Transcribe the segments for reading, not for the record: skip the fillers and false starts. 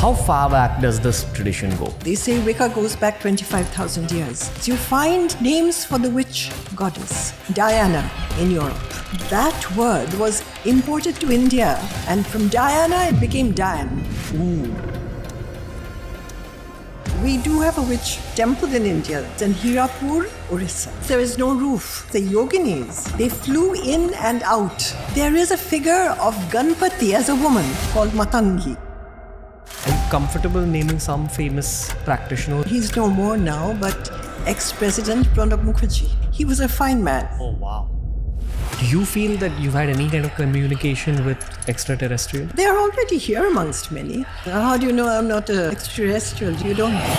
How far back does this tradition go? They say Wicca goes back 25,000 years. So you find names for the witch goddess, Diana, in Europe. That word was imported to India, and from Diana it became Diane. Ooh. We do have a witch temple in India. It's in Hiapur, Orissa. There is no roof. The Yoginis, they flew in and out. There is a figure of Ganpati as a woman called Matangi. Are you comfortable naming some famous practitioner? He's no more now, but ex-president Pranab Mukherjee. He was a fine man. Oh, wow. Do you feel that you've had any kind of communication with extraterrestrial? They are already here amongst many. How do you know I'm not an extraterrestrial? You don't know.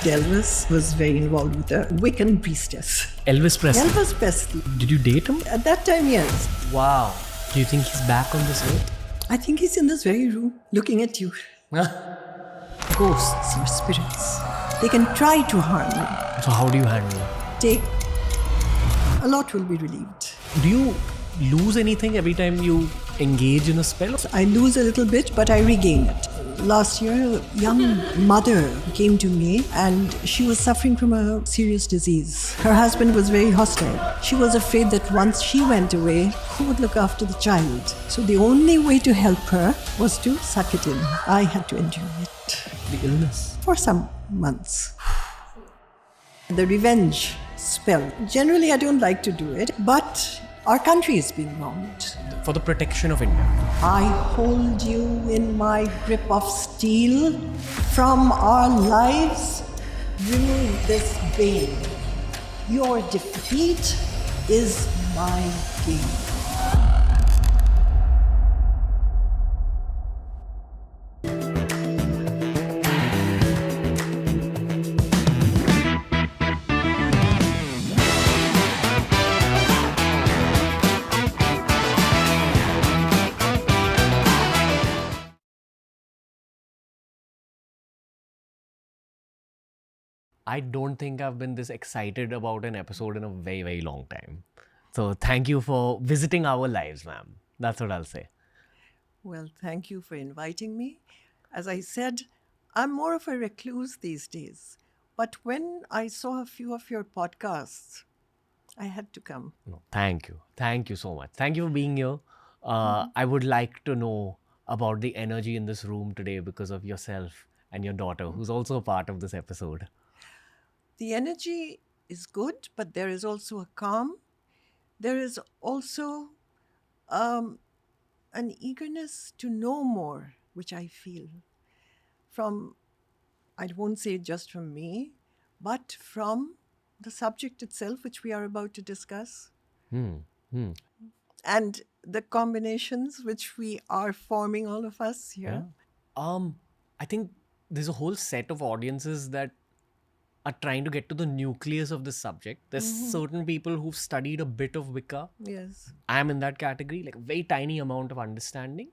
Elvis was very involved with the Wiccan priestess. Elvis Presley? Elvis Presley. Did you date him? At that time, yes. Wow. Do you think he's back on this earth? I think he's in this very room, looking at you. Ghosts or spirits. They can try to harm you. So how do you handle it? A lot will be relieved. Do you lose anything every time you engage in a spell? I lose a little bit, but I regain it. Last year, a young mother came to me and she was suffering from a serious disease. Her husband was very hostile. She was afraid that once she went away, who would look after the child? So the only way to help her was to suck it in. I had to endure it. The illness? For some months. The revenge spell. Generally, I don't like to do it, but our country is being wronged. For the protection of India. I hold you in my grip of steel. From our lives, remove this bane. Your defeat is my gain. I don't think I've been this excited about an episode in a very, very long time. So thank you for visiting our lives, ma'am. That's what I'll say. Well, thank you for inviting me. As I said, I'm more of a recluse these days. But when I saw a few of your podcasts, I had to come. No, thank you. Thank you so much. Thank you for being here. I would like to know about the energy in this room today because of yourself and your daughter, who's also a part of this episode. The energy is good, but there is also a calm. There is also an eagerness to know more, which I feel from, I won't say just from me, but from the subject itself, which we are about to discuss. And the combinations which we are forming, all of us here. Yeah. I think there's a whole set of audiences that are trying to get to the nucleus of this subject. There's certain people who've studied a bit of Wicca. Yes. I'm in that category, like a very tiny amount of understanding.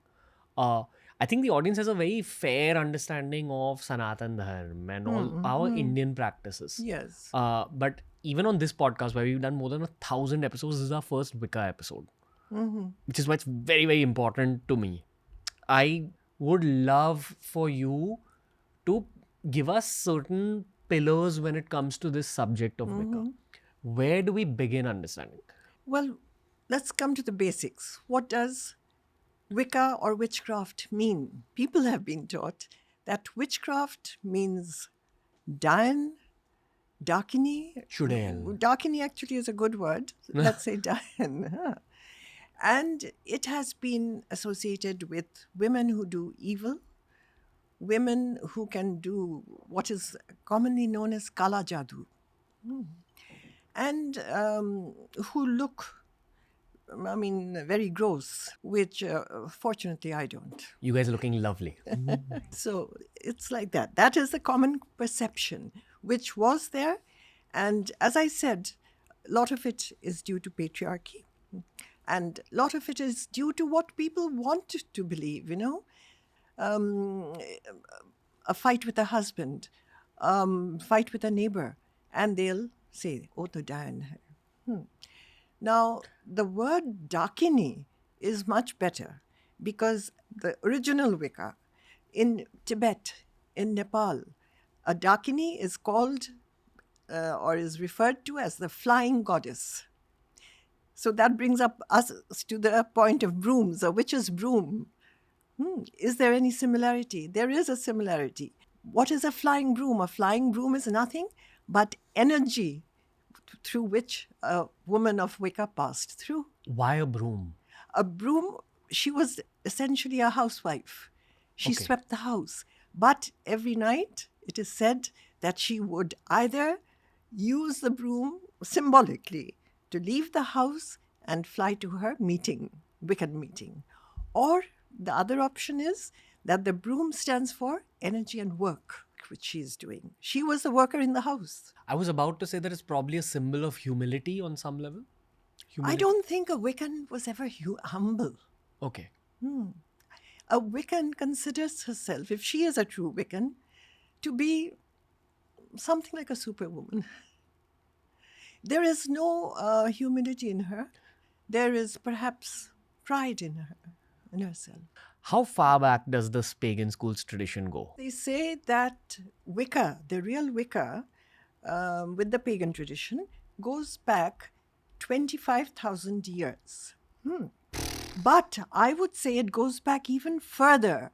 I think the audience has a very fair understanding of Sanatan Dharma and all our Indian practices. Yes. But even on this podcast, where we've done more than 1,000 episodes, this is our first Wicca episode. Which is why it's very, very important to me. I would love for you to give us certain pillars when it comes to this subject of Wicca. Where do we begin understanding? Well, let's come to the basics. What does Wicca or witchcraft mean? People have been taught that witchcraft means Diane, Dakini. Shudail. Dakini actually is a good word. Let's say Diane. And it has been associated with women who do evil, women who can do what is commonly known as Kala Jadoo, and who look, very gross, which fortunately I don't. You guys are looking lovely. So it's like that. That is the common perception, which was there. And as I said, a lot of it is due to patriarchy. And a lot of it is due to what people want to believe, a fight with a husband, fight with a neighbor, and they'll say, oh, to Diane. Now, the word Dakini is much better because the original Wicca In Tibet, in Nepal, a Dakini is called or is referred to as the flying goddess. So that brings us to the point of brooms, a witch's broom. Is there any similarity? There is a similarity. What is a flying broom? A flying broom is nothing but energy through which a woman of Wicca passed through. Why a broom? A broom, she was essentially a housewife. She Okay. swept the house. But every night, it is said that she would either use the broom symbolically to leave the house and fly to her meeting, Wiccan meeting. Or the other option is that the broom stands for energy and work, which she is doing. She was the worker in the house. I was about to say that it's probably a symbol of humility on some level. I don't think a Wiccan was ever humble. Okay. A Wiccan considers herself, if she is a true Wiccan, to be something like a superwoman. There is no humility in her. There is perhaps pride in her, in herself. How far back does this pagan school's tradition go? They say that Wicca, the real Wicca, with the pagan tradition, goes back 25,000 years. But I would say it goes back even further,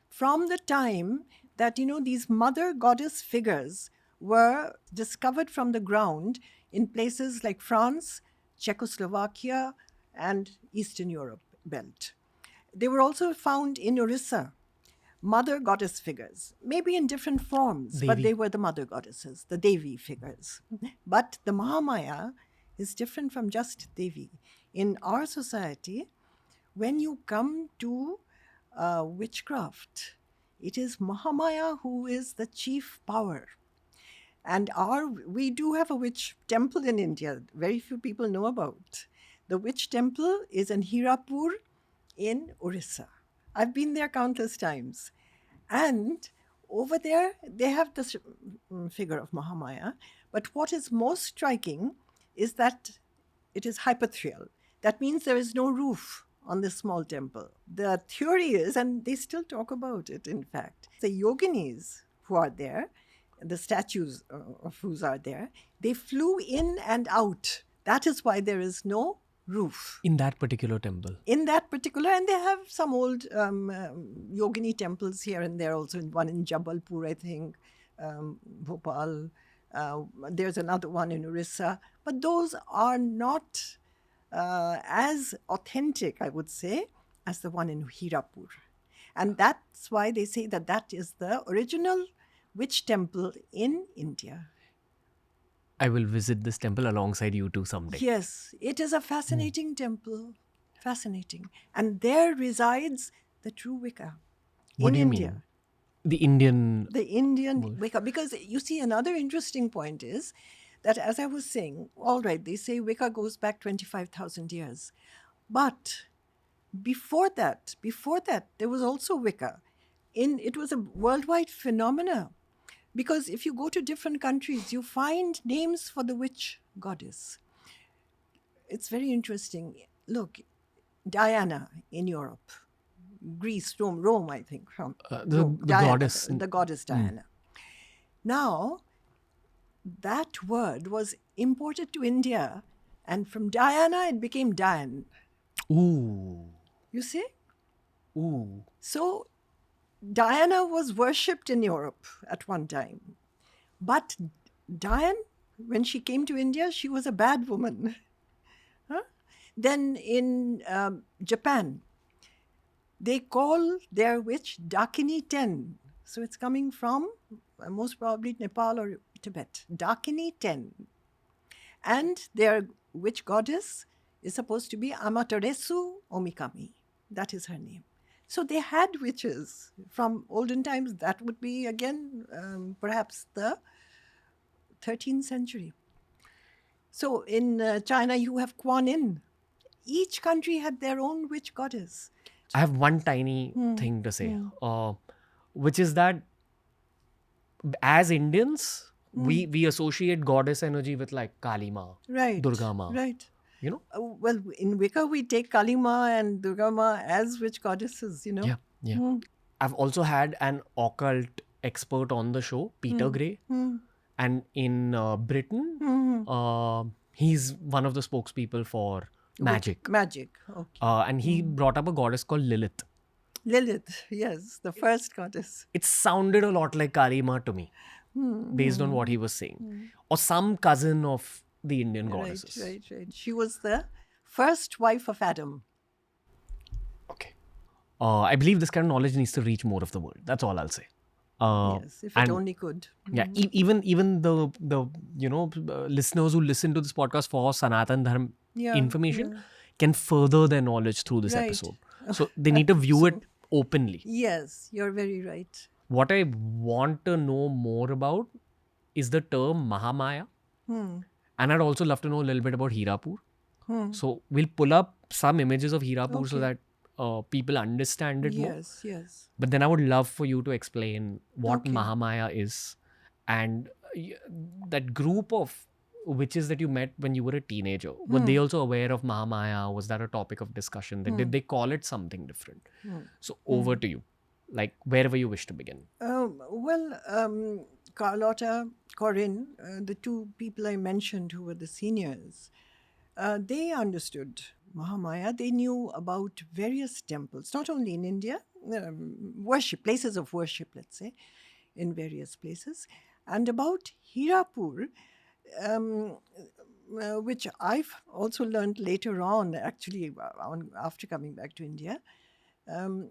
from the time that, these mother goddess figures were discovered from the ground in places like France, Czechoslovakia, and Eastern Europe belt. They were also found in Orissa, mother goddess figures, maybe in different forms, but Devi. they were the mother goddesses, the Devi figures. But the Mahamaya is different from just Devi. In our society, when you come to witchcraft, it is Mahamaya who is the chief power. And we do have a witch temple in India, very few people know about. The witch temple is in Hiapur in Orissa. I've been there countless times. And over there, they have this figure of Mahamaya. But what is most striking is that it is hypatrial. That means there is no roof on this small temple. The theory is, and they still talk about it, in fact, the yoginis who are there, the statues of whose are there, they flew in and out. That is why there is no roof. In that particular temple? In that particular, and they have some old yogini temples here and there also, one in Jabalpur, I think, Bhopal. There's another one in Orissa. But those are not as authentic, I would say, as the one in Hiapur. And that's why they say that that is the original witch temple in India. I will visit this temple alongside you too someday. Yes, it is a fascinating temple. Fascinating. And there resides the true Wicca What in do you India. mean? The Indian... The Indian Wicca. Because you see, another interesting point is that, as I was saying, all right, they say Wicca goes back 25,000 years. But before that, there was also Wicca. It was a worldwide phenomena. Because if you go to different countries, you find names for the witch goddess. It's very interesting. Look, Diana in Europe, Greece, Rome, I think. The goddess. The goddess Diana. Now, that word was imported to India, and from Diana it became Diane. Ooh. You see? Ooh. So, Diana was worshipped in Europe at one time. But Diane, when she came to India, she was a bad woman. Then in Japan, they call their witch Dakini 10. So it's coming from most probably Nepal or Tibet. Dakini 10. And their witch goddess is supposed to be Amaterasu Omikami. That is her name. So they had witches from olden times. That would be, again, perhaps the 13th century. So in China, you have Kuan Yin. Each country had their own witch goddess. I have one tiny thing to say, which is that as Indians, we associate goddess energy with like Kali Ma, Right. Durga Ma. Right. You know? Well, in Wicca, we take Kali Ma and Durga Ma as witch goddesses, Yeah. I've also had an occult expert on the show, Peter Gray. And in Britain, he's one of the spokespeople for magic. Magic. Okay. And he brought up a goddess called Lilith. Lilith, yes, the first goddess. It sounded a lot like Karima to me, based on what he was saying. Or some cousin of the Indian goddesses. Right. She was the first wife of Adam. Okay. I believe this kind of knowledge needs to reach more of the world. That's all I'll say. Yes, if it only could. Yeah, even the listeners who listen to this podcast for Sanatan Dharma information can further their knowledge through this episode. So they need to view it openly. Yes, you're very right. What I want to know more about is the term Mahamaya. And I'd also love to know a little bit about Hiapur. So we'll pull up some images of Hiapur so that people understand it more. Yes. But then I would love for you to explain what Mahamaya is and that group of witches that you met when you were a teenager. Were they also aware of Mahamaya? Was that a topic of discussion? Did they call it something different? So over to you, like wherever you wish to begin. Carlotta, Corinne, the two people I mentioned who were the seniors, they understood Mahamaya. They knew about various temples, not only in India, places of worship, let's say, in various places, and about Hiapur, which I've also learned later on, actually, after coming back to India,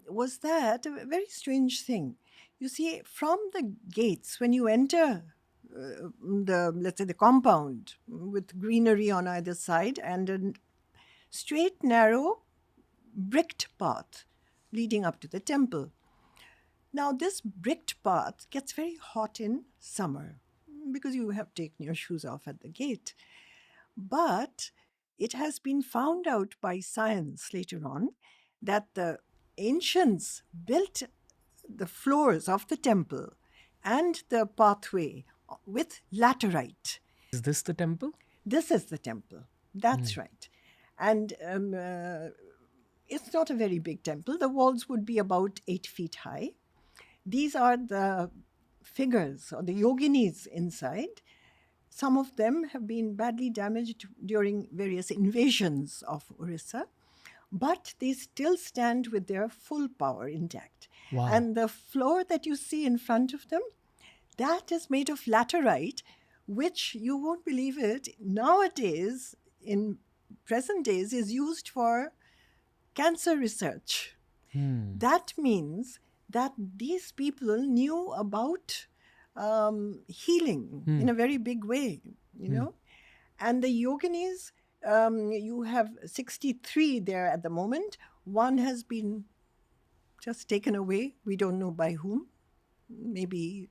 was that a very strange thing. You see, from the gates, when you enter let's say the compound with greenery on either side and a straight, narrow, bricked path leading up to the temple. Now, this bricked path gets very hot in summer because you have taken your shoes off at the gate. But it has been found out by science later on that the ancients built the floors of the temple and the pathway with laterite. Is this the temple? This is the temple. That's right. And it's not a very big temple. The walls would be about 8 feet high. These are the figures or the yoginis inside. Some of them have been badly damaged during various invasions of Orissa, but they still stand with their full power intact. Wow. And the floor that you see in front of them, that is made of laterite, which, you won't believe it, nowadays, in present days, is used for cancer research. That means that these people knew about healing in a very big way, you know. And the yoginis, you have 63 there at the moment. One has been just taken away. We don't know by whom. Maybe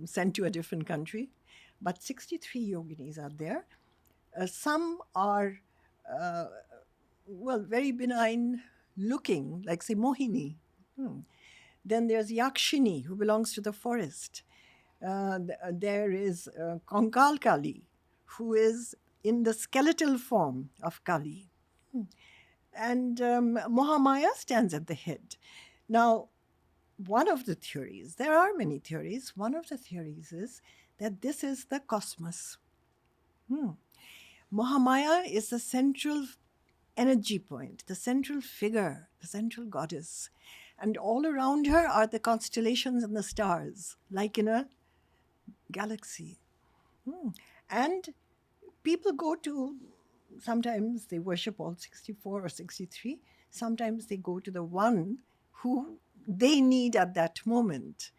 sent to a different country. But 63 yoginis are there. Some are, very benign looking, like, say, Mohini. Then there's Yakshini, who belongs to the forest. There is Konkal Kali, who is in the skeletal form of Kali. And Mahamaya stands at the head. Now, one of the theories, there are many theories, one of the theories is that this is the cosmos. Mahamaya is the central energy point, the central figure, the central goddess. And all around her are the constellations and the stars, like in a galaxy. And people go to, sometimes they worship all 64 or 63. Sometimes they go to the one who they need at that moment.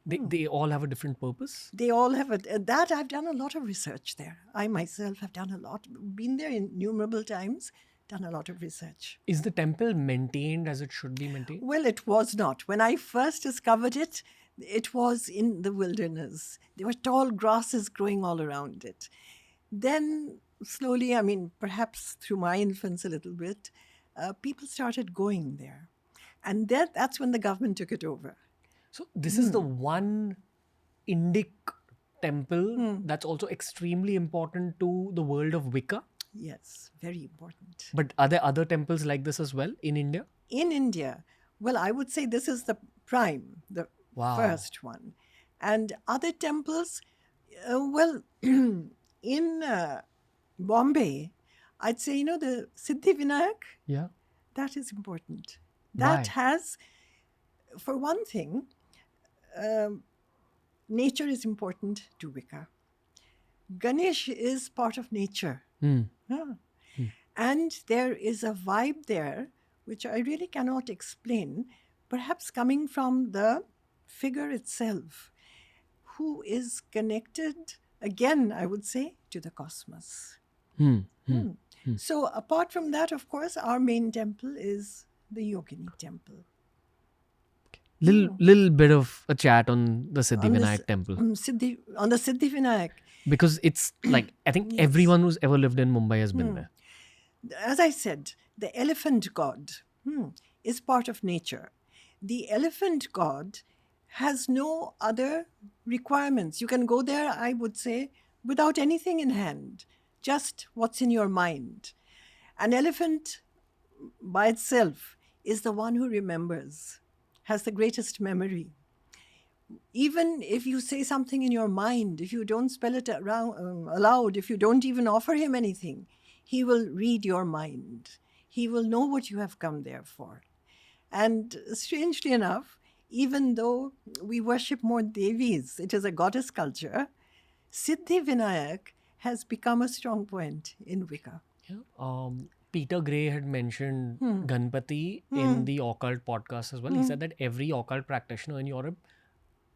They all have a different purpose? They all have that I've done a lot of research there. I myself have done a lot, been there innumerable times, done a lot of research. Is the temple maintained as it should be maintained? Well, it was not. When I first discovered it, it was in the wilderness. There were tall grasses growing all around it. Then slowly, I mean, perhaps through my influence a little bit, people started going there. And that's when the government took it over. So this is the one Indic temple that's also extremely important to the world of Wicca? Yes, very important. But are there other temples like this as well in India? In India, Well, I would say this is the prime, the Wow. first one. And other temples, in Bombay, I'd say, the Siddhivinayak, Yeah. that is important. Why? That has, for one thing, nature is important to Wicca. Ganesh is part of nature. Hmm. Yeah. And there is a vibe there which I really cannot explain, perhaps coming from the figure itself, who is connected, again, I would say, to the cosmos. Hmm. So, apart from that, of course, our main temple is the Yogini temple. Little bit of a chat on the On Siddhivinayak temple. on the Siddhivinayak. Because it's like, I think everyone who's ever lived in Mumbai has been there. As I said, the elephant god is part of nature. The elephant god has no other requirements. You can go there, I would say, without anything in hand, just what's in your mind. An elephant by itself is the one who remembers, has the greatest memory. Even if you say something in your mind, if you don't spell it aloud, if you don't even offer him anything, he will read your mind. He will know what you have come there for. And strangely enough, even though we worship more Devis, it is a goddess culture, Siddhivinayak has become a strong point in Wicca. Yeah. Peter Gray had mentioned Ganpati in the Occult podcast as well. He said that every occult practitioner in Europe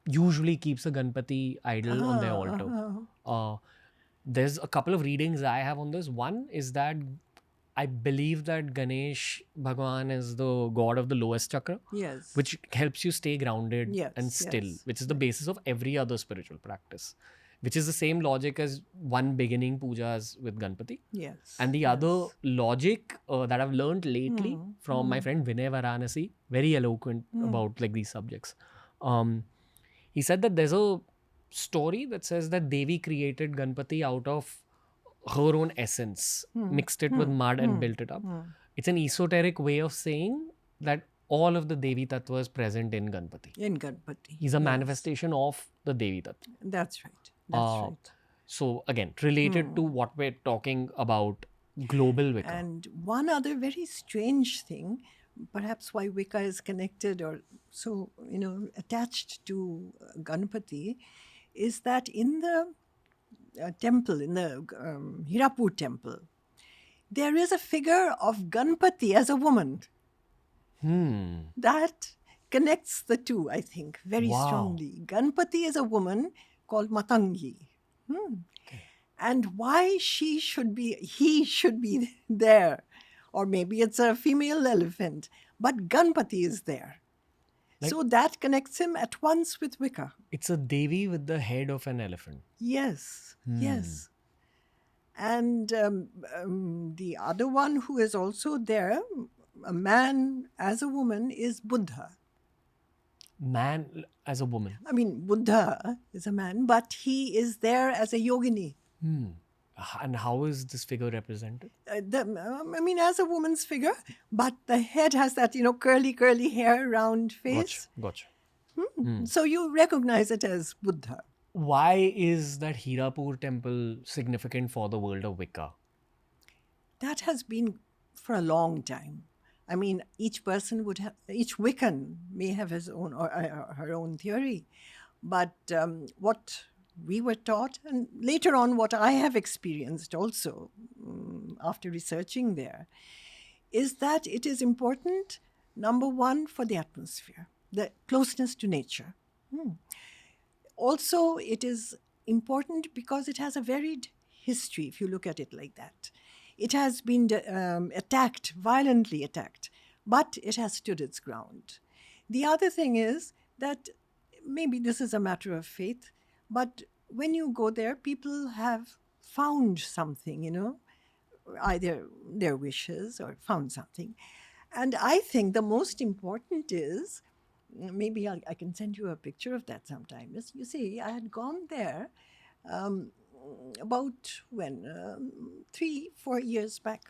usually keeps a Ganpati idol on their altar. There's a couple of readings I have on this. One is that I believe that Ganesh Bhagwan is the god of the lowest chakra, Yes. which helps you stay grounded Yes, and still, yes. which is the basis of every other spiritual practice, which is the same logic as one beginning pujas with Ganpati. Yes. And the other logic that I've learned lately from my friend Vinay Varanasi, very eloquent about like these subjects. He said that there's a story that says that Devi created Ganpati out of her own essence, mixed it with mud and built it up. It's an esoteric way of saying that all of the Devi Tattva is present in Ganpati. In Ganpati. He's a manifestation of the Devi Tattva. That's right. That's right. So again, related to what we're talking about, global Wicca. And one other very strange thing, perhaps why Wicca is connected or so, attached to Ganpati, is that in the temple, in the Hiapur temple, there is a figure of Ganpati as a woman. That connects the two, I think, very strongly. Ganpati is a woman called Matangi. And why he should be there, or maybe it's a female elephant, but Ganpati is there. So that connects him at once with Wicca. It's a Devi with the head of an elephant. Yes, yes. And the other one who is also there, a man as a woman, is Buddha. Man as a woman. I mean, Buddha is a man, but he is there as a yogini. And how is this figure represented? As a woman's figure, but the head has that, curly hair, round face. Gotcha. So you recognize it as Buddha. Why is that Hiapur temple significant for the world of Wicca? That has been for a long time. I mean, each Wiccan may have his own or her own theory. But what we were taught, and later on what I have experienced also after researching there, is that it is important, number one, for the atmosphere, the closeness to nature. Also, it is important because it has a varied history, if you look at it like that. It has been violently attacked, but it has stood its ground. The other thing is that maybe this is a matter of faith, but when you go there, people have found something, either their wishes or found something. And I think the most important is, maybe I can send you a picture of that sometime. You see, I had gone there about 3-4 years back.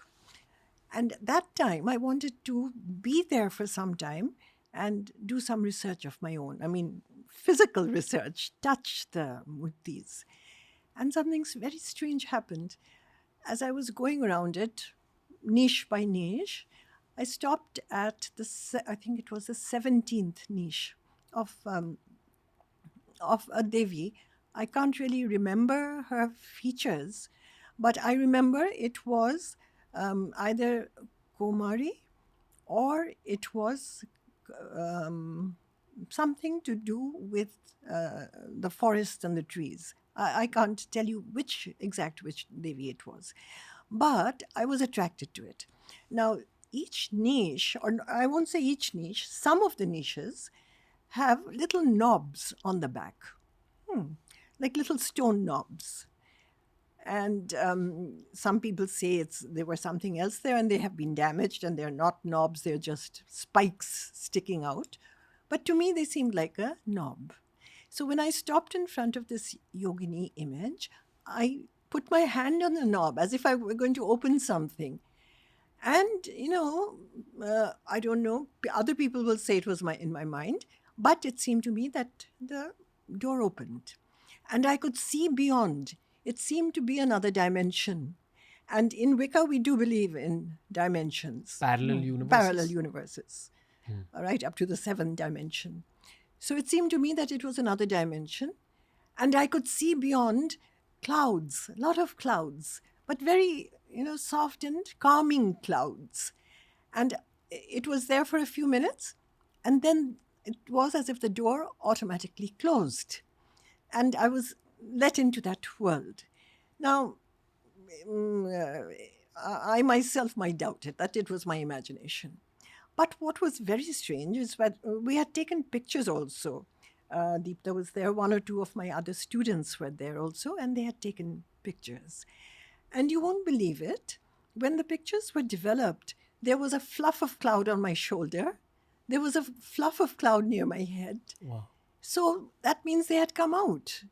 And that time I wanted to be there for some time and do some research of my own. I mean, physical research, touch the murtis. And something very strange happened. As I was going around it, niche by niche, I stopped at I think it was the 17th niche of a Devi. I can't really remember her features, but I remember it was either Komari or it was something to do with the forest and the trees. I can't tell you which Devi it was, but I was attracted to it. Now, each niche, or I won't say each niche, some of the niches have little knobs on the back, like little stone knobs. And some people say there was something else there and they have been damaged and they're not knobs, they're just spikes sticking out. But to me, they seemed like a knob. So when I stopped in front of this Yogini image, I put my hand on the knob as if I were going to open something. And, I don't know, other people will say it was in my mind, but it seemed to me that the door opened. And I could see beyond. It seemed to be another dimension. And in Wicca, we do believe in dimensions. Parallel universes. Parallel universes. Right, up to the 7th dimension. So it seemed to me that it was another dimension. And I could see beyond clouds, a lot of clouds, but very, soft and calming clouds. And it was there for a few minutes. And then it was as if the door automatically closed. And I was let into that world. Now, I myself might doubt it, that it was my imagination. But what was very strange is that we had taken pictures also. Deepta was there, one or two of my other students were there also, and they had taken pictures. And you won't believe it, when the pictures were developed, there was a fluff of cloud on my shoulder. There was a fluff of cloud near my head. Wow. So that means they had come out.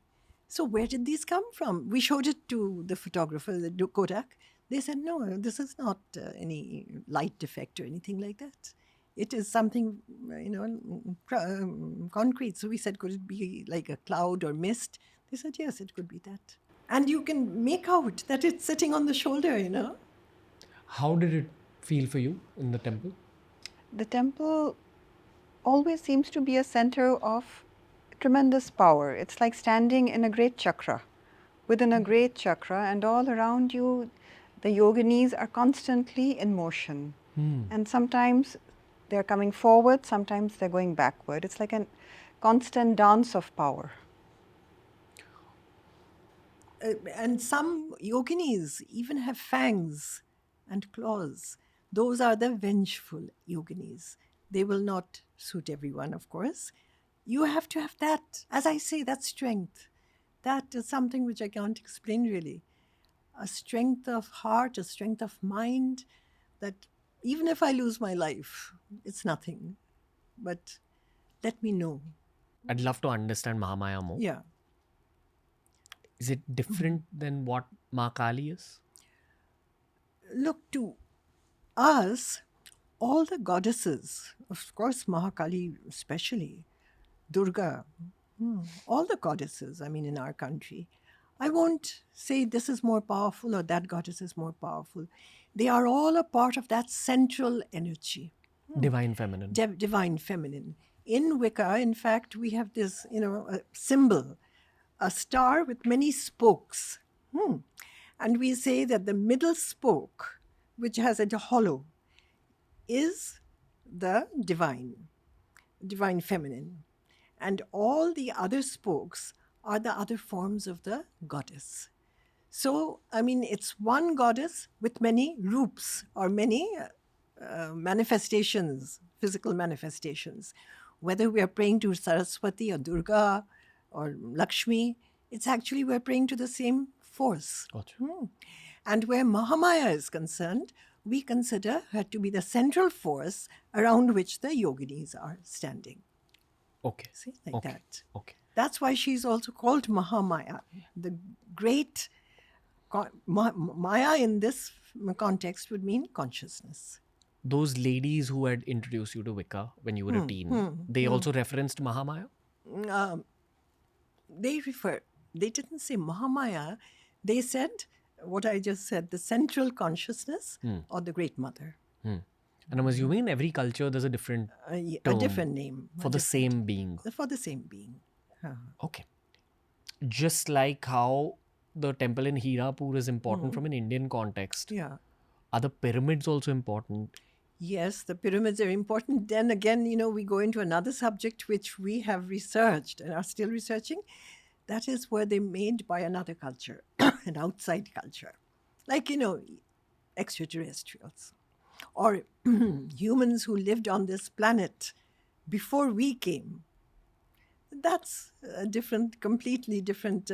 So where did these come from? We showed it to the photographer, the Kodak. They said, no, this is not any light defect or anything like that. It is something, concrete. So we said, could it be like a cloud or mist? They said, yes, it could be that. And you can make out that it's sitting on the shoulder, How did it feel for you in the temple? The temple always seems to be a center of tremendous power. It's like standing in a great chakra, within a great chakra, and all around you, the yoginis are constantly in motion. And sometimes they're coming forward, sometimes they're going backward. It's like a constant dance of power. And some yoginis even have fangs and claws. Those are the vengeful yoginis. They will not suit everyone, of course. You have to have that, as I say, that strength. That is something which I can't explain really. A strength of heart, a strength of mind, that even if I lose my life, it's nothing. But let me know. I'd love to understand Mahamaya more. Yeah. Is it different than what Ma Kali is? Look, to us, all the goddesses, of course Mahakali especially, Durga, all the goddesses, in our country, I won't say this is more powerful or that goddess is more powerful. They are all a part of that central energy. Divine feminine. Divine feminine. In Wicca, in fact, we have this, a symbol, a star with many spokes. And we say that the middle spoke, which has a hollow, is the divine feminine. And all the other spokes are the other forms of the goddess. So, it's one goddess with many roops or many manifestations, physical manifestations. Whether we are praying to Saraswati or Durga or Lakshmi, it's actually we're praying to the same force. Gotcha. And where Mahamaya is concerned, we consider her to be the central force around which the yoginis are standing. Okay. See, like that. Okay. That's why she's also called Mahamaya, the great Maya in this context would mean consciousness. those ladies who had introduced you to Wicca when you were a teen, they also referenced Mahamaya? Um, they didn't say Mahamaya, they said what I just said, the central consciousness or the Great Mother. And I'm assuming in every culture there's a different A term different name. for the same being. For the same being. Okay. Just like how the temple in Hiapur is important from an Indian context, Yeah. are the pyramids also important? Yes, the pyramids are important. Then again, we go into another subject which we have researched and are still researching. That is were they made by another culture, an outside culture. Like, extraterrestrials. Or humans who lived on this planet before we came. That's a completely different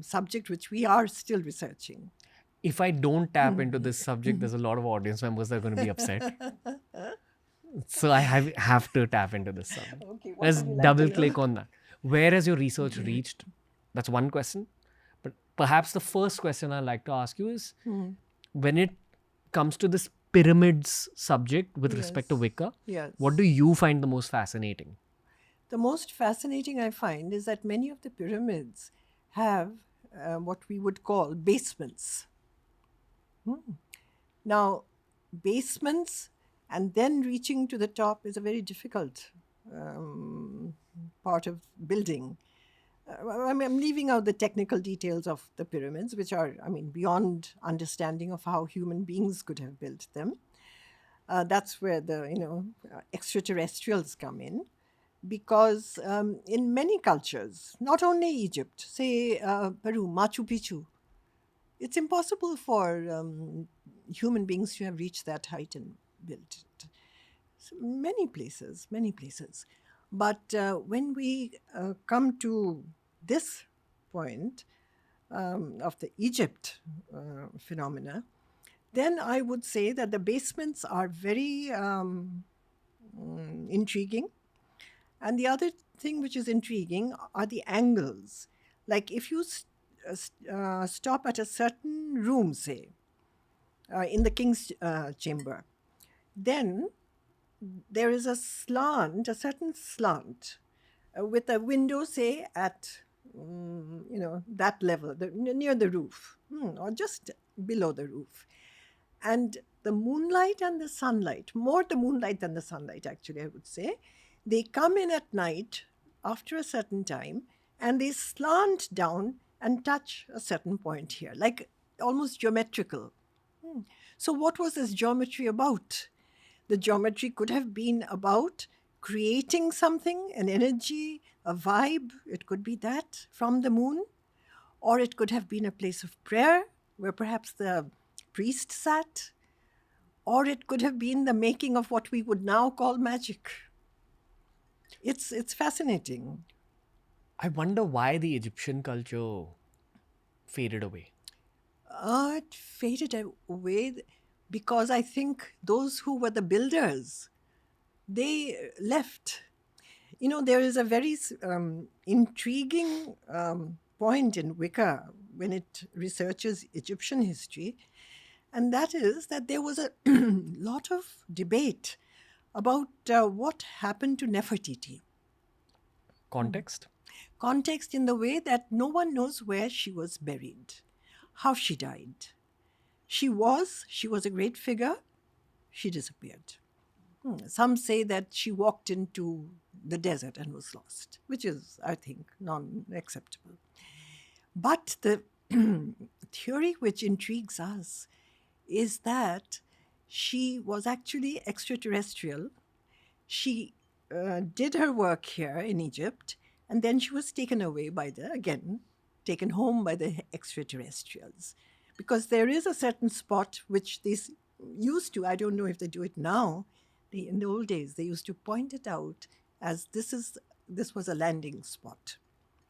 subject which we are still researching. If I don't tap into this subject, there's a lot of audience members that are going to be upset. So I have to tap into this subject. Okay, Let's double click on that. Where has your research reached? That's one question. But perhaps the first question I'd like to ask you is, when it comes to this pyramids subject with respect to Wicca, what do you find the most fascinating? The most fascinating I find is that many of the pyramids have what we would call basements. Now, basements and then reaching to the top is a very difficult part of building. I'm leaving out the technical details of the pyramids, which are, beyond understanding of how human beings could have built them. That's where the, extraterrestrials come in. Because in many cultures, not only Egypt, say Peru, Machu Picchu, it's impossible for human beings to have reached that height and built it. So many places. But when we come to this point of the Egypt phenomena, then I would say that the basements are very intriguing. And the other thing which is intriguing are the angles. Like if you stop at a certain room, say, in the king's chamber, then there is a certain slant, with a window, say, at that level, near the roof, or just below the roof. And the moonlight and the sunlight, more the moonlight than the sunlight, actually, I would say, they come in at night after a certain time and they slant down and touch a certain point here, like almost geometrical. So what was this geometry about? The geometry could have been about creating something, an energy, a vibe. It could be that from the moon. Or it could have been a place of prayer where perhaps the priest sat. Or it could have been the making of what we would now call magic. It's fascinating. I wonder why the Egyptian culture faded away. It faded away because I think those who were the builders, they left. There is a very intriguing point in Wicca when it researches Egyptian history, and that is that there was a lot of debate about what happened to Nefertiti. Context? Context in the way that no one knows where she was buried, how she died. She was a great figure. She disappeared. Some say that she walked into the desert and was lost, which is, I think, non-acceptable. But the theory which intrigues us is that she was actually extraterrestrial. She did her work here in Egypt, and then she was taken away taken home by the extraterrestrials. Because there is a certain spot which they used to, I don't know if they do it now, in the old days, they used to point it out as this was a landing spot.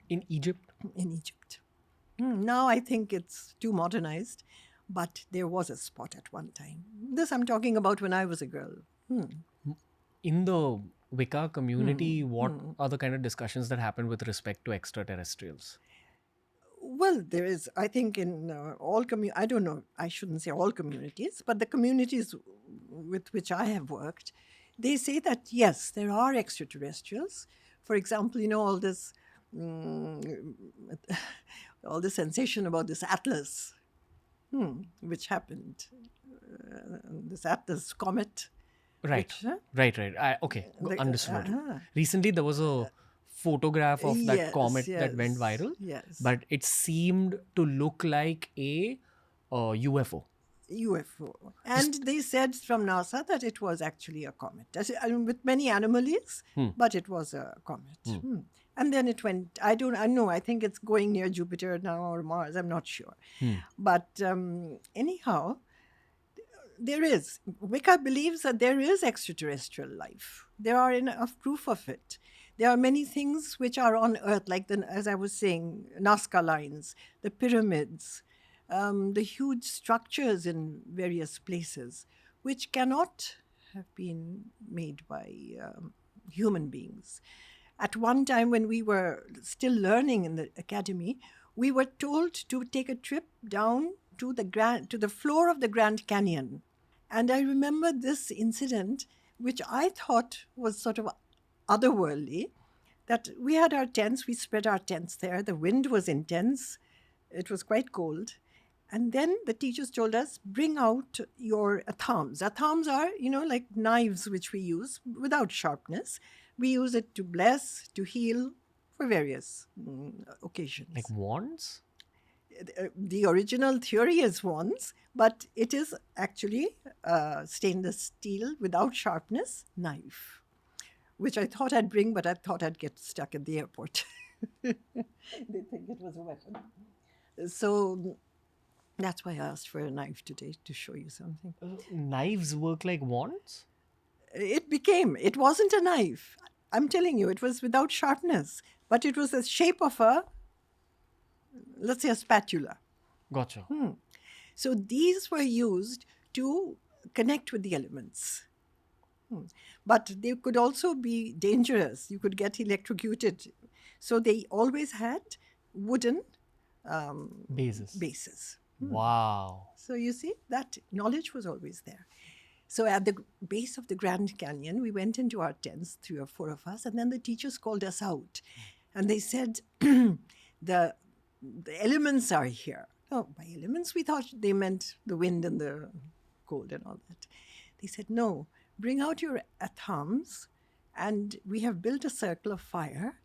In Egypt? In Egypt. Now I think it's too modernized, but there was a spot at one time. This I'm talking about when I was a girl. In the Wicca community, what are the kind of discussions that happen with respect to extraterrestrials? Well, there is, I think, in all I don't know, I shouldn't say all communities, but the communities with which I have worked, they say that, yes, there are extraterrestrials. For example, all this, all the sensation about this Atlas, which happened, this Atlas comet. Right. Right. Okay. Understood. Recently, there was a photograph of that comet that went viral. Yes. But it seemed to look like a UFO. UFO. And they said from NASA that it was actually a comet. With many anomalies, but it was a comet. And then it went, I know, I think it's going near Jupiter now or Mars, I'm not sure. But anyhow, there is. Wicca believes that there is extraterrestrial life. There are enough proof of it. There are many things which are on Earth, like, as I was saying, Nazca lines, the pyramids, the huge structures in various places, which cannot have been made by human beings. At one time, when we were still learning in the academy, we were told to take a trip down to the floor of the Grand Canyon. And I remember this incident, which I thought was sort of otherworldly, that we had our tents, we spread our tents there. The wind was intense. It was quite cold. And then the teachers told us, bring out your athams. Athams are, like knives which we use without sharpness. We use it to bless, to heal, for various occasions. Like wands? The original theory is wands, but it is actually stainless steel without sharpness knife, which I thought I'd bring, but I thought I'd get stuck at the airport. They think it was a weapon. So that's why I asked for a knife today, to show you something. Knives work like wands? It wasn't a knife. I'm telling you, it was without sharpness, but it was the shape of let's say, a spatula. Gotcha. So these were used to connect with the elements. But they could also be dangerous. You could get electrocuted. So they always had wooden bases. Wow. So you see, that knowledge was always there. So at the base of the Grand Canyon, we went into our tents, 3 or 4 of us, and then the teachers called us out. And they said, the elements are here. Oh, by elements, we thought they meant the wind and the cold and all that. They said, no, bring out your athams, and we have built a circle of fire.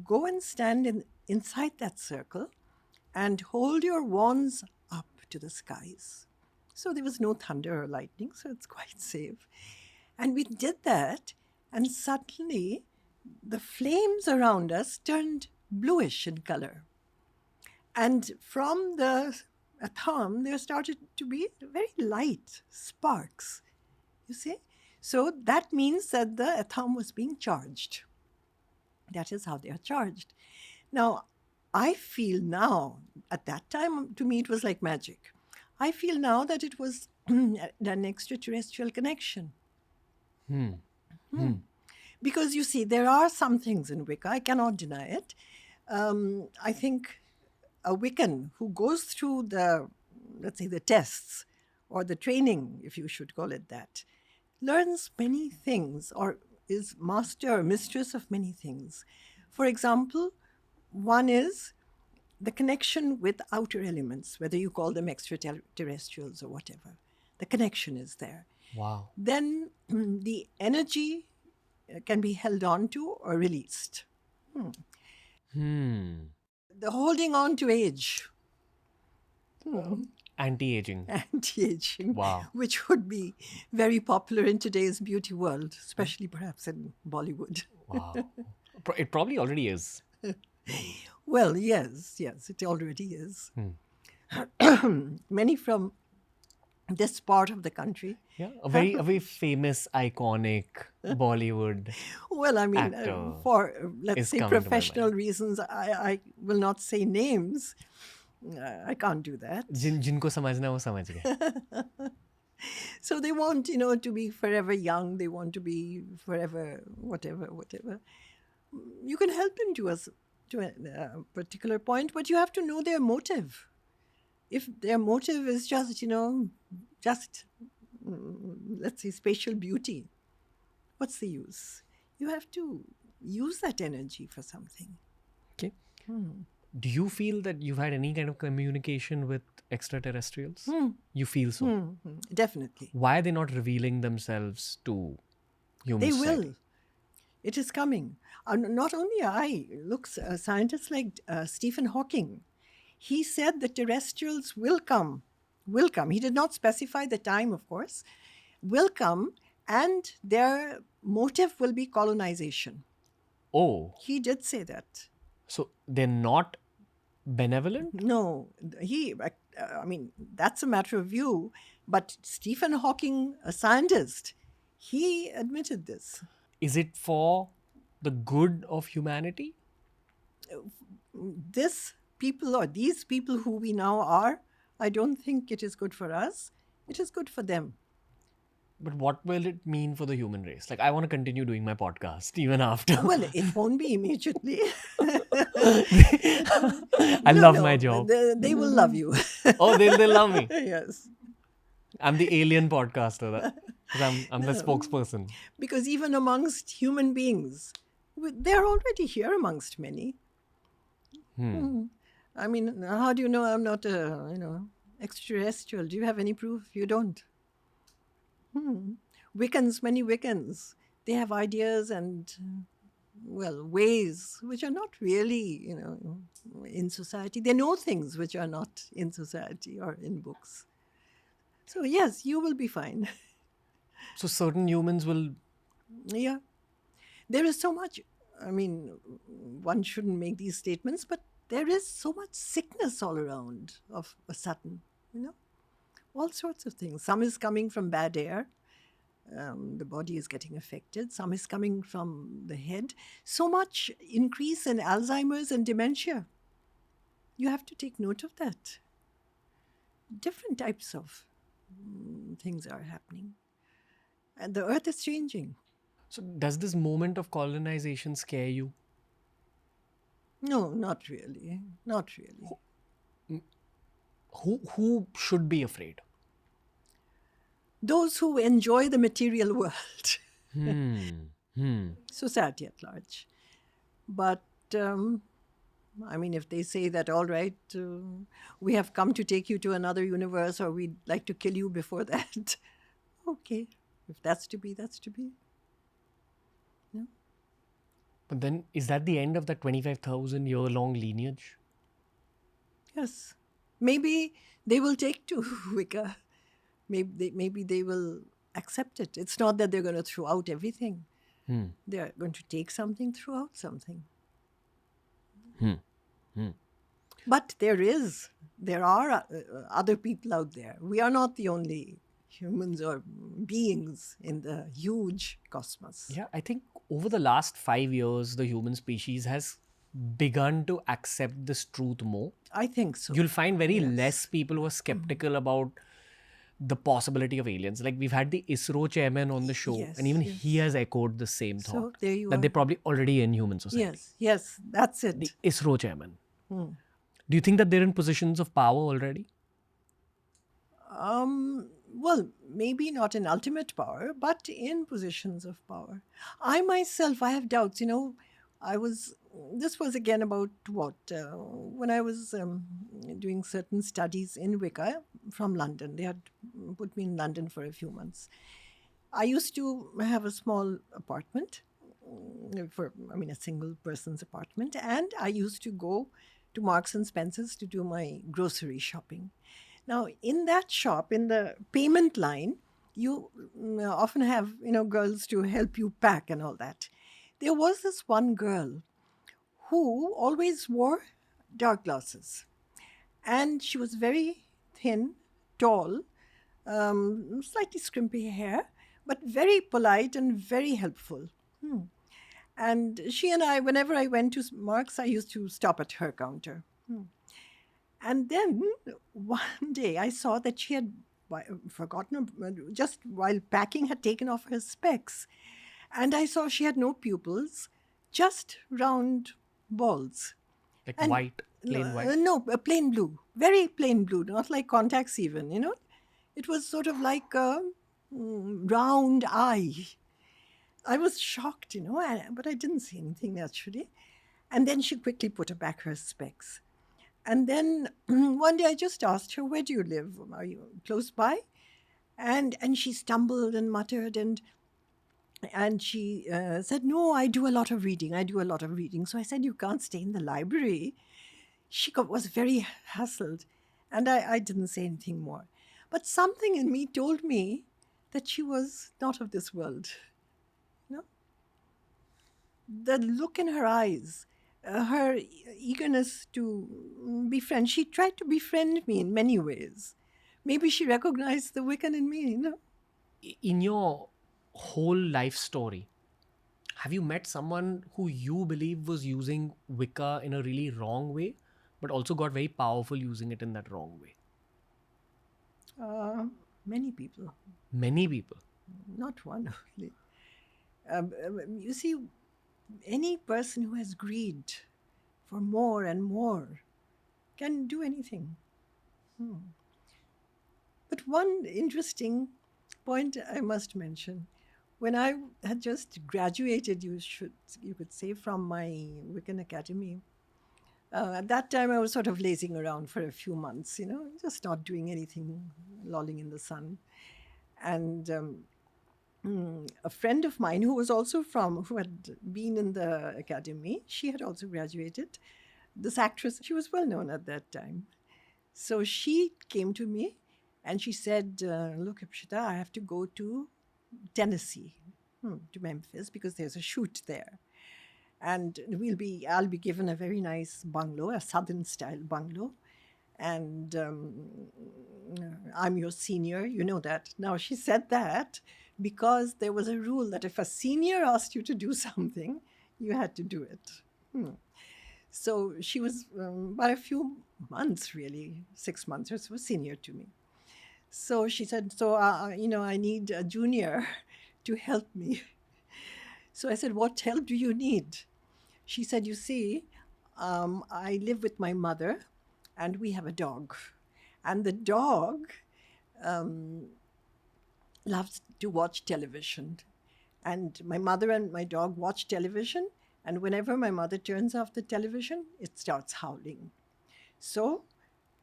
Go and stand inside that circle and hold your wands up to the skies. So there was no thunder or lightning, so it's quite safe. And we did that, and suddenly the flames around us turned bluish in color. And from the atham, there started to be very light sparks, you see? So that means that the atham was being charged. That is how they are charged. Now, I feel now, at that time, to me, it was like magic. I feel now that it was an extraterrestrial connection. Because you see, there are some things in Wicca, I cannot deny it. I think a Wiccan who goes through let's say, the tests or the training, if you should call it that, learns many things or is master or mistress of many things. For example, one is the connection with outer elements, whether you call them extraterrestrials or whatever. The connection is there. Wow. Then the energy can be held on to or released. The holding on to age. Anti-aging. Anti-aging. Wow. Which would be very popular in today's beauty world, especially perhaps in Bollywood. Wow. It probably already is. Well, yes, it already is. Many from this part of the country. Yeah, a very famous, iconic Bollywood Well, I mean, actor for, let's say, coming to my professional reasons, I will not say names. I can't do that. जिनको समझना वो समझ गए. So they want, to be forever young. They want to be forever whatever. You can help them to a to a particular point, but you have to know their motive. If their motive is just, let's say, spatial beauty, what's the use? You have to use that energy for something. Okay. Do you feel that you've had any kind of communication with extraterrestrials? You feel so? Definitely. Why are they not revealing themselves to human They society? will. It is coming. Not only I. Look, scientists like Stephen Hawking, he said the terrestrials will come. Will come. He did not specify the time, of course. Will come, and their motive will be colonization. Oh, He did say that. so they're not benevolent? No, that's a matter of view. But Stephen Hawking, a scientist, he admitted this. Is it for the good of humanity? These people who we now are, I don't think it is good for us. It is good for them. But what will it mean for the human race? Like, I want to continue doing my podcast even after. Well, it won't be immediately. I love my job. They will love you. Oh, they'll love me. Yes. I'm the alien podcaster. 'Cause I'm the spokesperson. Because even amongst human beings, they're already here amongst many. I mean, how do you know I'm not extraterrestrial? Do you have any proof? You don't. Wiccans, many Wiccans, they have ideas and, ways which are not really, in society. They know things which are not in society or in books. So, yes, you will be fine. So certain humans will... Yeah. There is so much, one shouldn't make these statements, but there is so much sickness all around of a sudden, all sorts of things. Some is coming from bad air. The body is getting affected. Some is coming from the head. So much increase in Alzheimer's and dementia. You have to take note of that. Different types of things are happening. And the earth is changing. So does this moment of colonization scare you? No, not really. Not really. Who should be afraid? Those who enjoy the material world. Society at large. But, if they say that, all right, we have come to take you to another universe, or we'd like to kill you before that. Okay. If that's to be, that's to be. Yeah. But then, is that the end of that 25,000 year long lineage? Yes. Maybe they will take to Wicca. Maybe they will accept it. It's not that they're going to throw out everything. They're going to take something, throw out something. But there are other people out there. We are not the only humans or beings in the huge cosmos. Yeah, I think over the last 5 years, the human species has begun to accept this truth more. I think so. You'll find very less people who are skeptical about the possibility of aliens. Like, we've had the ISRO chairman on the show, and even he has echoed the same thought. So there you that are. they're probably already in human society. Yes, that's it. The ISRO chairman. Do you think that they're in positions of power already? Well, maybe not in ultimate power, but in positions of power. I myself, I have doubts. This was again about when I was doing certain studies in Wicca from London. They had put me in London for a few months. I used to have a small apartment, a single person's apartment, and I used to go to Marks and Spencer's to do my grocery shopping. Now, in that shop, in the payment line, you often have, girls to help you pack and all that. There was this one girl who always wore dark glasses. And she was very thin, tall, slightly scrimpy hair, but very polite and very helpful. And she and I, whenever I went to Marks, I used to stop at her counter. And then one day I saw that she had forgotten, just while packing, had taken off her specs. And I saw she had no pupils, just round balls. Like And white, plain white. No, plain blue, very plain blue, not like contacts even, It was sort of like a round eye. I was shocked, but I didn't see anything actually. And then she quickly put back her specs. And then one day I just asked her, where do you live? Are you close by? And she stumbled and muttered and she said, no, I do a lot of reading. So I said, you can't stay in the library. She was very hassled, and I didn't say anything more. But something in me told me that she was not of this world. The look in her eyes, her eagerness to befriend. She tried to befriend me in many ways. Maybe she recognized the Wiccan in me, In your whole life story, have you met someone who you believe was using Wicca in a really wrong way, but also got very powerful using it in that wrong way? Many people, Many people. not one only. You see, any person who has greed for more and more can do anything. But one interesting point I must mention. When I had just graduated, you could say, from my Wiccan Academy, at that time I was sort of lazing around for a few months, just not doing anything, lolling in the sun. And a friend of mine who had been in the academy, she had also graduated. This actress, she was well known at that time. So she came to me and she said, look, Ipsita, I have to go to Tennessee, to Memphis, because there's a shoot there. And I'll be given a very nice bungalow, a southern style bungalow. And I'm your senior, you know that. Now, she said that because there was a rule that if a senior asked you to do something, you had to do it. So she was by a few months, really, 6 months or so, senior to me. So she said, I need a junior to help me. So I said, what help do you need? She said, you see, I live with my mother and we have a dog. And the dog loves to watch television. And my mother and my dog watch television. And whenever my mother turns off the television, it starts howling. So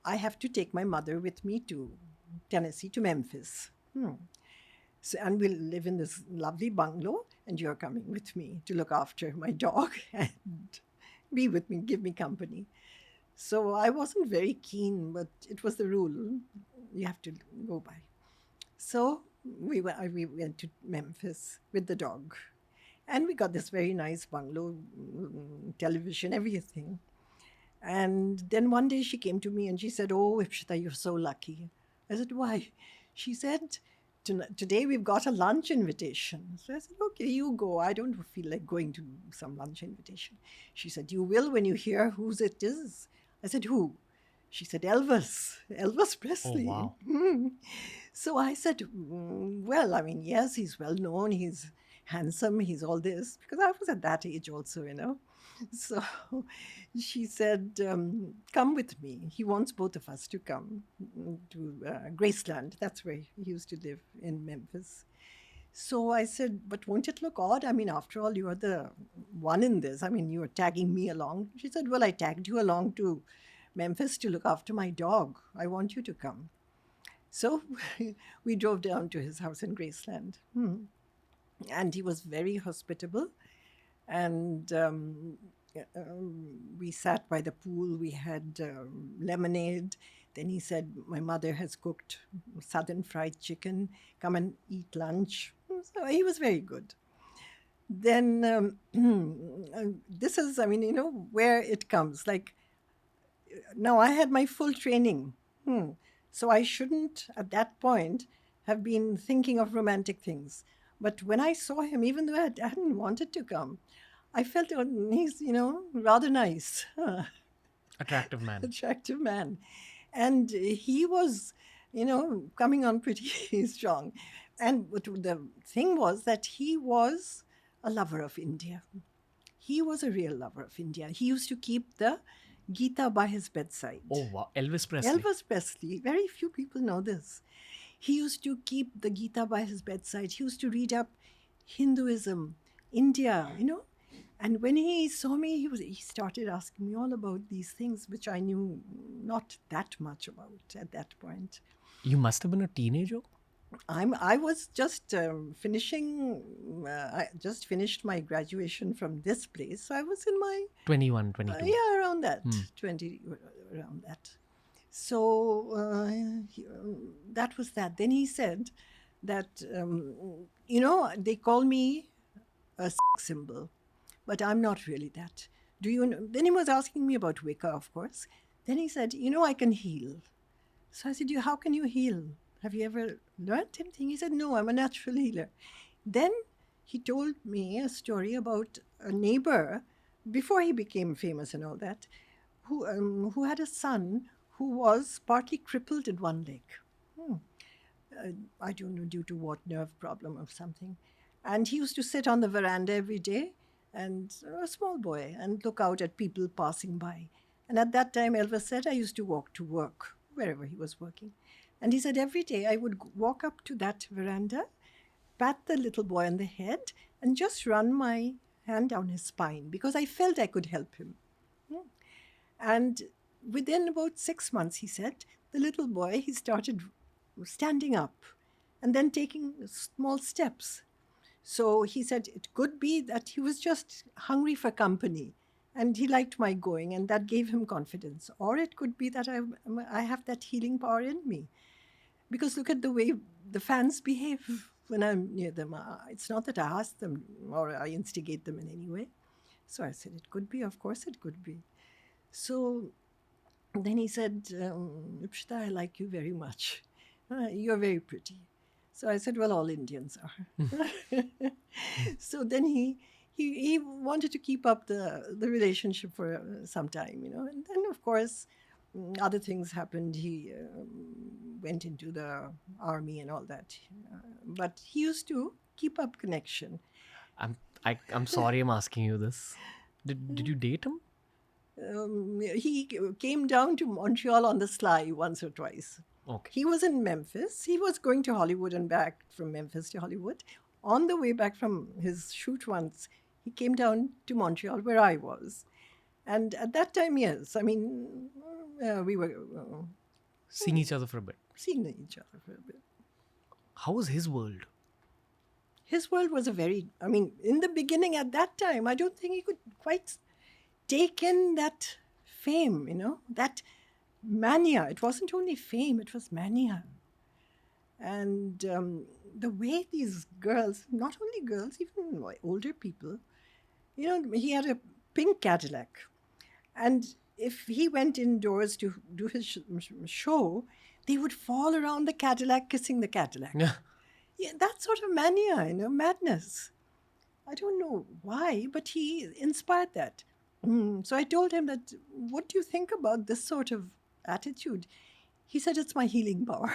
I have to take my mother with me to Tennessee, to Memphis. So, and we'll live in this lovely bungalow, and you're coming with me to look after my dog and be with me, give me company. So I wasn't very keen, but it was the rule. You have to go by. So we went to Memphis with the dog. And we got this very nice bungalow, television, everything. And then one day she came to me and she said, oh, Ipsita, you're so lucky. I said, why? She said, today we've got a lunch invitation. So I said, okay, you go. I don't feel like going to some lunch invitation. She said, you will when you hear whose it is. I said, who? She said, Elvis Presley. Oh, wow. So I said, well, I mean, yes, he's well known. He's handsome. He's all this. Because I was at that age also, So she said, come with me. He wants both of us to come to Graceland. That's where he used to live, in Memphis. So I said, but won't it look odd? I mean, after all, you are the one in this. I mean, you are tagging me along. She said, well, I tagged you along to Memphis to look after my dog. I want you to come. So we drove down to his house in Graceland. And he was very hospitable. And we sat by the pool. We had lemonade. Then he said, my mother has cooked southern fried chicken. Come and eat lunch. So he was very good. Then this is, where it comes. Like, now I had my full training. So I shouldn't, at that point, have been thinking of romantic things. But when I saw him, even though I hadn't wanted to come, I felt he's, rather nice. Attractive man. Attractive man. And he was, coming on pretty strong. And the thing was that he was a lover of India. He was a real lover of India. He used to keep the Gita by his bedside. Oh, wow. Elvis Presley. Elvis Presley, very few people know this. He used to keep the Gita by his bedside. He used to read up Hinduism, India, And when he saw me, he started asking me all about these things, which I knew not that much about at that point. You must have been a teenager? I was just finishing. I just finished my graduation from this place, so I was in my 21, 22. yeah, around that 20, around that. So that was that. Then he said that they call me a symbol, but I'm not really that. Do you know? Then he was asking me about Wicca, of course. Then he said, I can heal. So I said, how can you heal? Have you ever learned anything? He said, no, I'm a natural healer. Then he told me a story about a neighbor, before he became famous and all that, who had a son who was partly crippled in one leg. I don't know, due to what nerve problem or something. And he used to sit on the veranda every day, and a small boy, and look out at people passing by. And at that time, Elvis said, I used to walk to work, wherever he was working. And he said, every day I would walk up to that veranda, pat the little boy on the head, and just run my hand down his spine, because I felt I could help him. And within about 6 months, he said, the little boy, he started standing up and then taking small steps. So he said it could be that he was just hungry for company and he liked my going, and that gave him confidence. Or it could be that I have that healing power in me. Because look at the way the fans behave when I'm near them. It's not that I ask them or I instigate them in any way. So I said, it could be, of course it could be. So then he said, Ipsita, I like you very much. You're very pretty. So I said, well, all Indians are. So then he wanted to keep up the relationship for some time, And then, of course, other things happened. He went into the army and all that. But he used to keep up connection. I'm sorry I'm asking you this. Did you date him? He came down to Montreal on the sly once or twice. Okay. He was in Memphis. He was going to Hollywood and back from Memphis to Hollywood. On the way back from his shoot once, he came down to Montreal where I was. And at that time, yes, I mean, we were seeing each other for a bit. Seeing each other for a bit. How was his world? His world was in the beginning at that time, I don't think he could quite take in that fame, that mania. It wasn't only fame, it was mania. And the way these girls, not only girls, even older people, he had a pink Cadillac. And if he went indoors to do his show, they would fall around the Cadillac, kissing the Cadillac. Yeah, that sort of mania, madness. I don't know why, but he inspired that. So I told him that, what do you think about this sort of attitude? He said, it's my healing power.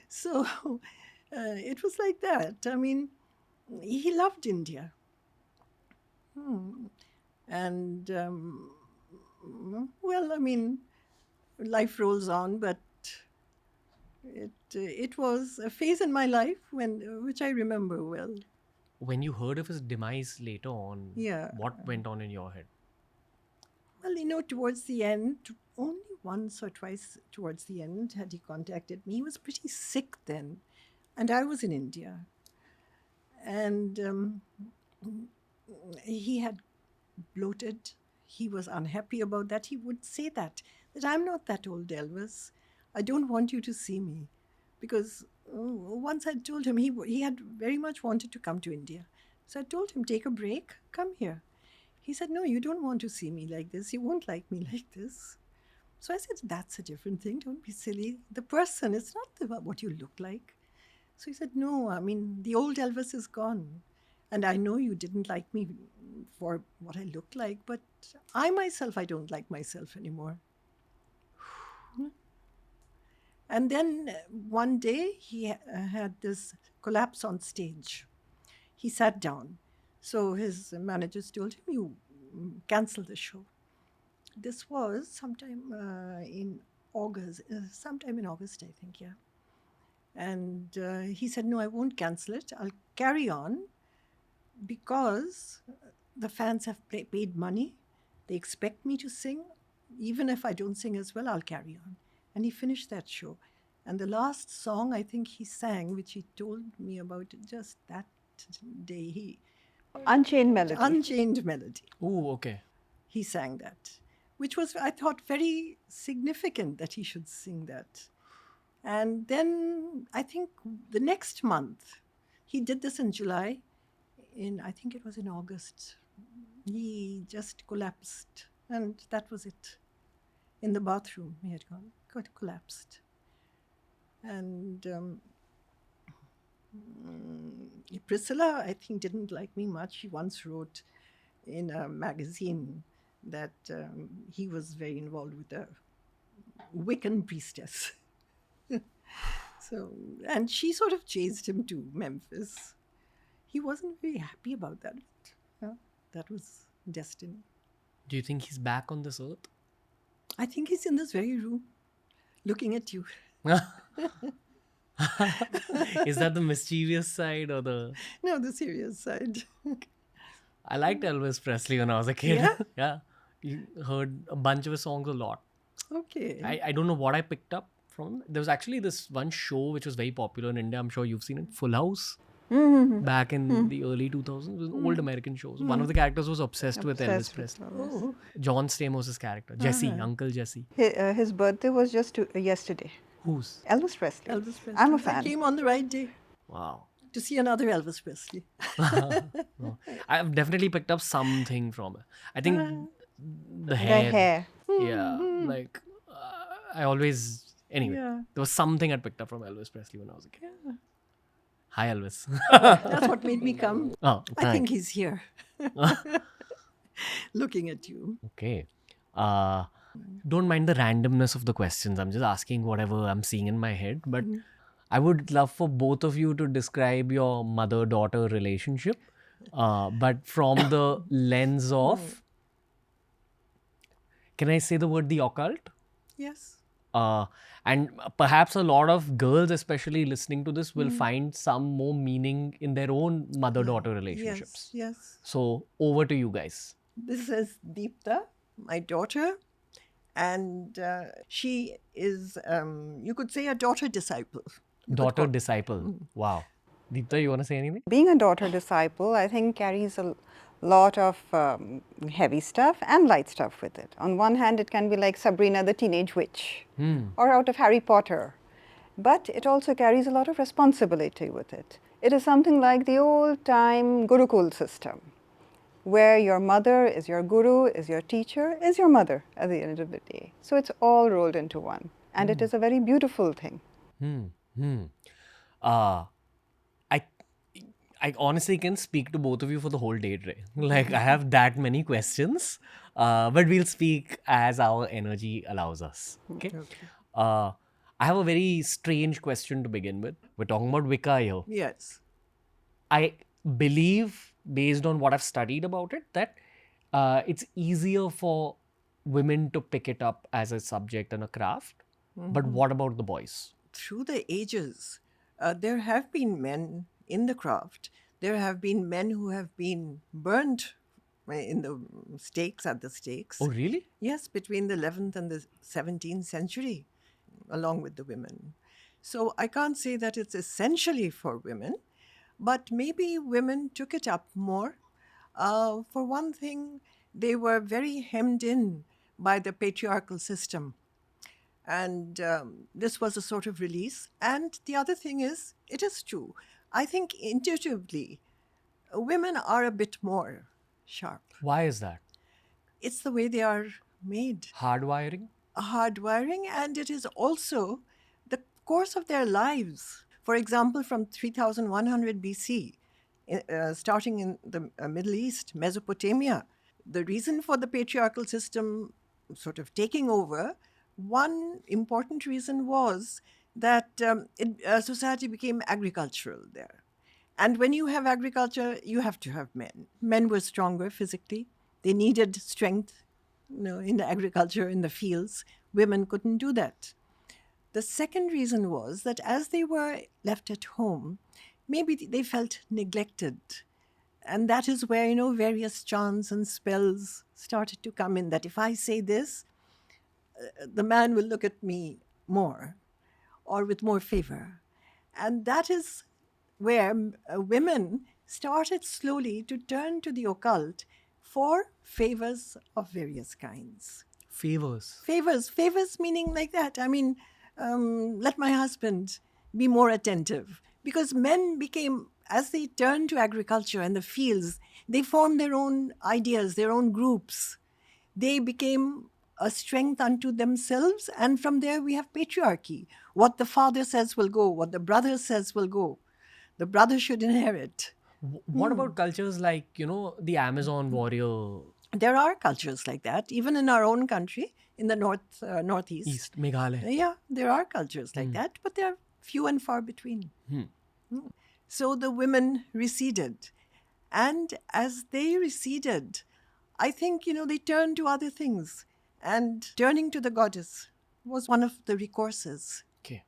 So it was like that. I mean, he loved India. And, life rolls on, but it was a phase in my life which I remember well. When you heard of his demise later on, what went on in your head? Well, towards the end, only once or twice towards the end had he contacted me. He was pretty sick then, and I was in India. And he had bloated. He was unhappy about that. He would say that I'm not that old, Elvis. I don't want you to see me. Because once I told him he had very much wanted to come to India. So I told him, take a break, come here. He said, no, you don't want to see me like this. You won't like me like this. So I said, that's a different thing. Don't be silly. The person, it's not what you look like. So he said, no, the old Elvis is gone. And I know you didn't like me for what I looked like, but I don't like myself anymore. And then one day he had this collapse on stage. He sat down. So his managers told him, you cancel the show. This was sometime in August, I think, yeah. And he said, no, I won't cancel it. I'll carry on because the fans have paid money. They expect me to sing. Even if I don't sing as well, I'll carry on. And he finished that show. And the last song I think he sang, which he told me about just that day, Unchained Melody. Unchained Melody. Oh, okay. He sang that, which was, I thought, very significant that he should sing that. And then I think the next month, he did this in July, I think it was in August, he just collapsed. And that was it. In the bathroom, he had collapsed. And Priscilla, I think, didn't like me much. She once wrote in a magazine that he was very involved with a Wiccan priestess. And she sort of chased him to Memphis. He wasn't very happy about that. That was destiny. Do you think he's back on this earth? I think he's in this very room, looking at you. Is that the mischievous side or the... No, the serious side. I liked Elvis Presley when I was a kid. Yeah? Yeah. You heard a bunch of his songs a lot. Okay. I don't know what I picked up from. There was actually this one show which was very popular in India. I'm sure you've seen it. Full House. Back in the early 2000s. It was an old American show. So one of the characters was obsessed with Elvis Presley. Oh. John Stamos' character. Jesse, Uncle Jesse. His birthday was just yesterday. Who's? Elvis Presley. Elvis Presley. I'm a I fan. came on the right day Wow. to see another Elvis Presley. No. I've definitely picked up something from it. I think the The hair. hair. Yeah. Like, I always. Anyway, Yeah. there was something I picked up from Elvis Presley when I was a kid. Hi, Elvis. That's what made me come. Oh, I think he's here, looking at you. Okay. Don't mind the randomness of the questions. I'm just asking whatever I'm seeing in my head. But I would love for both of you to describe your mother-daughter relationship, but from the lens of, can I say the word the occult? Yes. And perhaps a lot of girls, especially listening to this, will find some more meaning in their own mother-daughter relationships. Yes. So over to you guys. This is Deepta, my daughter, and she is, you could say, a daughter disciple. Daughter disciple. Wow. Deepta, you want to say anything? Being a daughter disciple, I think carries a lot of heavy stuff and light stuff with it. On one hand, it can be like Sabrina the Teenage Witch or out of Harry Potter. But it also carries a lot of responsibility with it. It is something like the old-time Gurukul system, where your mother is your guru, is your teacher, is your mother at the end of the day. So it's all rolled into one. And it is a very beautiful thing. I honestly can speak to both of you for the whole day today. Like, I have that many questions, but we'll speak as our energy allows us. Okay? I have a very strange question to begin with. We're talking about Wicca here. Yes. I believe, based on what I've studied about it, that it's easier for women to pick it up as a subject and a craft. But what about the boys? Through the ages, there have been men in the craft. There have been men who have been burnt in the stakes, at the stakes. Oh, really? Yes, between the 11th and the 17th century, along with the women. So I can't say that it's essentially for women, but maybe women took it up more. For one thing, they were very hemmed in by the patriarchal system. And this was a sort of release. And the other thing is, it is true. I think intuitively, women are a bit more sharp. Why is that? It's the way they are made. Hardwiring? Hardwiring, and it is also the course of their lives. For example, from 3100 BC, starting in the Middle East, Mesopotamia, the reason for the patriarchal system sort of taking over One important reason was that society became agricultural there. And when you have agriculture, you have to have men. Men were stronger physically. They needed strength, in the agriculture, in the fields. Women couldn't do that. The second reason was that as they were left at home, maybe they felt neglected. And that is where, various chants and spells started to come in, that if I say this, the man will look at me more or with more favor. And that is where women started slowly to turn to the occult for favors of various kinds. Favors. Favors meaning like that. I mean, let my husband be more attentive. Because men became, as they turned to agriculture and the fields, they formed their own ideas, their own groups. They became a strength unto themselves, and from there we have patriarchy. What the father says will go, what the brother says will go. The brother should inherit. What about cultures like, the Amazon warrior? There are cultures like that, even in our own country, in the northeast. East, Meghalaya. Yeah, there are cultures like that, but they're few and far between. So the women receded. And as they receded, I think, they turned to other things. And turning to the goddess was one of the recourses. Okay.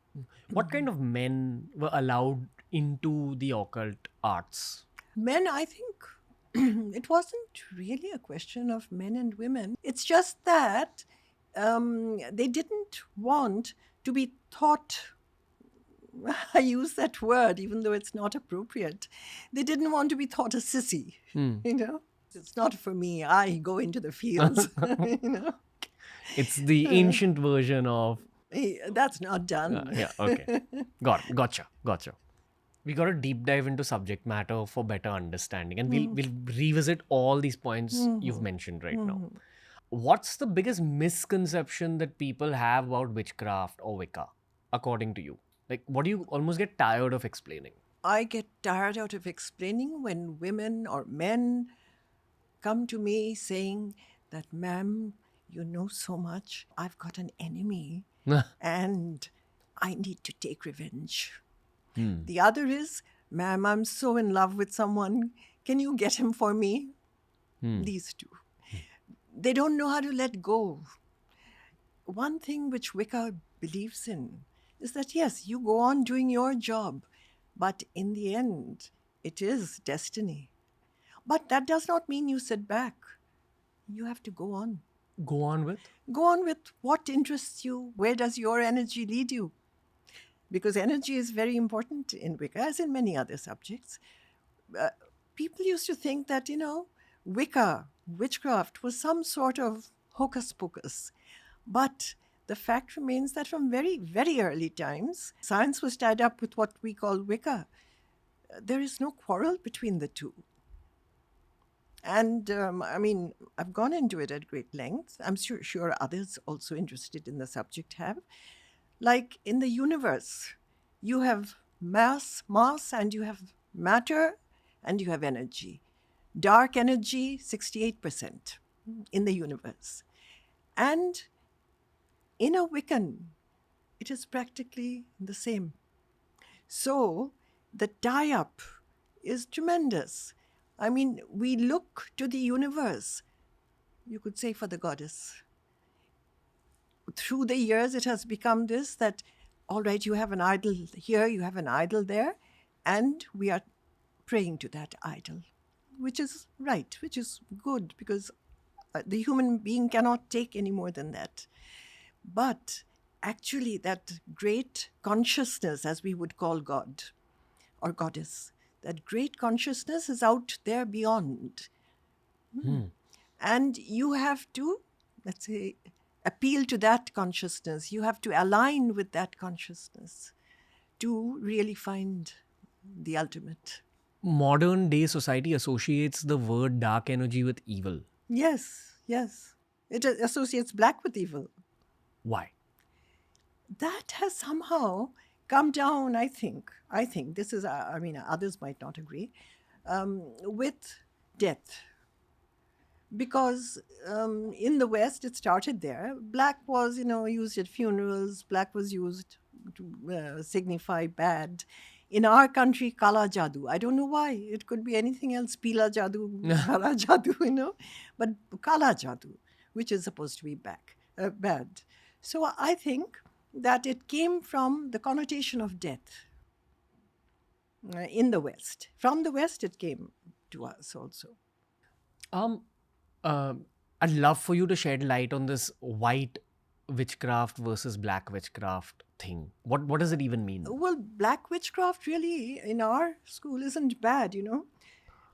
What kind of men were allowed into the occult arts? Men, I think, it wasn't really a question of men and women. It's just that they didn't want to be taught. I use that word even though it's not appropriate. They didn't want to be taught a sissy, It's not for me. I go into the fields, It's the ancient version of... That's not done. yeah, okay. Gotcha. We got to deep dive into subject matter for better understanding. And we'll revisit all these points you've mentioned right now. What's the biggest misconception that people have about witchcraft or Wicca, according to you? Like, what do you almost get tired of explaining? I get tired out of explaining when women or men come to me saying that, ma'am, you know so much. I've got an enemy and I need to take revenge. The other is, ma'am, I'm so in love with someone. Can you get him for me? These two. They don't know how to let go. One thing which Wicca believes in is that, yes, you go on doing your job, but in the end, it is destiny. But that does not mean you sit back. You have to go on. Go on with? Go on with what interests you. Where does your energy lead you? Because energy is very important in Wicca, as in many other subjects. People used to think that, Wicca, witchcraft, was some sort of hocus pocus. But the fact remains that from very, very early times, science was tied up with what we call Wicca. There is no quarrel between the two. And I've gone into it at great length. I'm sure others also interested in the subject have. Like in the universe, you have mass, and you have matter, and you have energy. Dark energy, 68% in the universe. And in a Wiccan, it is practically the same. So the tie-up is tremendous. I mean, we look to the universe, you could say, for the goddess. Through the years, it has become this that, all right, you have an idol here, you have an idol there, and we are praying to that idol, which is right, which is good, because the human being cannot take any more than that. But actually, that great consciousness, as we would call God or goddess, that great consciousness is out there beyond. And you have to, let's say, appeal to that consciousness. You have to align with that consciousness to really find the ultimate. Modern day society associates the word dark energy with evil. Yes. It associates black with evil. Why? That has somehow come down, I think. This is, others might not agree, with death. because in the West it started there. Black was, used at funerals. Black was used to signify bad. In our country, kala jadoo. I don't know why. It could be anything else. Pila jadoo, hara jadoo, but kala jadoo, which is supposed to be bad. So I think that it came from the connotation of death in the West. From the West, it came to us also. Um, I'd love for you to shed light on this white witchcraft versus black witchcraft thing. What does it even mean? Well, black witchcraft really in our school isn't bad,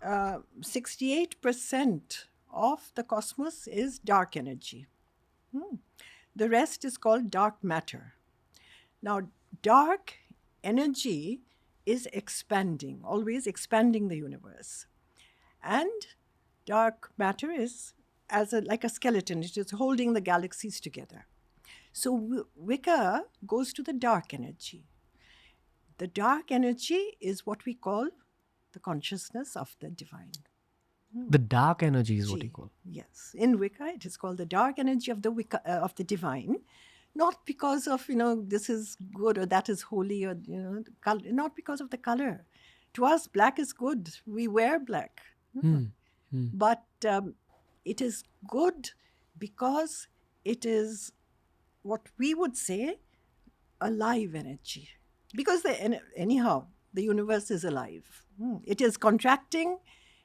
68% of the cosmos is dark energy. The rest is called dark matter. Now, dark energy is expanding, always expanding the universe. And dark matter is like a skeleton. It is holding the galaxies together. So Wicca goes to the dark energy. The dark energy is what we call the consciousness of the divine. The dark energy is what you call. Yes. In Wicca, it is called the dark energy of the divine. Not because of, this is good or that is holy or, not because of the color. To us, black is good. We wear black. But it is good because it is what we would say alive energy. Because anyhow, the universe is alive. It is contracting.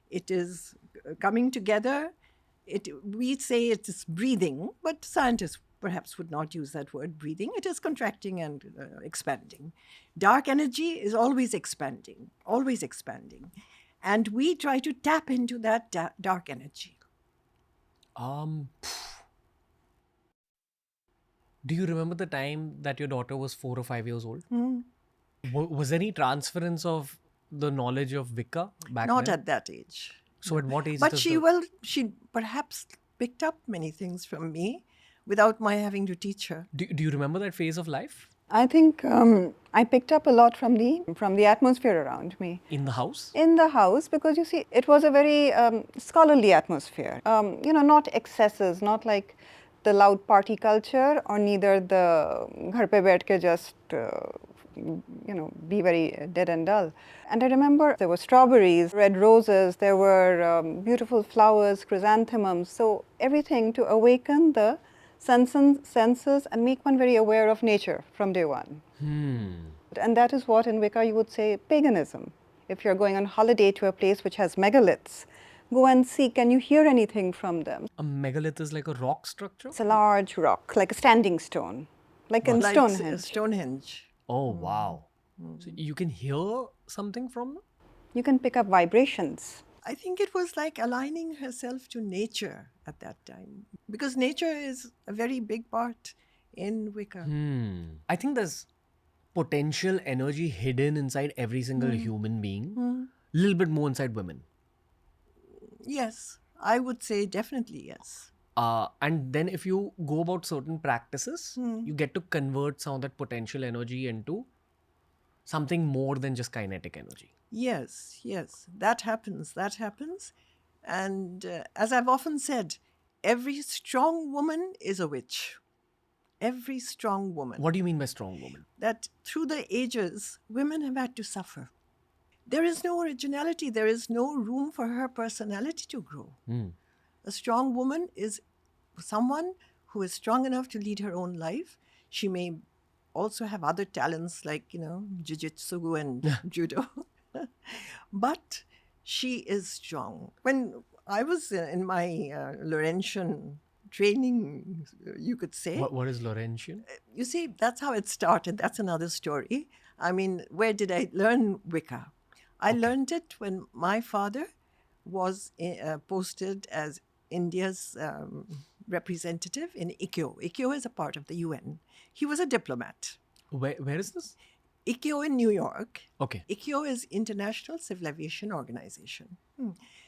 It is coming together. We say it is breathing, but scientists perhaps would not use that word breathing. It is contracting and expanding. Dark energy is always expanding. And we try to tap into that dark energy. Do you remember the time that your daughter was 4 or 5 years old? Was there any transference of the knowledge of Wicca back Not then? at that age. So at what age? But she perhaps picked up many things from me without my having to teach her. Do you remember that phase of life? I think I picked up a lot from the atmosphere around me. In the house? In the house, because you see, it was a very scholarly atmosphere. Not excesses, not like the loud party culture, or neither the ghar pe baith ke just be very dead and dull. And I remember there were strawberries, red roses, there were beautiful flowers, chrysanthemums, so everything to awaken the senses and make one very aware of nature from day one. And that is what in Wicca you would say paganism. If you're going on holiday to a place which has megaliths, go and see, can you hear anything from them? A megalith is like a rock structure? It's a large rock, like a standing stone, like in Stonehenge. Stonehenge. Oh, wow. So you can hear something from them? You can pick up vibrations. I think it was like aligning herself to nature at that time. Because nature is a very big part in Wicca. I think there's potential energy hidden inside every single human being. A little bit more inside women. Yes, I would say definitely yes. And then if you go about certain practices, you get to convert some of that potential energy into something more than just kinetic energy. Yes, that happens. And as I've often said, every strong woman is a witch. Every strong woman. What do you mean by strong woman? That through the ages, women have had to suffer. There is no originality. There is no room for her personality to grow. A strong woman is someone who is strong enough to lead her own life. She may also have other talents like, jiu-jitsu and judo. But she is strong. When I was in my Laurentian training, you could say. What is Laurentian? You see, that's how it started. That's another story. I mean, where did I learn Wicca? I learned it when my father was posted as India's representative in ICCO. ICCO is a part of the UN. He was a diplomat. Where is this? ICCO in New York. Okay. ICCO is International Civil Aviation Organization.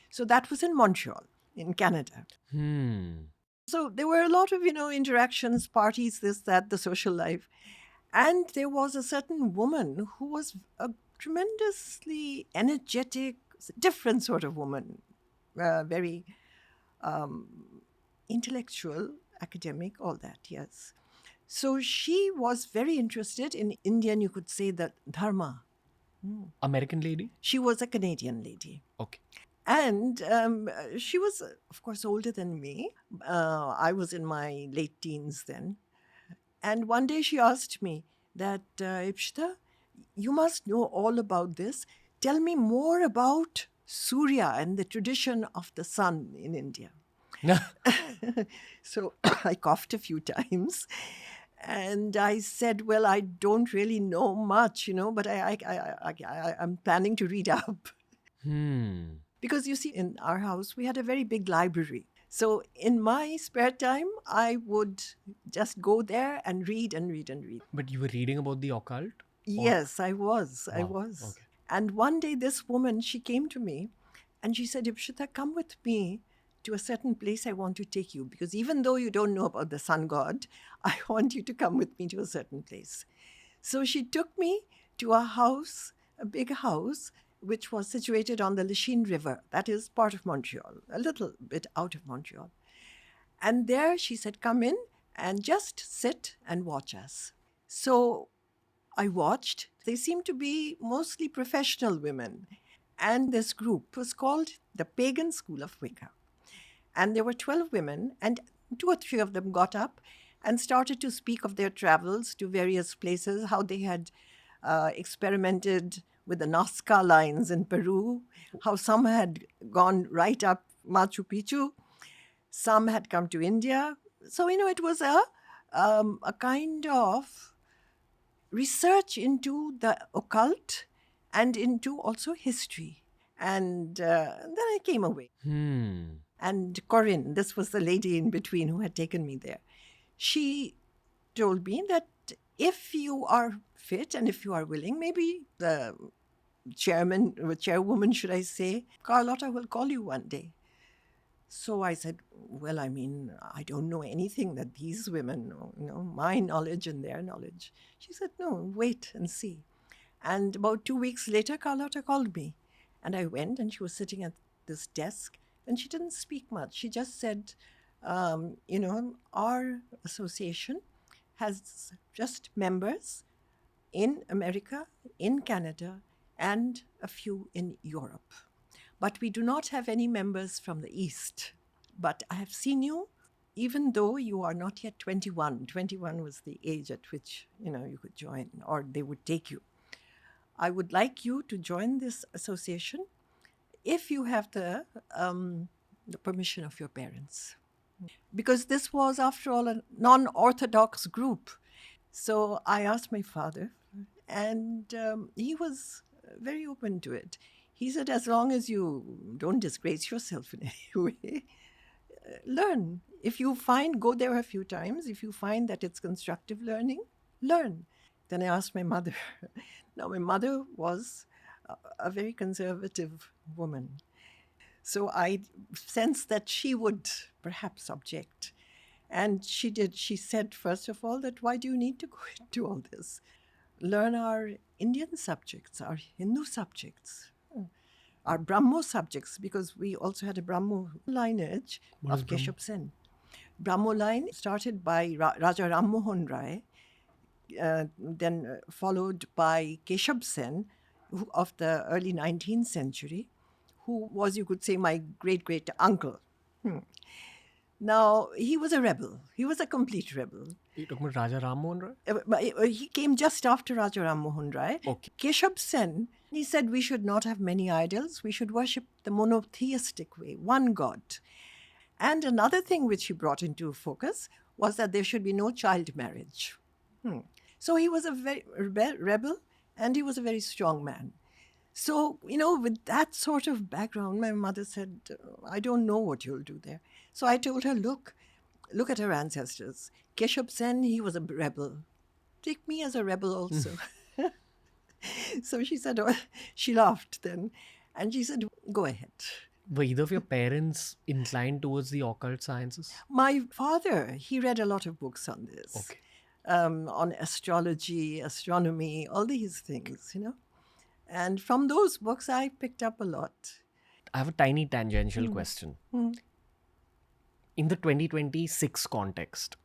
So that was in Montreal, in Canada. So there were a lot of, interactions, parties, this, that, the social life. And there was a certain woman who was a tremendously energetic, different sort of woman, very intellectual, academic, all that, yes. So she was very interested in Indian, you could say, the dharma. American lady? She was a Canadian lady. Okay. And she was, of course, older than me. I was in my late teens then. And one day she asked me that, Ipsita, you must know all about this. Tell me more about Surya and the tradition of the sun in India. So I coughed a few times. And I said, well, I don't really know much, but I'm planning to read up. Because you see, in our house, we had a very big library. So in my spare time, I would just go there and read and read and read. But you were reading about the occult? Yes, I was. I Wow, was. okay. And one day, this woman, she came to me and she said, Ipsita, come with me to a certain place. I want to take you. Because even though you don't know about the sun god, I want you to come with me to a certain place. So she took me to a house, a big house, which was situated on the Lachine River. That is part of Montreal, a little bit out of Montreal. And there she said, come in and just sit and watch us. So I watched. They seemed to be mostly professional women. And this group was called the Pagan School of Wicca. And there were 12 women, and 2 or 3 of them got up and started to speak of their travels to various places, how they had experimented with the Nazca lines in Peru, how some had gone right up Machu Picchu, some had come to India. So, it was a kind of research into the occult and into also history. And then I came away. And Corinne, this was the lady in between who had taken me there, she told me that if you are fit and if you are willing, maybe the chairwoman, should I say, Carlotta will call you one day. So I said, well, I don't know anything that these women know, my knowledge and their knowledge. She said, no, wait and see. And about 2 weeks later, Carlotta called me. And I went, and she was sitting at this desk, and she didn't speak much. She just said, our association has just members in America, in Canada, and a few in Europe. But we do not have any members from the East. But I have seen you, even though you are not yet 21. 21 was the age at which, you could join, or they would take you. I would like you to join this association if you have the permission of your parents. Because this was, after all, a non-orthodox group. So I asked my father, and he was very open to it. He said, as long as you don't disgrace yourself in any way, learn. If you go there a few times, if you find that it's constructive learning, learn. Then I asked my mother. Now, my mother was a very conservative woman. So I sensed that she would perhaps object. And she did. She said, first of all, that why do you need to go into all this? Learn our Indian subjects, our Hindu subjects, our Brahmo subjects, because we also had a Brahmo lineage of Keshav Sen. Brahmo line started by Raja Ram Mohan Rai, then followed by Keshav Sen of the early 19th century, who was, you could say, my great-great uncle. Now, he was a rebel. He was a complete rebel. You're talking about Raja Ram Mohan Rai? He came just after Raja Ram Mohan Rai. Okay. Keshav Sen, he said we should not have many idols. We should worship the monotheistic way, one God. And another thing which he brought into focus was that there should be no child marriage. So he was a very rebel, and he was a very strong man. So, with that sort of background, my mother said, I don't know what you'll do there. So I told her, look at her ancestors. Keshav Sen, he was a rebel. Take me as a rebel also. So she said, she laughed then. And she said, go ahead. Were either of your parents inclined towards the occult sciences? My father, he read a lot of books on this. Okay. On astrology, astronomy, all these things, And from those books, I picked up a lot. I have a tiny tangential question. in the 2026 context,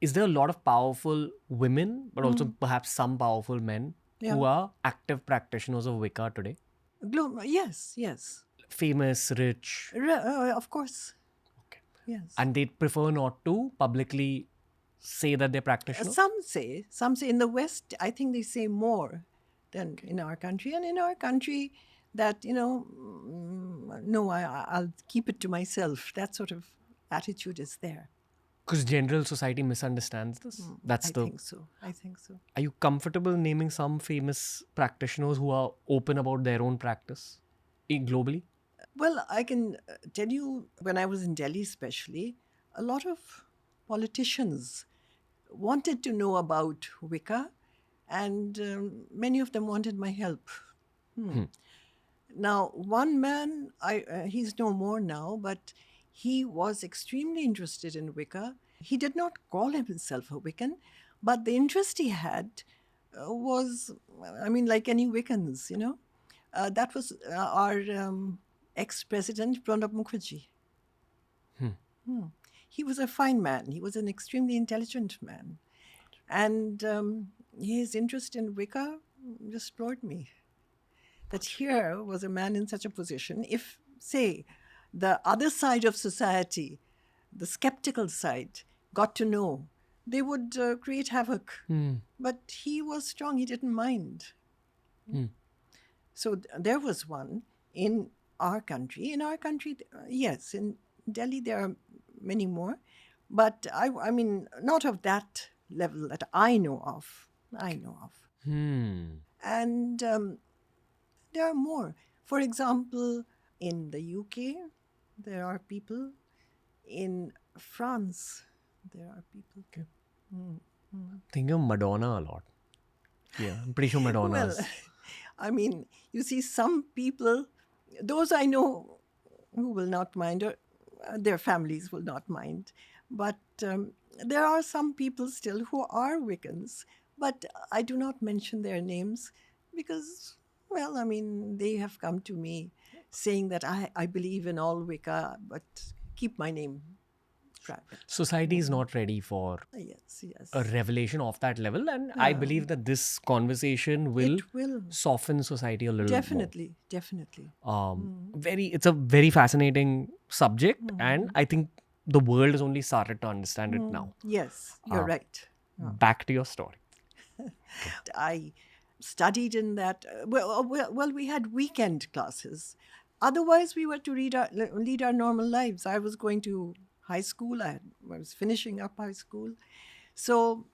is there a lot of powerful women, but also perhaps some powerful men who are active practitioners of Wicca today? Yes, yes. Famous, rich. Of course. Okay. Yes. And they prefer not to publicly say that they're practitioners? Some say in the West, I think they say more than in our country. And in our country, that, no, I'll keep it to myself. That sort of attitude is there. Because general society misunderstands this. I think so. Are you comfortable naming some famous practitioners who are open about their own practice globally? Well, I can tell you, when I was in Delhi especially, a lot of politicians wanted to know about Wicca, and many of them wanted my help. Now, one man, he's no more now, but he was extremely interested in Wicca. He did not call himself a Wiccan, but the interest he had was, like any Wiccans, that was our ex-president, Pranab Mukherjee. He was a fine man. He was an extremely intelligent man. And his interest in Wicca just floored me. That here was a man in such a position. If, say, the other side of society, the skeptical side, got to know, they would create havoc. But he was strong. He didn't mind. So there was one in our country. In our country, yes, in Delhi there are many more. But I mean, not of that level that I know of. And there are more. For example, in the UK, there are people. In France, there are people. Okay. Think of Madonna a lot. Yeah, I'm pretty sure Madonna. Well, you see, some people, those I know who will not mind, or their families will not mind. But there are some people still who are Wiccans, but I do not mention their names because, they have come to me saying that I believe in all Wicca, but keep my name private. Society is not ready for a revelation of that level, and I believe that this conversation will soften society a little Definitely. It's a very fascinating subject, and I think the world has only started to understand it now. Yes, you're right. Back to your story. I studied in that. Well, we had weekend classes. Otherwise, we were to lead our normal lives. I was going to high school. I was finishing up high school. So,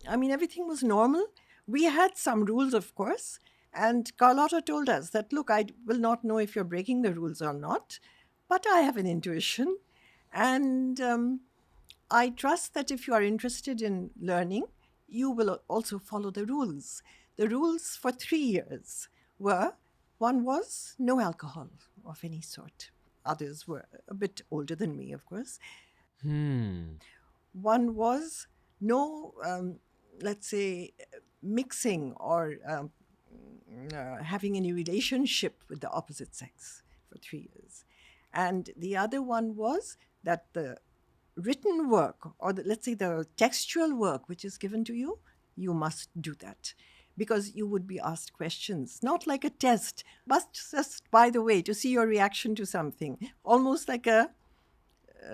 everything was normal. We had some rules, of course. And Carlotta told us that, look, I will not know if you're breaking the rules or not, but I have an intuition. And I trust that if you are interested in learning, you will also follow the rules. The rules for 3 years were, one was no alcohol of any sort. Others were a bit older than me, of course. One was no, let's say, mixing or having any relationship with the opposite sex for 3 years. And the other one was that the written work, or let's say the textual work which is given to you, you must do that. Because you would be asked questions, not like a test, but just, by the way, to see your reaction to something, almost like a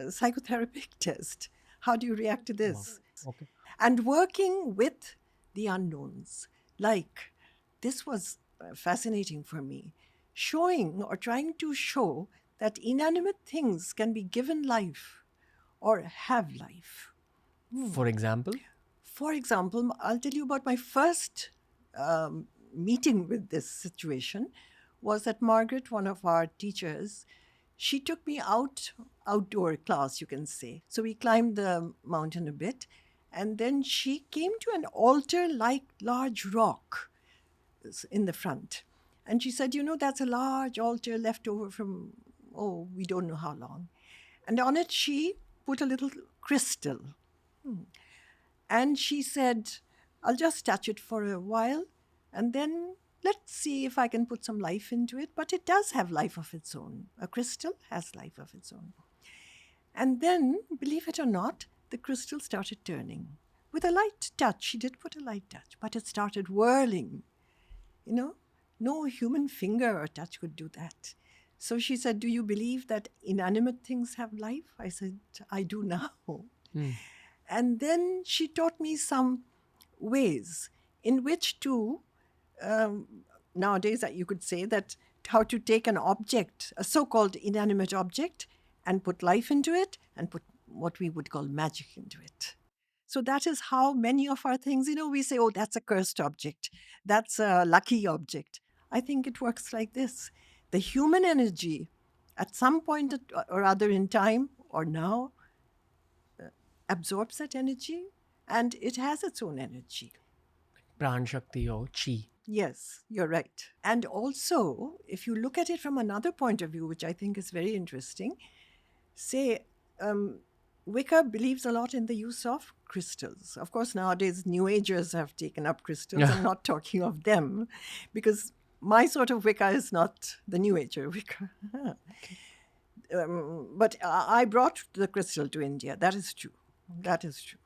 psychotherapeutic test. How do you react to this? Wow. Okay. And working with the unknowns. Like, this was fascinating for me. Showing or trying to show that inanimate things can be given life or have life. For example? For example, I'll tell you about my first meeting with this situation was that Margaret, one of our teachers, she took me outdoor class, you can say. So we climbed the mountain a bit, and then she came to an altar-like large rock in the front. And she said, that's a large altar left over from, we don't know how long. And on it, she put a little crystal. And she said, I'll just touch it for a while, and then let's see if I can put some life into it. But it does have life of its own. A crystal has life of its own. And then, believe it or not, the crystal started turning. With a light touch, she did put a light touch, but it started whirling. You know, no human finger or touch could do that. So she said, do you believe that inanimate things have life? I said, I do now. And then she taught me some ways in which to, nowadays that you could say that how to take an object, a so-called inanimate object, and put life into it and put what we would call magic into it. So that is how many of our things, we say, oh, that's a cursed object. That's a lucky object. I think it works like this. The human energy, at some point or other in time or now, absorbs that energy and it has its own energy. Pran Shakti or Chi. Yes, you're right. And also, if you look at it from another point of view, which I think is very interesting, say, Wicca believes a lot in the use of crystals. Of course, nowadays, New Agers have taken up crystals. I'm not talking of them, because my sort of Wicca is not the New Ager Wicca. But I brought the crystal to India. That is true. That is true.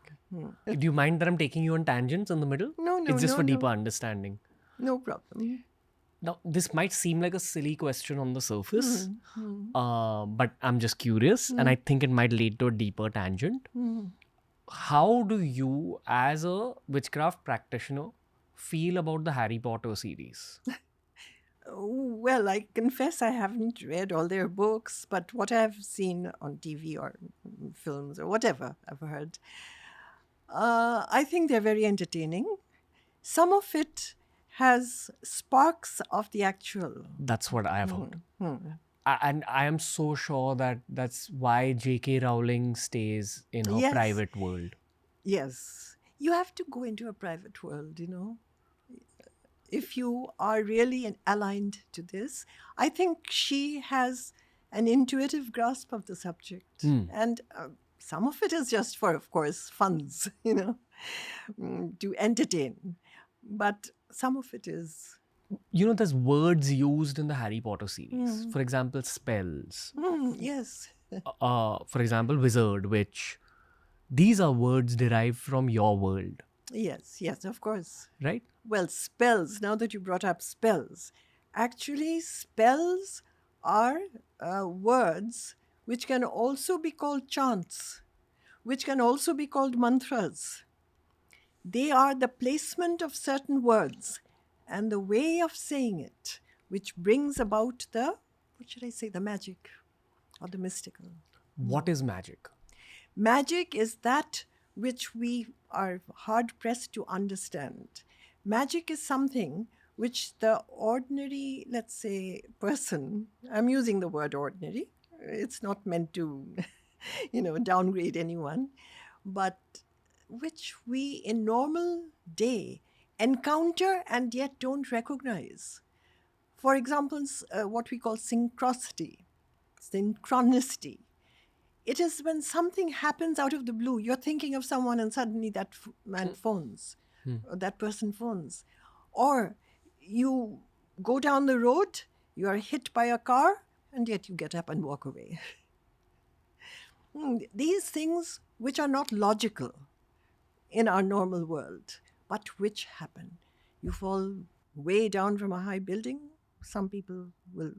Do you mind that I'm taking you on tangents in the middle? No, It's just no, for no. deeper understanding. No problem. Now, this might seem like a silly question on the surface, but I'm just curious, and I think it might lead to a deeper tangent. How do you, as a witchcraft practitioner, feel about the Harry Potter series? Well, I confess I haven't read all their books, but what I've seen on TV or films or whatever I've heard, I think they're very entertaining. Some of it has sparks of the actual. That's what I have heard. And I am so sure that that's why J.K. Rowling stays in her Yes. private world. Yes. You have to go into a private world, If you are really aligned to this, I think she has an intuitive grasp of the subject. And some of it is just for, of course, funds, to entertain. But some of it is... There's words used in the Harry Potter series. For example, spells. Yes. For example, wizard, witch. These are words derived from your world, Yes, of course. right? Well, spells, now that you brought up spells, actually spells are words which can also be called chants, which can also be called mantras. They are the placement of certain words and the way of saying it, which brings about the magic or the mystical. What is magic? Magic is that which we are hard-pressed to understand. Magic is something which the ordinary, let's say, person, I'm using the word ordinary, it's not meant to, downgrade anyone, but which we in normal day encounter and yet don't recognize. For example, what we call synchronicity. It is when something happens out of the blue. You're thinking of someone and suddenly that man phones, or that person phones. Or you go down the road, you are hit by a car, and yet you get up and walk away. These things which are not logical in our normal world, but which happen. You fall way down from a high building, some people will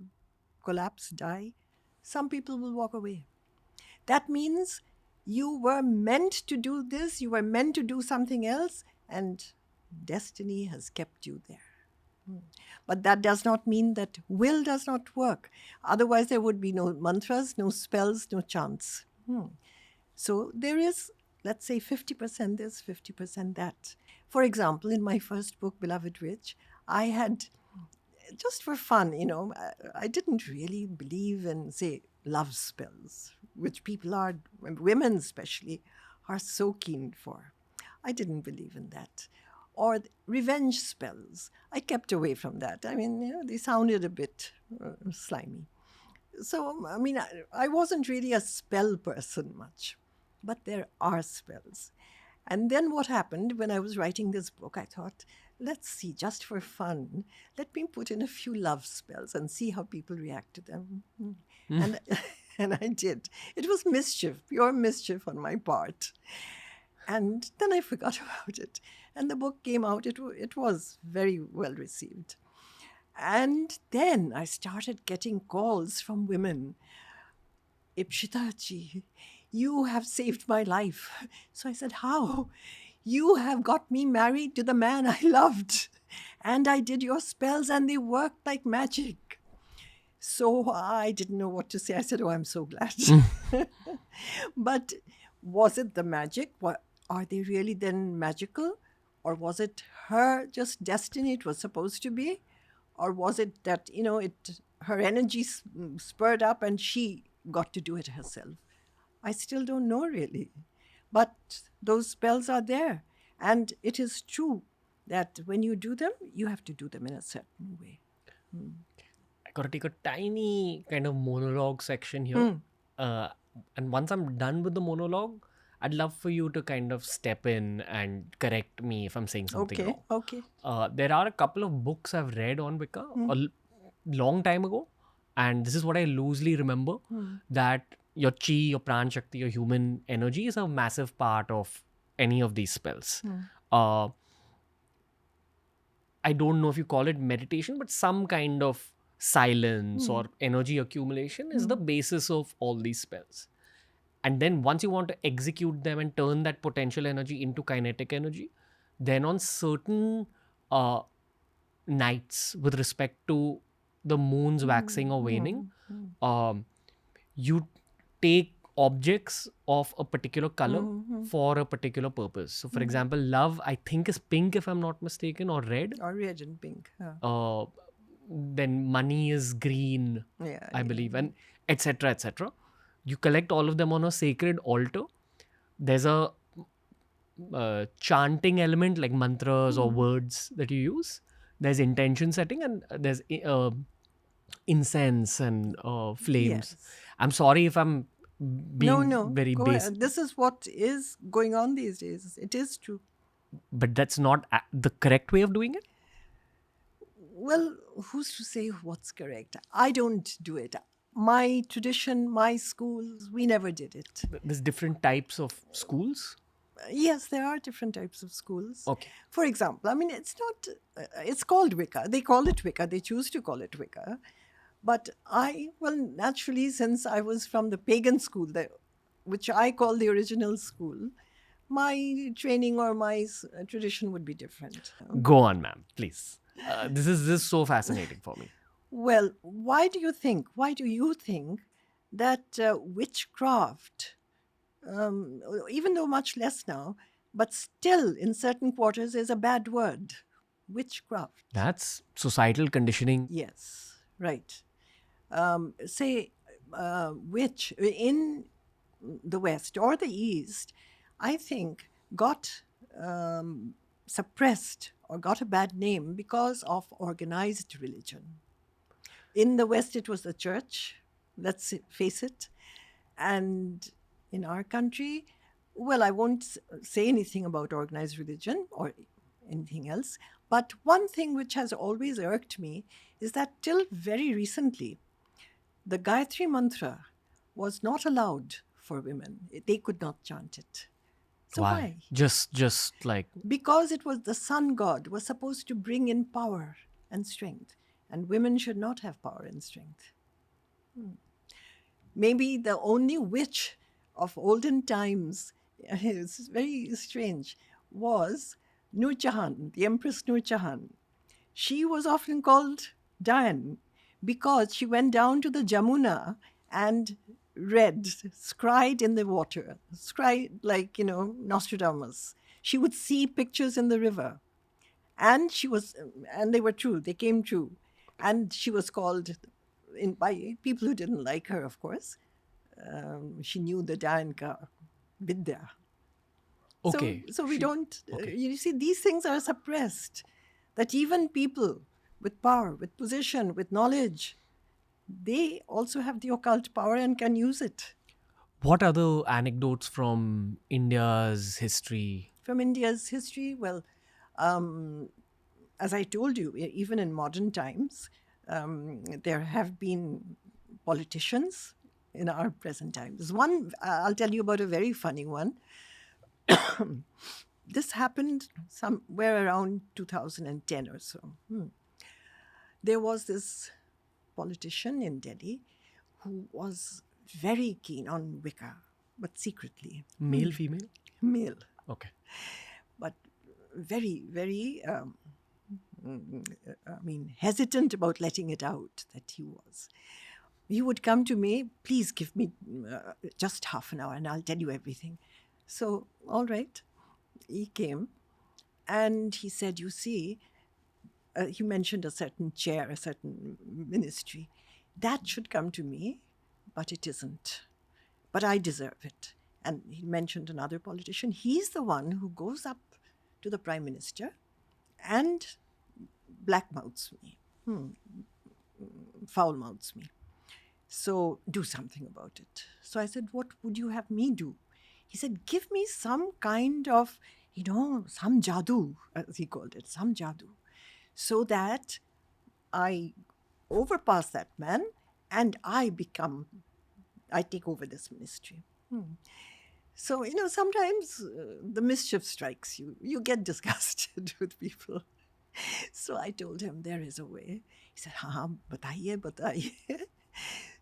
collapse, die. Some people will walk away. That means you were meant to do this, you were meant to do something else, and destiny has kept you there. But that does not mean that will does not work. Otherwise, there would be no mantras, no spells, no chants. So there is, let's say, 50% this, 50% that. For example, in my first book, Beloved Witch, I had, just for fun, I didn't really believe in, say, love spells, which people are, women especially, are so keen for. I didn't believe in that. Or revenge spells. I kept away from that. They sounded a bit slimy. So, I wasn't really a spell person much, but there are spells. And then what happened when I was writing this book, I thought, let's see, just for fun, let me put in a few love spells and see how people react to them. And And I did. It was mischief, pure mischief on my part. And then I forgot about it. And the book came out. It was very well received. And then I started getting calls from women. Ipsita ji, you have saved my life. So I said, how? You have got me married to the man I loved. And I did your spells and they worked like magic. So I didn't know what to say. I said, oh, I'm so glad. But was it the magic? Are they really then magical? Or was it her just destiny it was supposed to be? Or was it that, her energy spurred up and she got to do it herself? I still don't know really. But those spells are there. And it is true that when you do them, you have to do them in a certain way. I got to take a tiny kind of monologue section here. And once I'm done with the monologue, I'd love for you to kind of step in and correct me if I'm saying something wrong. Okay. There are a couple of books I've read on Wicca long time ago. And this is what I loosely remember, that your chi, your pran shakti, your human energy is a massive part of any of these spells. I don't know if you call it meditation, but some kind of silence or energy accumulation is the basis of all these spells. And then once you want to execute them and turn that potential energy into kinetic energy, then on certain nights with respect to the moon's waxing or waning, you take objects of a particular color for a particular purpose. So for example, love, I think, is pink if I'm not mistaken, or red. Or red and pink. Then money is green, I believe, and etc. etc. You collect all of them on a sacred altar. There's a chanting element like mantras or words that you use. There's intention setting, and there's incense and flames. Yes. I'm sorry if I'm being very go basic. ahead. This is what is going on these days. It is true. But that's not the correct way of doing it? Well, who's to say what's correct? I don't do it. My tradition, my schools, we never did it. There's different types of schools? Yes, there are different types of schools. Okay. For example, I mean, it's not, it's called Wicca. They call it Wicca. They choose to call it Wicca. But naturally, since I was from the pagan school, which I call the original school, my training or my tradition would be different. Go on, ma'am, please. This is so fascinating for me. Well, why do you think that witchcraft, even though much less now, but still in certain quarters is a bad word? Witchcraft. That's societal conditioning. Yes, right. Witch in the West or the East, I think, got suppressed or got a bad name because of organized religion. In the West, it was the church, let's face it. And in our country, well, I won't say anything about organized religion or anything else. But one thing which has always irked me is that till very recently, the Gayatri Mantra was not allowed for women. They could not chant it. So why? Just like... Because it was the sun god was supposed to bring in power and strength. And women should not have power and strength. Maybe the only witch of olden times, it's very strange, was Nur Jahan, the Empress Nur Jahan. She was often called Diane because she went down to the Jamuna and read, scried in the water, scried like, Nostradamus. She would see pictures in the river. And they were true, they came true. And she was called by people who didn't like her, of course. She knew the Dayanka Vidya. Okay. So we don't, you see, these things are suppressed. That even people with power, with position, with knowledge, they also have the occult power and can use it. What other anecdotes from India's history? From India's history, well, as I told you, even in modern times, there have been politicians in our present times. One, I'll tell you about a very funny one. This happened somewhere around 2010 or so. There was this politician in Delhi who was very keen on Wicca, but secretly. Male, female? Male. Okay. But very, very, hesitant about letting it out that he was. He would come to me, please give me just half an hour and I'll tell you everything. So, all right, he came and he said, you see, he mentioned a certain chair, a certain ministry. That should come to me, but it isn't. But I deserve it. And he mentioned another politician. He's the one who goes up to the Prime Minister and blackmouths me, foul-mouths me. So do something about it. So I said, what would you have me do? He said, give me some kind of, some jadoo, as he called it, some jadoo, so that I overpass that man and I take over this ministry. So, sometimes the mischief strikes you. You get disgusted with people. So I told him, there is a way. He said, bataiye.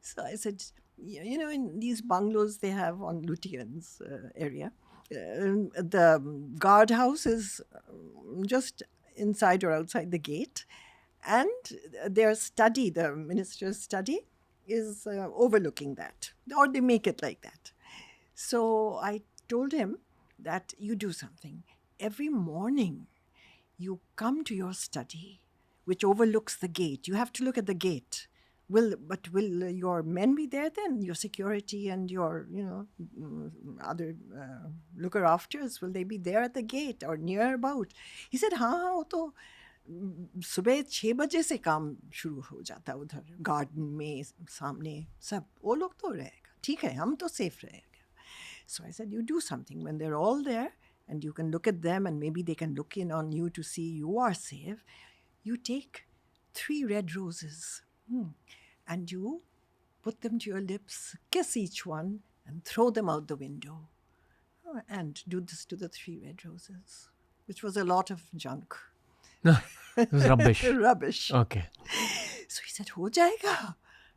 So I said, in these bungalows they have on Lutyens area, the guardhouse is just inside or outside the gate. And their study, the minister's study, is overlooking that. Or they make it like that. So I told him that you do something. Every morning you come to your study, which overlooks the gate. You have to look at the gate. Will your men be there then? Your security and your, other looker afters, will they be there at the gate or near about? He said, हाँ, वो तो सुबह 6 बजे से काम शुरू हो जाता उधर गार्डन में सामने सब वो लोग तो रहेगा ठीक है हम तो safe रहेगा. So I said, you do something when they're all there and you can look at them and maybe they can look in on you to see you are safe. You take 3 red roses and you put them to your lips, kiss each one and throw them out the window. And do this to the 3 red roses, which was a lot of junk. It was rubbish. Rubbish. Okay. So he said, ho jayega?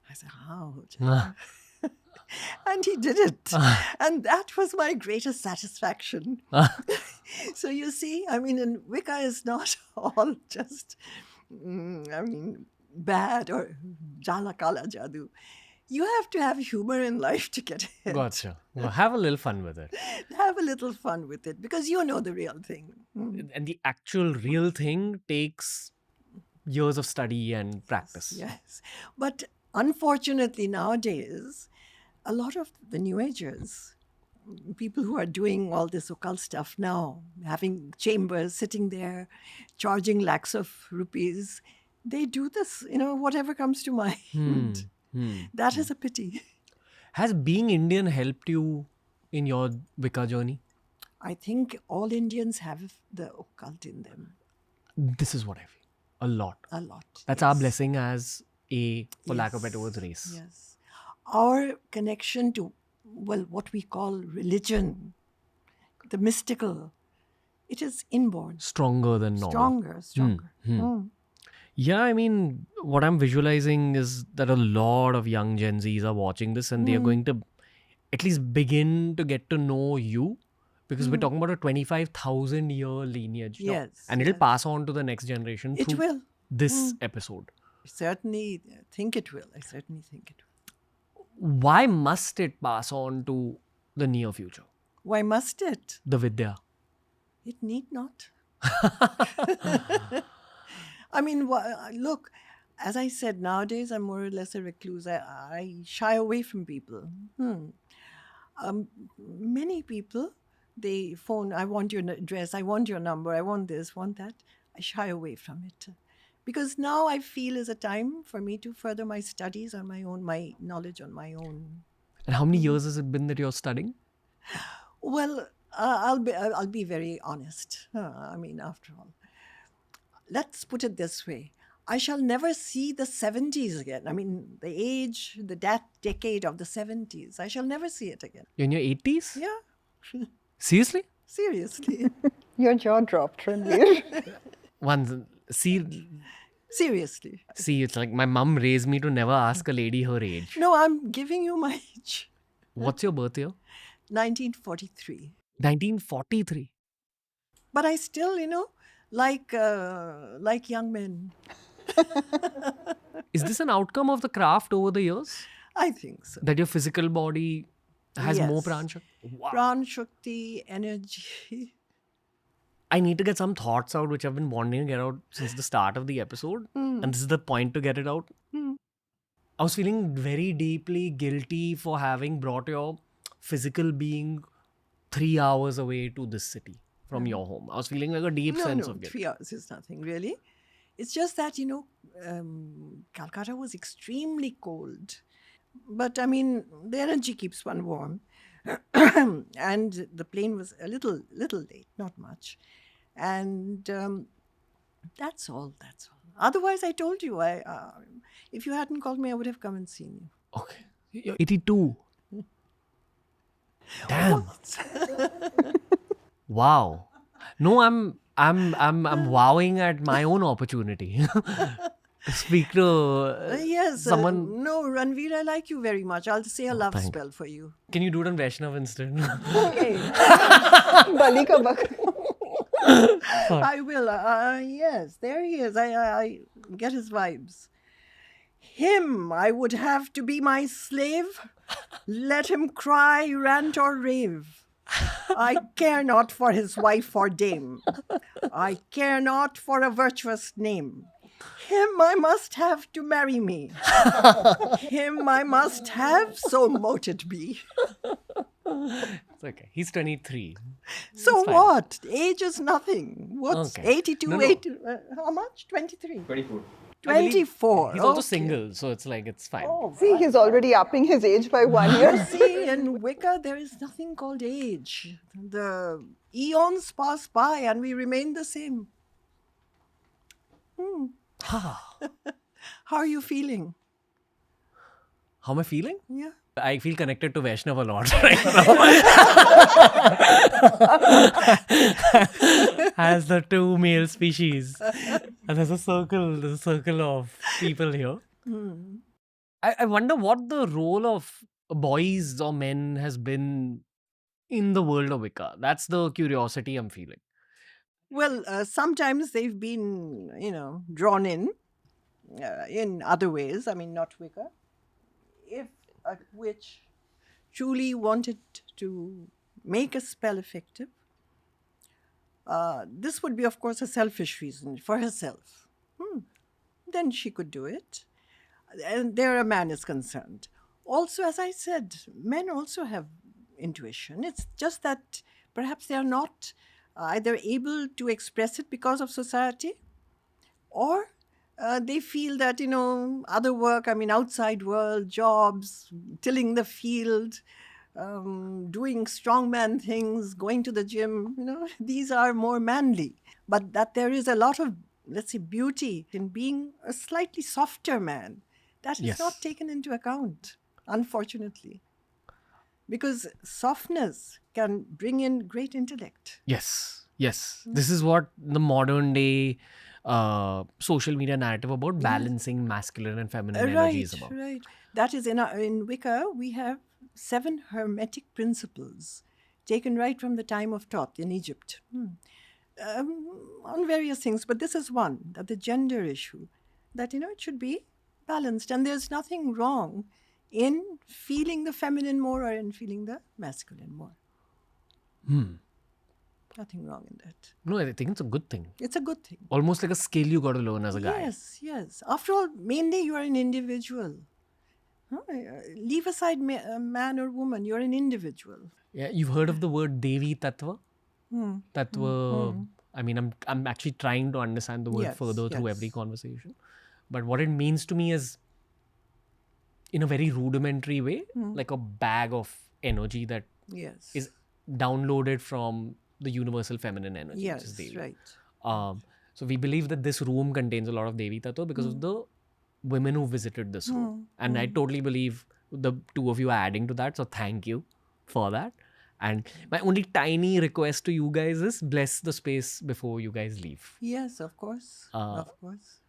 I said, haan, ho jayega. And he did it. And that was my greatest satisfaction. So you see, in Wicca is not all just, bad or jala kala jadoo. You have to have humor in life to get it. Gotcha. Well, have a little fun with it. Have a little fun with it because you know the real thing. And the actual real thing takes years of study and practice. Yes. But unfortunately nowadays, a lot of the New Agers, people who are doing all this occult stuff now, having chambers, sitting there, charging lakhs of rupees, they do this, whatever comes to mind. That is a pity. Has being Indian helped you in your Wicca journey? I think all Indians have the occult in them. This is what I feel. A lot. A lot. That's our blessing as for lack of better words, race. Yes. Our connection to, what we call religion, the mystical, it is inborn. Stronger than normal. Stronger. Yeah, what I'm visualizing is that a lot of young Gen Zs are watching this and they are going to at least begin to get to know you because we're talking about a 25,000 year lineage. now. Yes, And it'll yes. pass on to the next generation It through will. this episode. I certainly think it will. Why must it pass on to the near future? Why must it? The Vidya. It need not. Look, as I said, nowadays I'm more or less a recluse. I shy away from people. Many people, they phone, I want your address, I want your number, I want this, want that. I shy away from it. Because now I feel is a time for me to further my studies on my own, my knowledge on my own. And how many years has it been that you're studying? Well, I'll be very honest. After all, let's put it this way: I shall never see the 70s again. I mean, that decade of the 70s. I shall never see it again. You're in your 80s? Yeah, Seriously? seriously. Your jaw dropped, Ranveer. Seriously. See, it's like my mum raised me to never ask a lady her age. No, I'm giving you my age. What's your birth year? 1943. 1943. But I still, like young men. Is this an outcome of the craft over the years? I think so. That your physical body has more Yes. Pran Shakti? Wow. Pran Shakti, energy. I need to get some thoughts out which I've been wanting to get out since the start of the episode. And this is the point to get it out. I was feeling very deeply guilty for having brought your physical being 3 hours away to this city from your home. I was feeling like a deep sense of guilt. 3 hours is nothing, really. It's just that, Calcutta was extremely cold. But, I mean, the energy keeps one warm. And the plane was a little late, not much. And that's all. Otherwise, I told you, if you hadn't called me, I would have come and seen you. Okay. You're 82. Damn. Wow. No, I'm wowing at my own opportunity. To speak to Yes. someone. No, Ranveer, I like you very much. I'll say a love thank spell for you. Can you do it on Vaishnav instead? Okay. Bali ka bakra. I will. Yes, there he is. I get his vibes. Him, I would have to be my slave. Let him cry, rant, or rave. I care not for his wife or dame. I care not for a virtuous name. Him I must have to marry me. Him I must have, so mote it be. It's okay. He's 23. So fine. what? Age is nothing. What's Okay. 82, No. 80, how much? 23? 24. 24. He's also okay. single, so it's like it's fine. Oh, See, he's already upping his age by 1 year. see, in Wicca, there is nothing called age. The eons pass by and we remain the same. How are you feeling? How am I feeling? Yeah. I feel connected to Vaishnav a lot right now. As the two male species. And there's a circle of people here. I wonder what the role of boys or men has been in the world of Wicca. That's the curiosity I'm feeling. Well, sometimes they've been, drawn in other ways. I mean, not Wicca. If a witch truly wanted to make a spell effective, this would be, of course, a selfish reason for herself. Then she could do it. And there a man is concerned. Also, as I said, men also have intuition. It's just that perhaps they are not either able to express it because of society, or they feel that, other work, outside world, jobs, tilling the field, doing strongman things, going to the gym, these are more manly. But that there is a lot of, let's say, beauty in being a slightly softer man. That is Yes. not taken into account, unfortunately. Because softness can bring in great intellect. Yes. This is what the modern day social media narrative about balancing masculine and feminine energy is about. Right. That is in Wicca, we have 7 hermetic principles taken right from the time of Thoth in Egypt. On various things, but this is one, that the gender issue, that, it should be balanced. And there's nothing wrong in feeling the feminine more or in feeling the masculine more. Nothing wrong in that. No, I think it's a good thing. It's a good thing. Almost like a skill you got to learn as a guy. Yes. After all, mainly you are an individual. Leave aside man or woman, you're an individual. Yeah, you've heard of the word Devi Tattva? Tattva. I mean, I'm actually trying to understand the word Yes, further through yes. every conversation. But what it means to me is, in a very rudimentary way, like a bag of energy that Yes. is downloaded from the universal feminine energy, which is Yes, Devi. right. So we believe that this room contains a lot of Devi Tattva because of the women who visited this room. And I totally believe the two of you are adding to that. So thank you for that. And my only tiny request to you guys is bless the space before you guys leave. Yes, of course. Of course.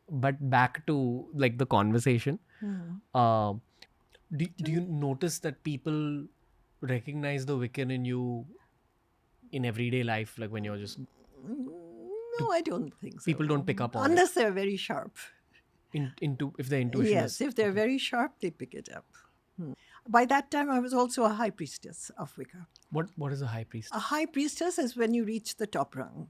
But back to like the conversation. Do you notice that people recognize the Wiccan in you in everyday life, like when you're just No, I don't think so. people don't pick up on Unless they're very sharp. into if their intuition Yes, is if they're very sharp, they pick it up. By that time, I was also a high priestess of Wicca. what is a high priest? A high priestess is when you reach the top rung.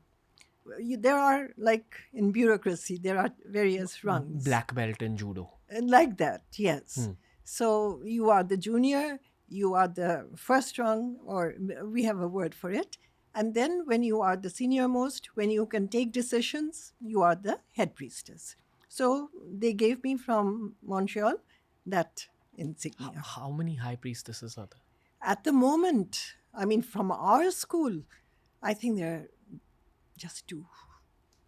There are, like in bureaucracy, there are various rungs. Black belt in judo. Like that, yes. So you are the junior, you are the first rung, or we have a word for it. And then when you are the senior most, when you can take decisions, you are the head priestess. So they gave me from Montreal that insignia. How many high priestesses are there? At the moment, I mean, from our school, I think there are just two.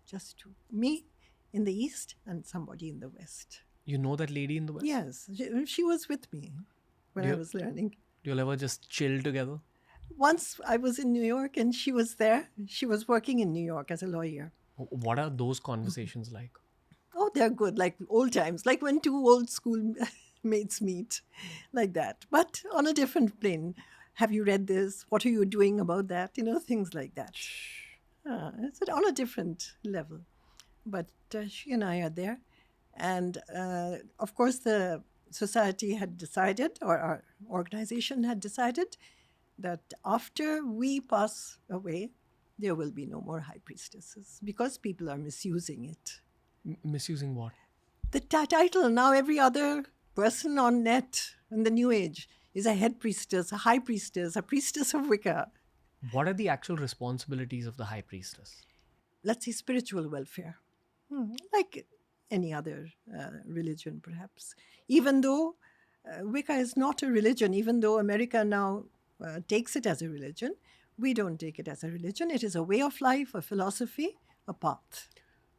Just two. Me in the east and somebody in the west. You know that lady in the west? Yes, she was with me when I was learning. Do you ever just chill together? Once I was in New York and she was there. She was working in New York as a lawyer. What are those conversations like? Oh, they're good, like old times, like when two old school mates meet, like that. But on a different plane. Have you read this? What are you doing about that? Things like that. It's on a different level. But she and I are there. And of course, the society had decided, or our organization had decided, that after we pass away, there will be no more high priestesses because people are misusing it. Misusing what? The title, now every other person on net in the new age is a head priestess, a high priestess, a priestess of Wicca. What are the actual responsibilities of the high priestess? Let's say spiritual welfare, like any other religion perhaps. Even though Wicca is not a religion, even though America now takes it as a religion, we don't take it as a religion. It is a way of life, a philosophy, a path.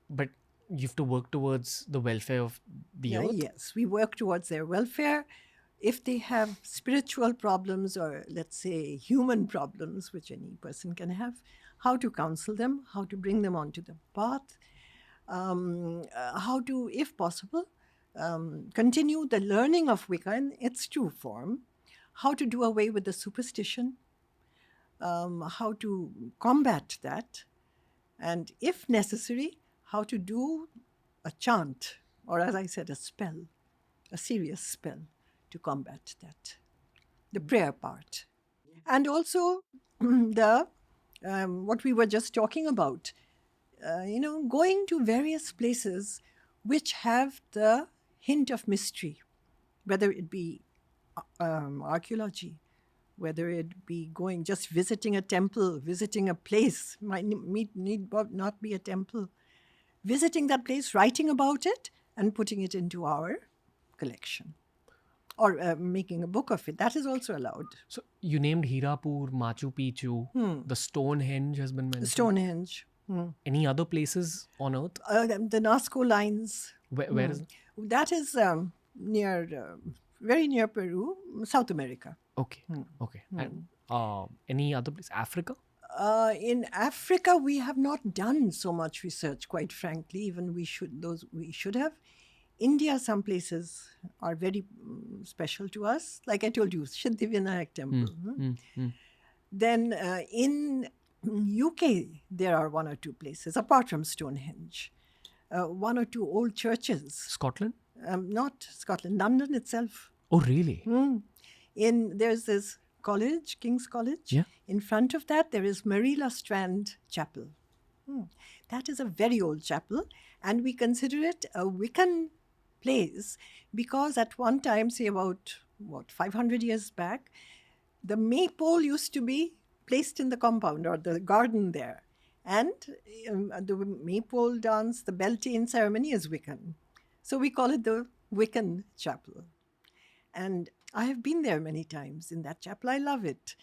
But you have to work towards the welfare of the earth? Yes, we work towards their welfare. If they have spiritual problems or, let's say, human problems, which any person can have, how to counsel them, how to bring them onto the path, how to, if possible, continue the learning of Wicca in its true form, how to do away with the superstition, how to combat that, and if necessary, how to do a chant, or as I said, a spell, a serious spell to combat that, the prayer part. And also the what we were just talking about, going to various places which have the hint of mystery, whether it be archaeology, whether it be going, just visiting a temple, visiting a place, might need not be a temple, visiting that place, writing about it, and putting it into our collection. Or making a book of it. That is also allowed. So you named Hiapur, Machu Picchu, the Stonehenge has been mentioned. Stonehenge. Any other places on earth? The Nazca lines. Where is it? That is very near Peru, South America. Okay. Okay. And any other place? Africa? In Africa, we have not done so much research, quite frankly. Even we should have. India, some places are very special to us. Like I told you, Siddhivinayak temple. Then in UK, there are one or two places, apart from Stonehenge. One or two old churches. Scotland? Not Scotland, London itself. Oh, really? There's this college, King's College. Yeah. In front of that, there is Marilla Strand Chapel. That is a very old chapel, and we consider it a Wiccan place because at one time, say about 500 years back, the maypole used to be placed in the compound or the garden there, and the maypole dance, the Beltane ceremony is Wiccan, so we call it the Wiccan chapel. And I have been there many times in that chapel. I love it.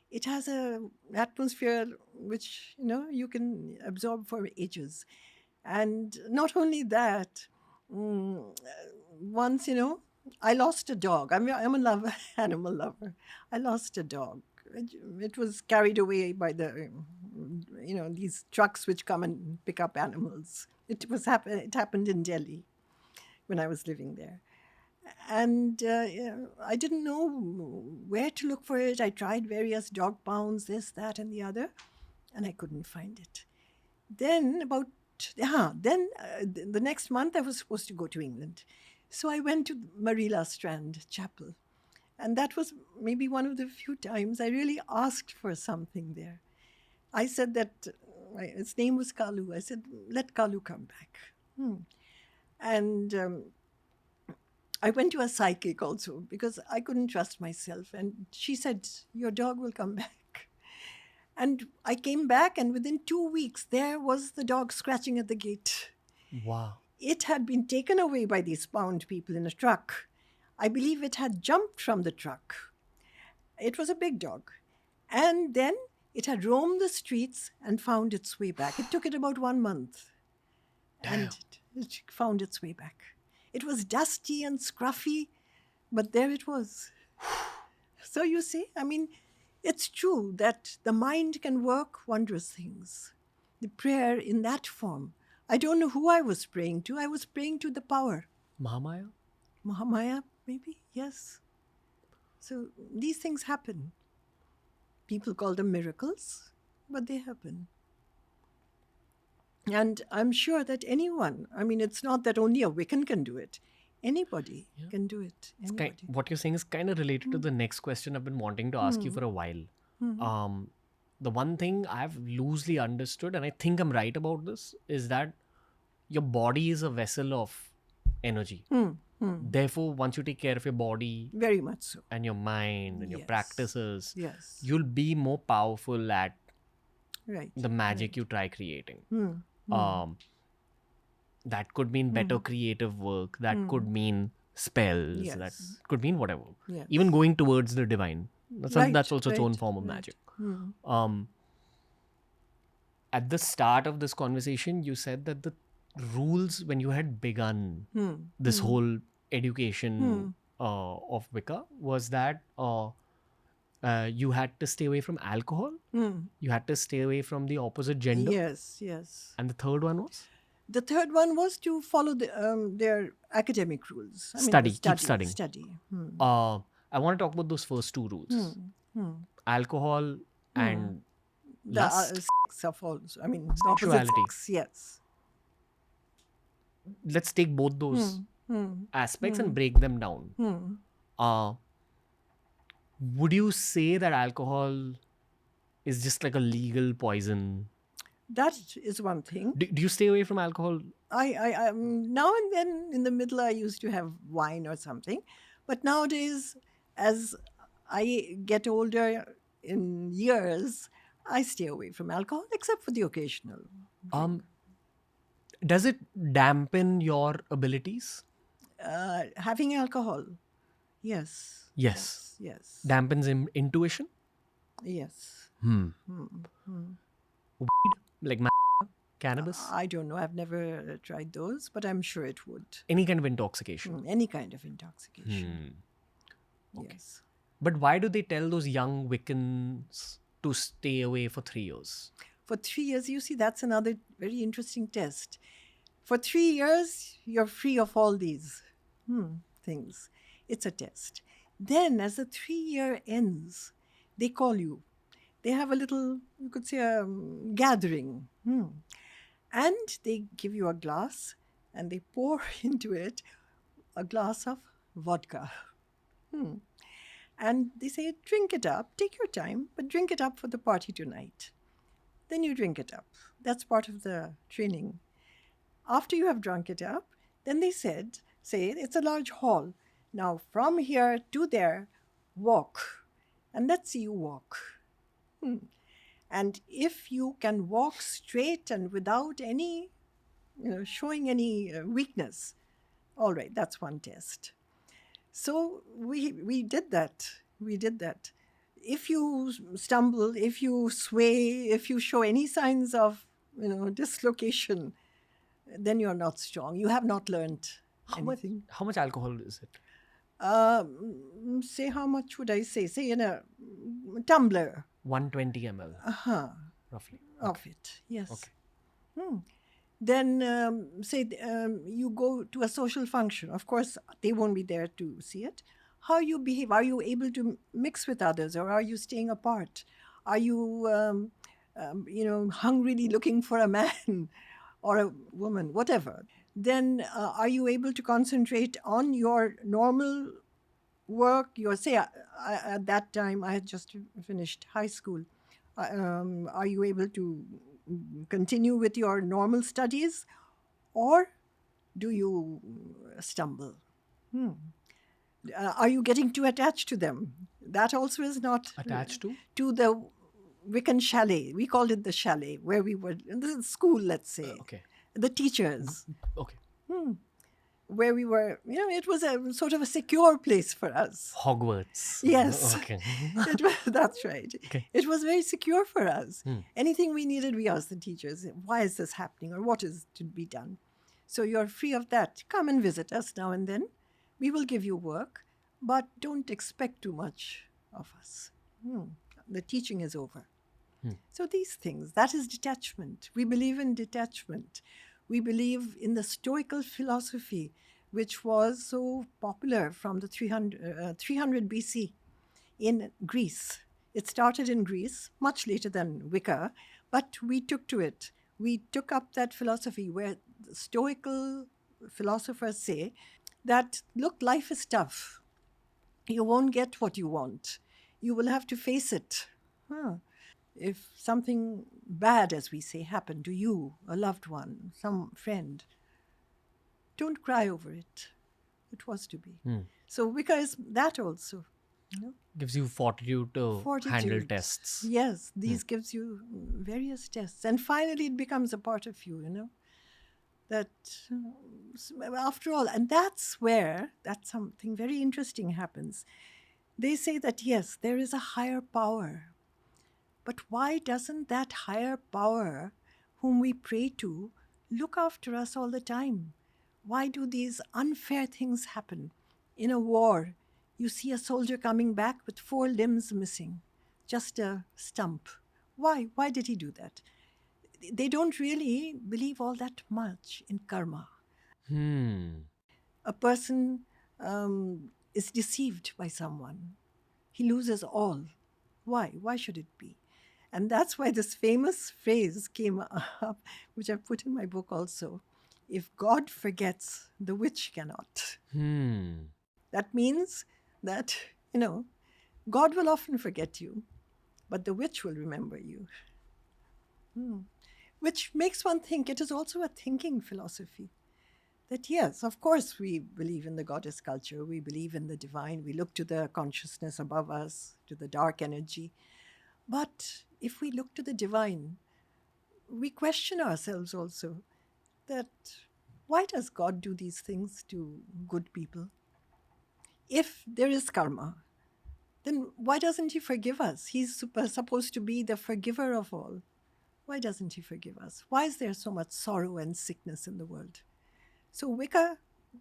It has an atmosphere which you can absorb for ages. And not only that, once, I lost a dog. I'm a lover, animal lover. I lost a dog. It was carried away by these trucks which come and pick up animals. It happened in Delhi when I was living there. And I didn't know where to look for it. I tried various dog pounds, this, that, and the other, and I couldn't find it. Then the next month I was supposed to go to England. So I went to Marilla Strand Chapel. And that was maybe one of the few times I really asked for something there. I said that, its name was Kalu. I said, let Kalu come back. And I went to a psychic also because I couldn't trust myself. And she said, your dog will come back. And I came back, and within 2 weeks, there was the dog scratching at the gate. Wow. It had been taken away by these pound people in a truck. I believe it had jumped from the truck. It was a big dog. And then it had roamed the streets and found its way back. It took it about 1 month. Damn. And it found its way back. It was dusty and scruffy, but there it was. So you see, it's true that the mind can work wondrous things. The prayer in that form. I don't know who I was praying to. I was praying to the power. Mahamaya? Mahamaya, maybe? Yes. So these things happen. People call them miracles, but they happen. And I'm sure that anyone, it's not that only a Wiccan can do it. Anybody can do it. Anybody. What you're saying is kind of related to the next question I've been wanting to ask you for a while. The one thing I've loosely understood, and I think I'm right about this, is that your body is a vessel of energy. Therefore, once you take care of your body, very much so, and your mind and your practices, yes, you'll be more powerful at the magic right. you try creating. That could mean better creative work. That could mean spells. Yes. That could mean whatever. Yes. Even going towards the divine. That's also its own form of magic. At the start of this conversation, you said that the rules when you had begun this whole education of Wicca was that you had to stay away from alcohol. You had to stay away from the opposite gender. Yes. And the third one was? The third one was to follow their academic rules. Keep studying. Study. I want to talk about those first two rules. Alcohol and lust. Sex of all, the opposite Sexuality. sex, yes. Let's take both those aspects and break them down. Would you say that alcohol is just like a legal poison? That is one thing. Do you stay away from alcohol? I now and then in the middle I used to have wine or something. But nowadays, as I get older in years, I stay away from alcohol except for the occasional. Does it dampen your abilities? Having alcohol, yes. Yes. Yes. Dampens intuition? Yes. Weed? Like cannabis? I don't know. I've never tried those, but I'm sure it would. Any kind of intoxication? Any kind of intoxication. Okay. Yes. But why do they tell those young Wiccans to stay away for 3 years? For 3 years, you see, that's another very interesting test. For 3 years, you're free of all these things. It's a test. Then, as the 3-year ends, they call you. They have a little, you could say, a gathering. And they give you a glass and they pour into it a glass of vodka. And they say, drink it up, take your time, but drink it up for the party tonight. Then you drink it up. That's part of the training. After you have drunk it up, then they say it's a large hall. Now, from here to there, walk. And let's see you walk. And if you can walk straight and without any, showing any weakness, all right, that's one test. So we did that. If you stumble, if you sway, if you show any signs of, dislocation, then you're not strong. You have not learned How much alcohol is it? Say, how much would I say? Say in a tumbler 120 ml. Roughly. of it. Yes. Okay. Then say you go to a social function. Of course, they won't be there to see it. How you behave? Are you able to mix with others, or are you staying apart? Are you, hungrily looking for a man or a woman, whatever? Then are you able to concentrate on your normal work? At that time I had just finished high school. Are you able to continue with your normal studies, or do you stumble? Are you getting too attached to them? That also is not Attached to the Wiccan chalet. We called it the chalet, where we were in the school, let's say. Okay. The teachers, Okay. where we were, it was a sort of a secure place for us. Hogwarts. Yes. Okay. That's right. Okay. It was very secure for us. Anything we needed, we asked the teachers, why is this happening, or what is to be done? So you're free of that. Come and visit us now and then. We will give you work, but don't expect too much of us. The teaching is over. So these things, that is detachment. We believe in detachment. We believe in the Stoical philosophy, which was so popular from the 300 BC in Greece. It started in Greece, much later than Wicca, but we took to it. We took up that philosophy where the Stoical philosophers say that, look, life is tough. You won't get what you want. You will have to face it. If something bad, as we say, happened to you, a loved one, some friend, don't cry over it. It was to be. So Wicca is that also. Gives you fortitude to handle tests. Yes, these gives you various tests. And finally it becomes a part of you, that after all, and that's where something very interesting happens. They say that, yes, there is a higher power. But why doesn't that higher power, whom we pray to, look after us all the time? Why do these unfair things happen? In a war, you see a soldier coming back with 4 limbs missing, just a stump. Why? Why did he do that? They don't really believe all that much in karma. A person is deceived by someone. He loses all. Why? Why should it be? And that's why this famous phrase came up, which I put in my book also. If God forgets, the witch cannot. That means that, God will often forget you, but the witch will remember you. Which makes one think it is also a thinking philosophy. That yes, of course we believe in the goddess culture, we believe in the divine, we look to the consciousness above us, to the dark energy. But if we look to the divine, we question ourselves also that why does God do these things to good people? If there is karma, then why doesn't he forgive us? He's supposed to be the forgiver of all. Why doesn't he forgive us? Why is there so much sorrow and sickness in the world? So Wicca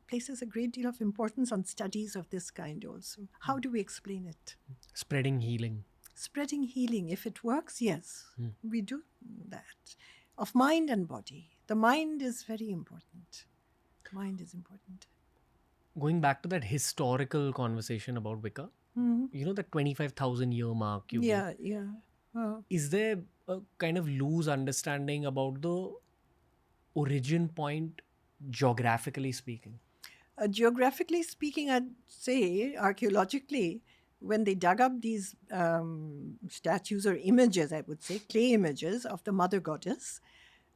places a great deal of importance on studies of this kind also. How do we explain it? Spreading healing. Spreading healing. If it works, yes, we do that. Of mind and body. The mind is very important. Mind is important. Going back to that historical conversation about Wicca, the 25,000 year mark you gave. Yeah. Is there a kind of loose understanding about the origin point, geographically speaking? Geographically speaking, I'd say, archaeologically, when they dug up these statues or images, I would say, clay images of the mother goddess,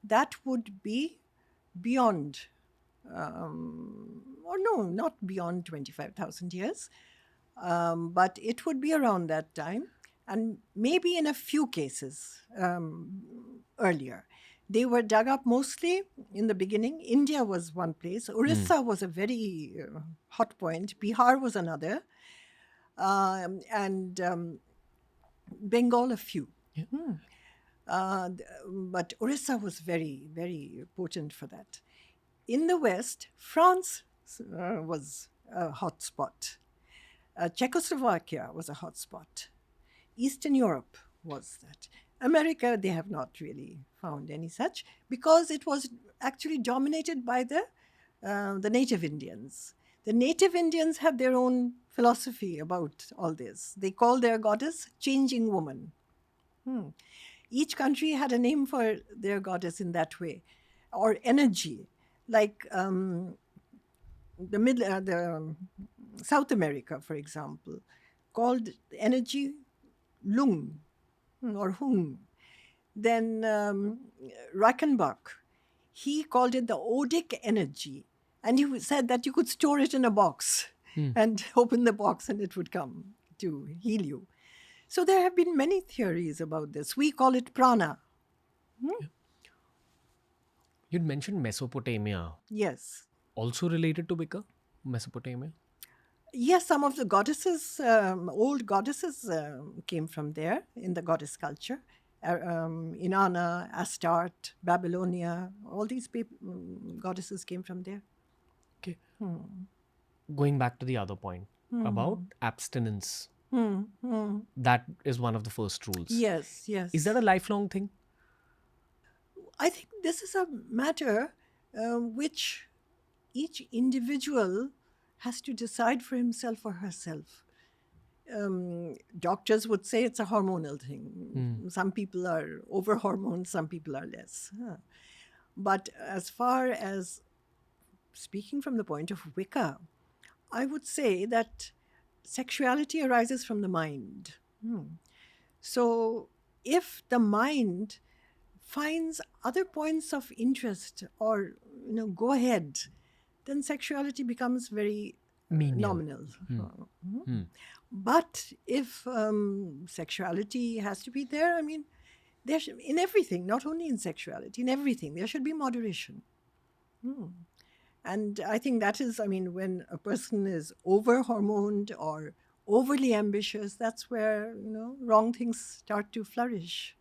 that would be beyond, or no, not beyond 25,000 years, but it would be around that time, and maybe in a few cases earlier. They were dug up mostly in the beginning. India was one place. Orissa was a very hot point. Bihar was another. And Bengal a few. But Orissa was very, very potent for that. in the West, France was a hot spot. Czechoslovakia was a hot spot. Eastern Europe was that. America, they have not really found any such because it was actually dominated by the native Indians. The native Indians had their own philosophy about all this. They call their goddess Changing Woman. Each country had a name for their goddess in that way, or energy, like the South America, for example, called energy Lung or Hung. Then Reichenbach, he called it the odic energy, and he said that you could store it in a box and open the box and it would come to heal you. So there have been many theories about this. We call it prana. You'd mentioned Mesopotamia. Yes. Also related to Wicca, Mesopotamia? Yes, some of the goddesses, old goddesses came from there in the goddess culture. Inanna, Astarte, Babylonia, all these goddesses came from there. Okay. Going back to the other point about abstinence. That is one of the first rules. Yes, yes. Is that a lifelong thing? I think this is a matter which each individual has to decide for himself or herself. Doctors would say it's a hormonal thing. Some people are over hormoned, some people are less. But as far as speaking from the point of Wicca, I would say that sexuality arises from the mind. So if the mind finds other points of interest or go ahead, then sexuality becomes very nominal. But if sexuality has to be there, I mean, in everything, not only in sexuality, in everything, there should be moderation. And I think that is, I mean, when a person is over-hormoned or overly ambitious, that's where, wrong things start to flourish.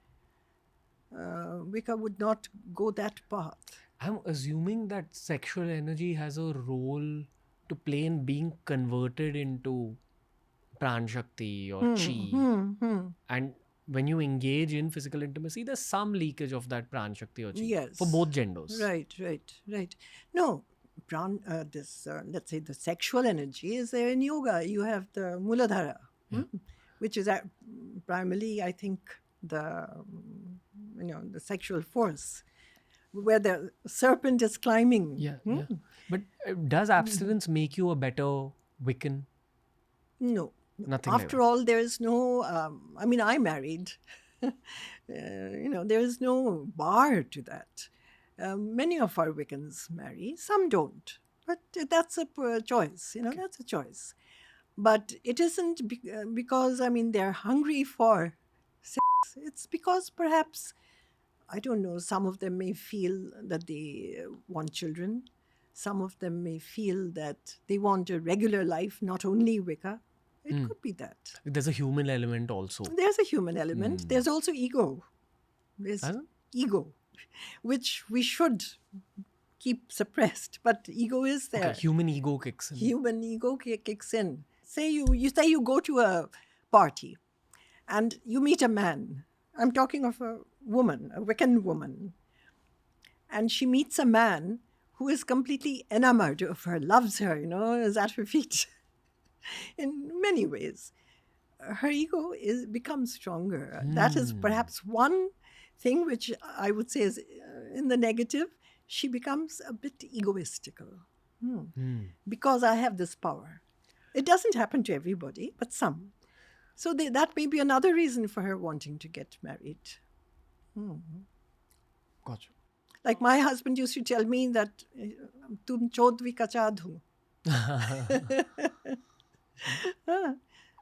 Wicca would not go that path. I'm assuming that sexual energy has a role to play in being converted into Pran Shakti or Chi. And when you engage in physical intimacy, there's some leakage of that Pran Shakti or Chi. Yes. For both genders. Right. No, let's say the sexual energy is there in yoga. You have the Muladhara, which is primarily, I think, the sexual force, where the serpent is climbing. Yeah. But does abstinence make you a better Wiccan? No. Nothing After all, there is no, I married. There is no bar to that. Many of our Wiccans marry, some don't. But that's a choice, that's a choice. But it isn't because, they're hungry for sex. It's because perhaps, I don't know, some of them may feel that they want children. Some of them may feel that they want a regular life, not only Wicca. It could be that. There's a human element also. There's a human element. There's also ego. There's ego, which we should keep suppressed. But ego is there. Okay, human ego kicks in. Human ego kicks in. Say you go to a party and you meet a man. I'm talking of a woman, a Wiccan woman. And she meets a man who is completely enamored of her, loves her, is at her feet. In many ways, her ego becomes stronger. That is perhaps one thing which I would say is in the negative. She becomes a bit egoistical because I have this power. It doesn't happen to everybody, but some. So that may be another reason for her wanting to get married. Gotcha. Like my husband used to tell me that, "Tum chodvi ka chadhu."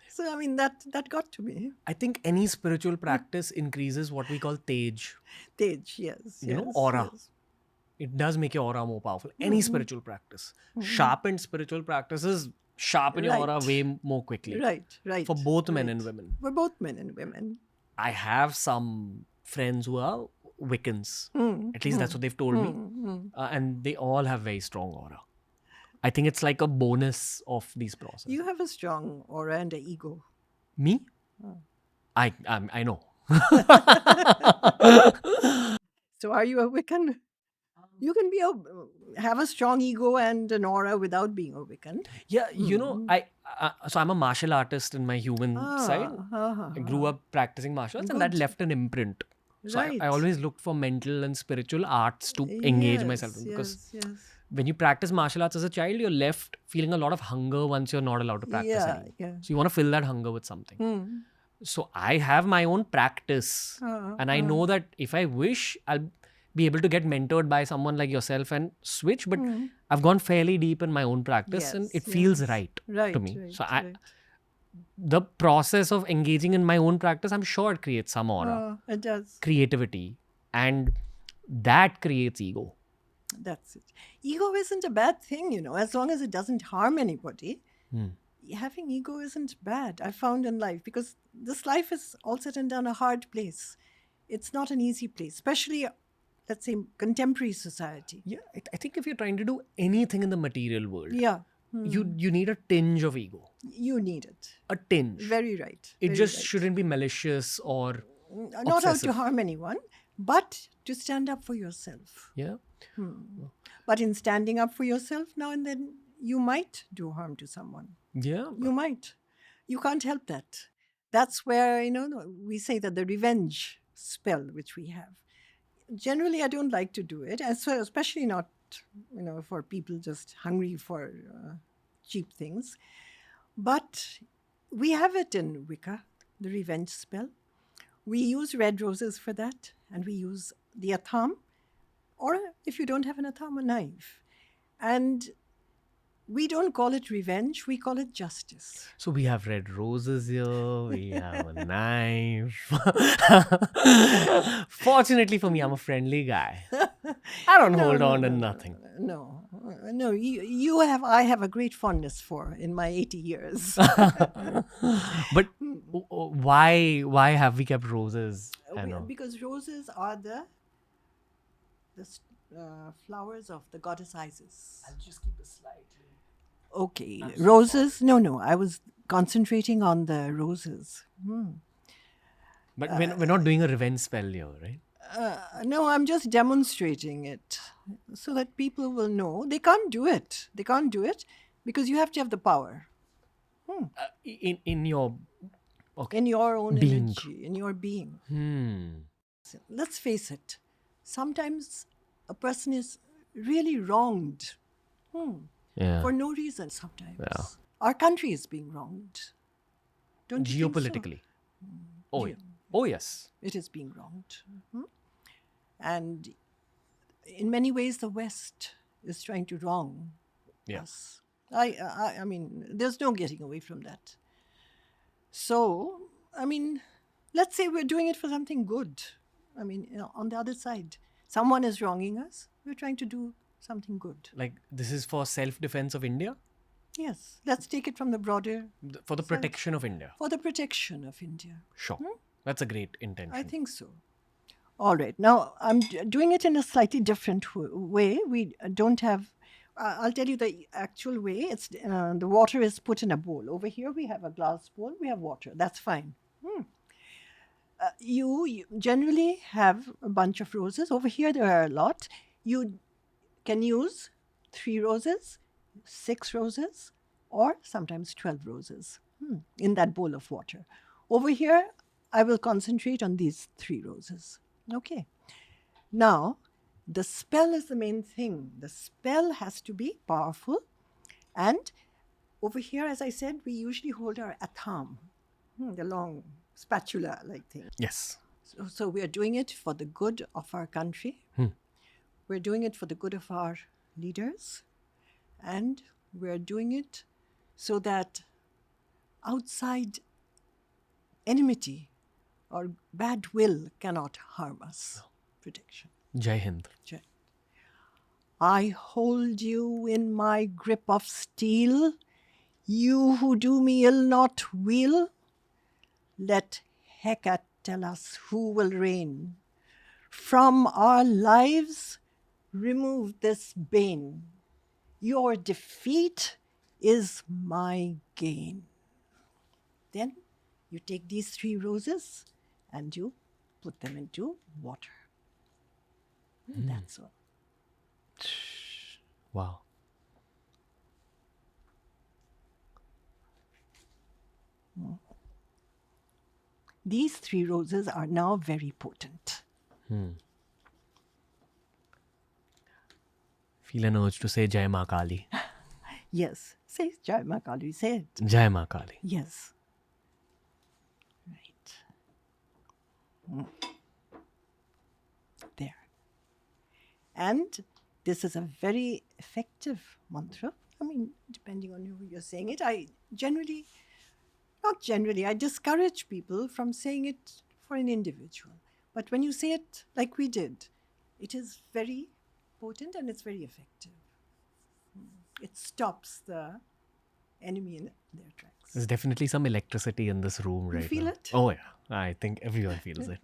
So, that got to me. I think any spiritual practice increases what we call tej. Tej, yes. Aura. Yes. It does make your aura more powerful. Any spiritual practice. Sharpened spiritual practices sharpen your aura way more quickly. Right. For both men and women. For both men and women. I have some friends who are Wiccans. At least that's what they've told me. And they all have very strong aura. I think it's like a bonus of these processes. You have a strong aura and an ego. Me? I know. So are you a Wiccan? You can have a strong ego and an aura without being a Wiccan. Yeah, so I'm a martial artist in my human side. I grew up practicing martial arts and that left an imprint. So Right. I always looked for mental and spiritual arts to engage myself in, because yes. when you practice martial arts as a child, you're left feeling a lot of hunger once you're not allowed to practice anymore. Yeah. So you want to fill that hunger with something. So I have my own practice, and I know that if I wish, I'll be able to get mentored by someone like yourself and switch. But I've gone fairly deep in my own practice, and it feels right to me. So the process of engaging in my own practice, I'm sure it creates some aura, It does. creativity, and that creates ego. That's it. Ego isn't a bad thing, as long as it doesn't harm anybody. Having ego isn't bad, I found in life, because this life is all said and done a hard place. It's not an easy place, especially, let's say, contemporary society. Yeah, I think if you're trying to do anything in the material world, Yeah, you need a tinge of ego. you need it. A tinge. Very right. It very just right. shouldn't be malicious or Not out to obsessive. harm anyone, but to stand up for yourself. Yeah. But in standing up for yourself, now and then, you might do harm to someone. Yeah. You might. You can't help that. That's where, we say that the revenge spell which we have. Generally, I don't like to do it, especially not, for people just hungry for cheap things. But we have it in Wicca, the revenge spell. We use red roses for that, and we use the atham, or if you don't have an atham, a knife. And we don't call it revenge, we call it justice. So we have red roses here, we have a knife. Fortunately for me, I'm a friendly guy. I don't hold on to nothing. No, I have a great fondness for in my 80 years. But why have we kept roses? I know. Because roses are the flowers of the goddess Isis. I'll just keep it slightly. Okay, roses. No, I was concentrating on the roses. But we're not doing a revenge spell here, right? No, I'm just demonstrating it so that people will know. They can't do it. They can't do it because you have to have the power. In your In your own being. energy, in your being. Hmm. Let's face it. Sometimes a person is really wronged. Yeah. For no reason sometimes. Yeah. Our country is being wronged. Don't you think so? Geopolitically. Oh yes. It is being wronged. And in many ways, the West is trying to wrong us. I mean, there's no getting away from that. So, I mean, let's say we're doing it for something good. I mean, on the other side, someone is wronging us. We're trying to do something good. Like this is for self-defense of India? Yes, let's take it from the broader, For the protection of India? for the protection of India. Sure. That's a great intention. I think so. All right. Now, I'm doing it in a slightly different way. We don't have, I'll tell you the actual way. It's the water is put in a bowl. Over here, we have a glass bowl. We have water. That's fine. You generally have a bunch of roses. Over here, there are a lot. You can use 3 roses, 6 roses, or sometimes 12 roses in that bowl of water. Over here, I will concentrate on these 3 roses. Okay. Now, the spell is the main thing. The spell has to be powerful. And over here, as I said, we usually hold our atham, the long spatula-like thing. Yes. So we are doing it for the good of our country. We're doing it for the good of our leaders. And we're doing it so that outside enmity or bad will cannot harm us. Protection. Jai Hind. Jai. I hold you in my grip of steel, you who do me ill not will. Let Hecate tell us who will reign. From our lives, remove this bane. Your defeat is my gain. Then you take these 3 roses and you put them into water. That's all. Wow. These 3 roses are now very potent. Feel an urge to say Jai Ma Kali. Yes. Say Jai Ma Kali. Say it. Jai Ma Kali. Yes. Right. There. And this is a very effective mantra. I mean, depending on who you're saying it, I discourage people from saying it for an individual. But when you say it like we did, it is very potent and it's very effective. It stops the enemy in their tracks. There's definitely some electricity in this room right now. You feel it? Oh yeah. I think everyone feels it.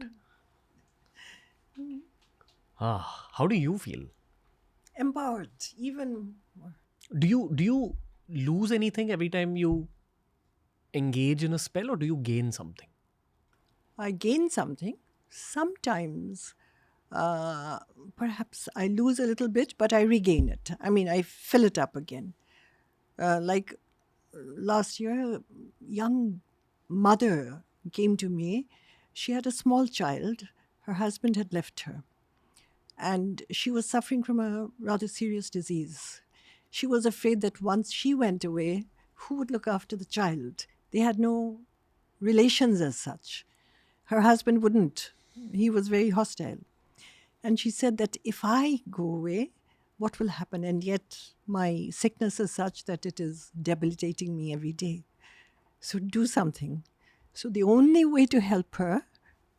How do you feel? Empowered, even more. Do you lose anything every time you engage in a spell, or do you gain something? I gain something. Sometimes, perhaps I lose a little bit, but I regain it. I mean, I fill it up again. Like last year, a young mother came to me. She had a small child. Her husband had left her. And she was suffering from a rather serious disease. She was afraid that once she went away, who would look after the child? They had no relations as such. Her husband wouldn't. He was very hostile. And she said that if I go away, what will happen? And yet my sickness is such that it is debilitating me every day. So do something. So the only way to help her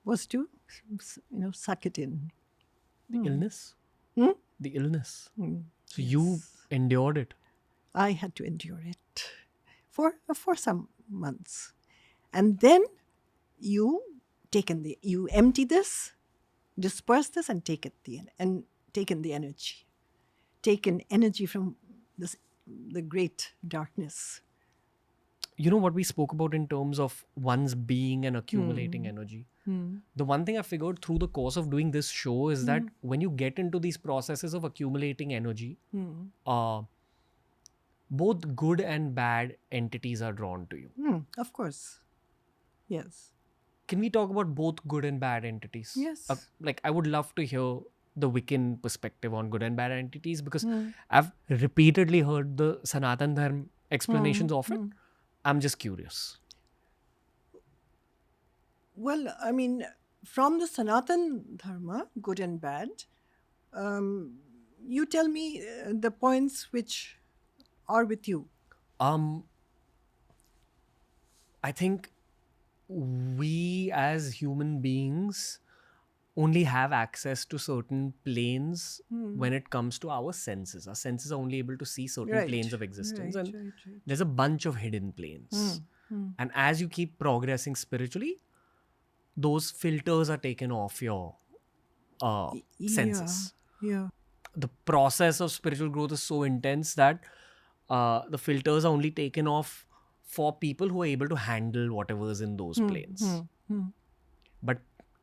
was to, suck it in. The illness? The illness. So you endured it. I had to endure it for some months. And then you empty this, disperse this, and take in the energy. Take in energy from the great darkness. You know what we spoke about in terms of one's being and accumulating energy? The one thing I figured through the course of doing this show is that when you get into these processes of accumulating energy, both good and bad entities are drawn to you. Of course. Yes. Can we talk about both good and bad entities? Yes. I would love to hear the Wiccan perspective on good and bad entities, because I've repeatedly heard the Sanatan Dharma explanations of it. I'm just curious. Well, I mean, from the Sanatan Dharma, good and bad, you tell me the points which are with you. I think we as human beings only have access to certain planes when it comes to our senses. Our senses are only able to see certain planes of existence, and there's a bunch of hidden planes. And as you keep progressing spiritually, those filters are taken off your senses. Yeah. The process of spiritual growth is so intense that the filters are only taken off for people who are able to handle whatever's in those planes. But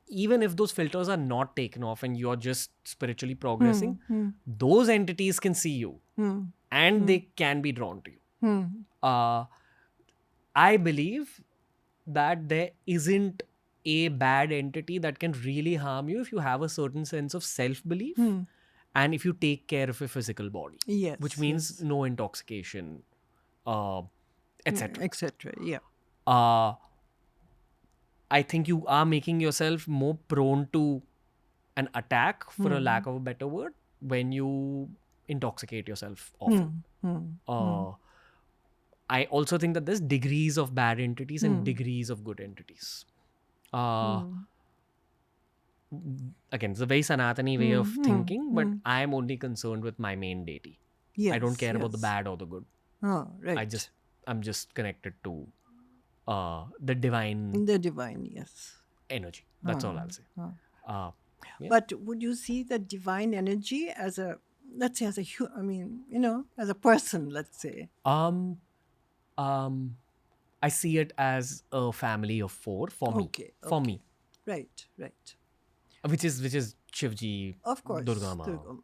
even if those filters are not taken off and you're just spiritually progressing, those entities can see you and they can be drawn to you. I believe that there isn't a bad entity that can really harm you if you have a certain sense of self-belief and if you take care of your physical body. Yes. Which means no intoxication, etc. Etc. Yeah. I think you are making yourself more prone to an attack, for a lack of a better word, when you intoxicate yourself often. I also think that there's degrees of bad entities and degrees of good entities. Again, it's a very Sanatani way of thinking, but I'm only concerned with my main deity. Yes, I don't care about the bad or the good. Oh, right. I'm just connected to the divine The divine, yes. energy. That's all I'll say. Yeah. But would you see the divine energy as a, let's say, as a person, let's say? Um, I see it as a family of 4 for me. Okay, For okay. me, Right, right. which is Shivji, Of course, Durga Ma, Durga,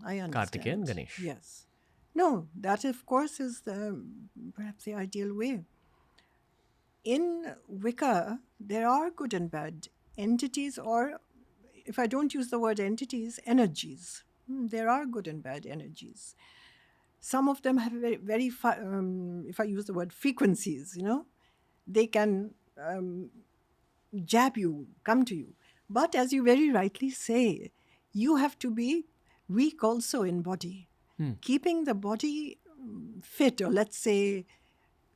I Kartikeya, and understand. Ganesh. Yes. No, that of course is perhaps the ideal way. In Wicca, there are good and bad entities, or if I don't use the word entities, energies. There are good and bad energies. Some of them have if I use the word frequencies, they can jab you, come to you. But as you very rightly say, you have to be weak also in body. Keeping the body fit, or let's say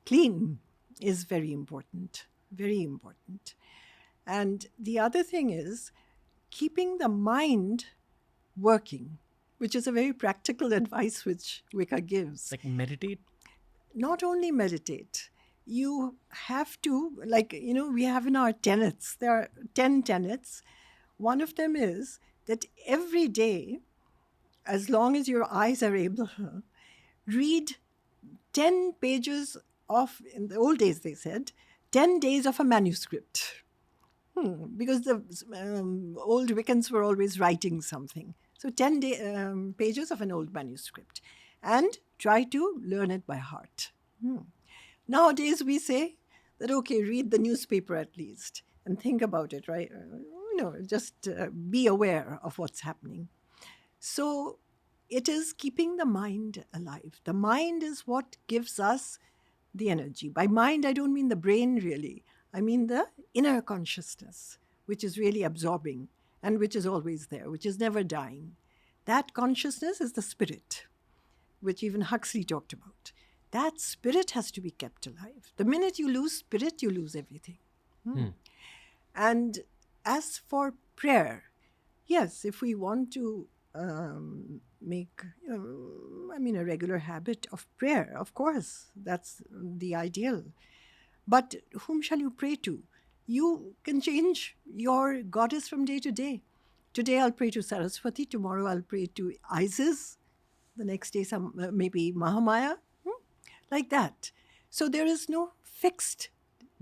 clean, is very important. Very important. And the other thing is keeping the mind working, which is a very practical advice which Wicca gives. Like meditate. Not only meditate, you have to, we have in our tenets, there are 10 tenets. One of them is that every day, as long as your eyes are able, read 10 pages of, in the old days they said, 10 days of a manuscript. Because the old Wiccans were always writing something. So 10 pages of an old manuscript. And try to learn it by heart. Nowadays we say that, okay, read the newspaper at least and think about it, right? Just be aware of what's happening. So it is keeping the mind alive. The mind is what gives us the energy. By mind, I don't mean the brain really. I mean the inner consciousness, which is really absorbing and which is always there, which is never dying. That consciousness is the spirit, which even Huxley talked about. That spirit has to be kept alive. The minute you lose spirit, you lose everything. And as for prayer, yes, if we want to make, a regular habit of prayer, of course, that's the ideal. But whom shall you pray to? You can change your goddess from day to day. Today I'll pray to Saraswati, tomorrow I'll pray to Isis, the next day maybe Mahamaya, like that. So there is no fixed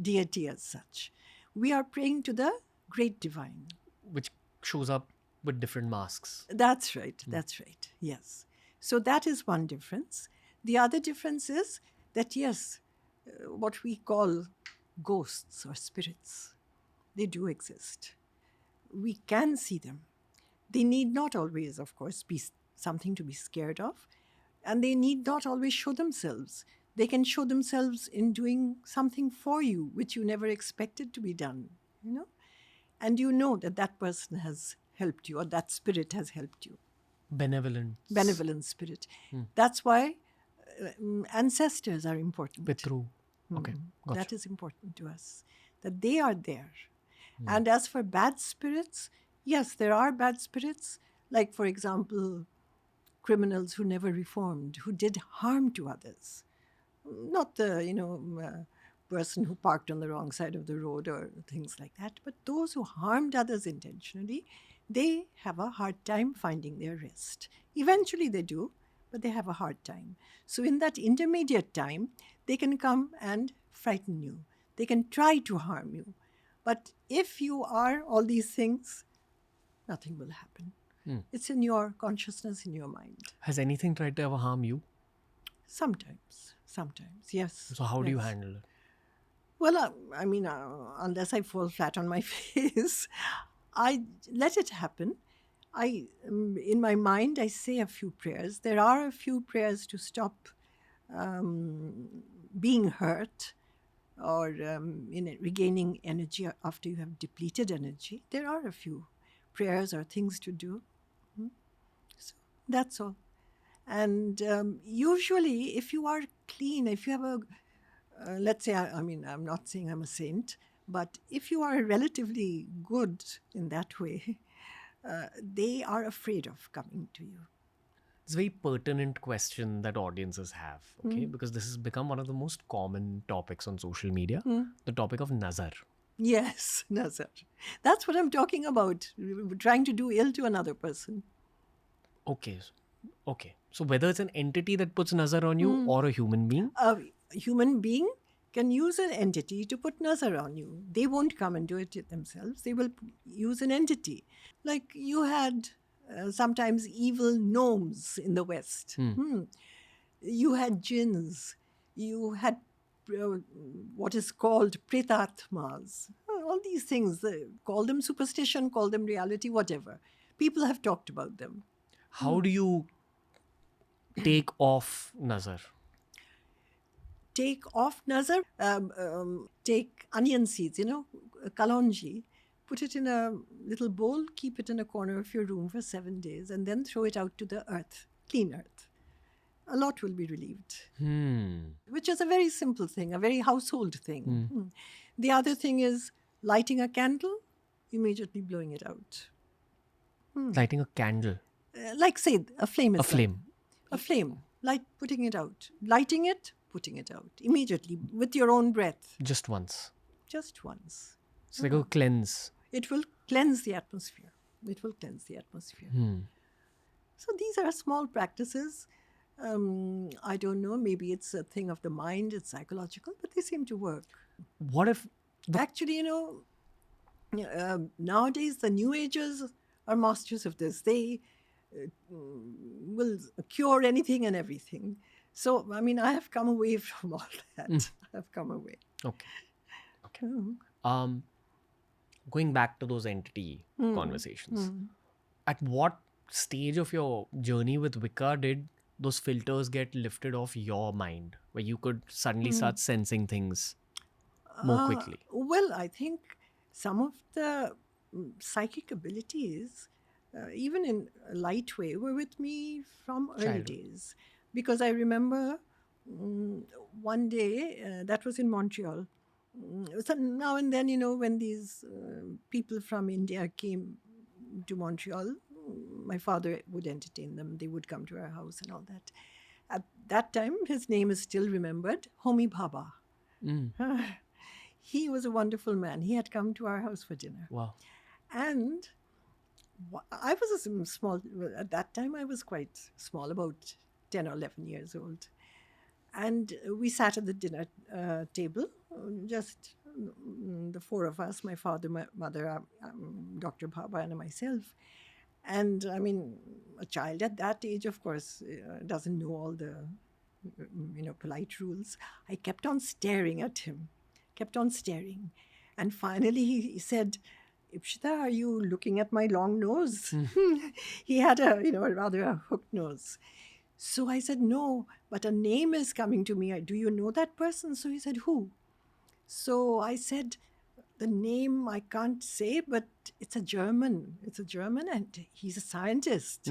deity as such. We are praying to the great divine. Which shows up with different masks. That's right. That's right. Yes. So that is one difference. The other difference is that, yes, what we call ghosts or spirits, they do exist. We can see them. They need not always, of course, be something to be scared of. And they need not always show themselves. They can show themselves in doing something for you, which you never expected to be done, And you know that that person has helped you, or that spirit has helped you. Benevolent spirit. That's why ancestors are important. Pitru. Okay, gotcha. That is important to us, that they are there. And as for bad spirits, yes, there are bad spirits, like, for example, criminals who never reformed, who did harm to others. Not the, person who parked on the wrong side of the road or things like that, but those who harmed others intentionally, they have a hard time finding their rest. Eventually they do, but they have a hard time. So in that intermediate time, they can come and frighten you. They can try to harm you. But if you are all these things, nothing will happen. It's in your consciousness, in your mind. Has anything tried to ever harm you? Sometimes, yes. So how do you handle it? Well, unless I fall flat on my face, I let it happen. In my mind, I say a few prayers. There are a few prayers to stop being hurt or regaining energy after you have depleted energy. There are a few prayers or things to do. So that's all. And usually, if you are clean, if you have let's say, I'm not saying I'm a saint, but if you are relatively good in that way, they are afraid of coming to you. It's a very pertinent question that audiences have, okay? Because this has become one of the most common topics on social media, the topic of Nazar. Yes, Nazar. That's what I'm talking about. Trying to do ill to another person. Okay. Okay. So whether it's an entity that puts Nazar on you or a human being? A human being can use an entity to put Nazar on you. They won't come and do it themselves. They will use an entity. Like you had sometimes evil gnomes in the West. You had jinns. You had what is called pretatmas. All these things, call them superstition, call them reality, whatever. People have talked about them. How do you take off Nazar? Take off Nazar, take onion seeds, kalonji, put it in a little bowl, keep it in a corner of your room for 7 days, and then throw it out to the earth, clean earth. A lot will be relieved. Which is a very simple thing, a very household thing. The other thing is lighting a candle, immediately blowing it out. Lighting a candle. Like, say, a flame is A flame. A flame, like putting it out. Lighting it, putting it out. Immediately, with your own breath. Just once. Just once. It's like a cleanse. It will cleanse the atmosphere. It will cleanse the atmosphere. So these are small practices. I don't know, maybe it's a thing of the mind, it's psychological, but they seem to work. What if... Actually, nowadays the New Agers are masters of this. They will cure anything and everything. So, I mean, I have come away from all that. I have come away. Okay. Going back to those entity conversations, at what stage of your journey with Wicca did those filters get lifted off your mind, where you could suddenly start sensing things more quickly? Well, I think some of the psychic abilities, even in a light way, were with me from early Childhood. days. Because I remember one day, that was in Montreal. So now and then, when these people from India came to Montreal, my father would entertain them. They would come to our house and all that. At that time, his name is still remembered, Homi Baba. He was a wonderful man. He had come to our house for dinner. Wow. And I was a small, at that time I was quite small, about 10 or 11 years old. And we sat at the dinner table, just the four of us, my father, my mother, Dr. Baba and myself. And I mean, a child at that age, of course, doesn't know all the, polite rules. I kept on staring at him, kept on staring. And finally he said, "Ipsita, are you looking at my long nose?" He had a rather a hooked nose. So I said, "No, but a name is coming to me. Do you know that person?" So he said, "Who?" So I said, "The name I can't say, but it's a German. It's a German, and he's a scientist.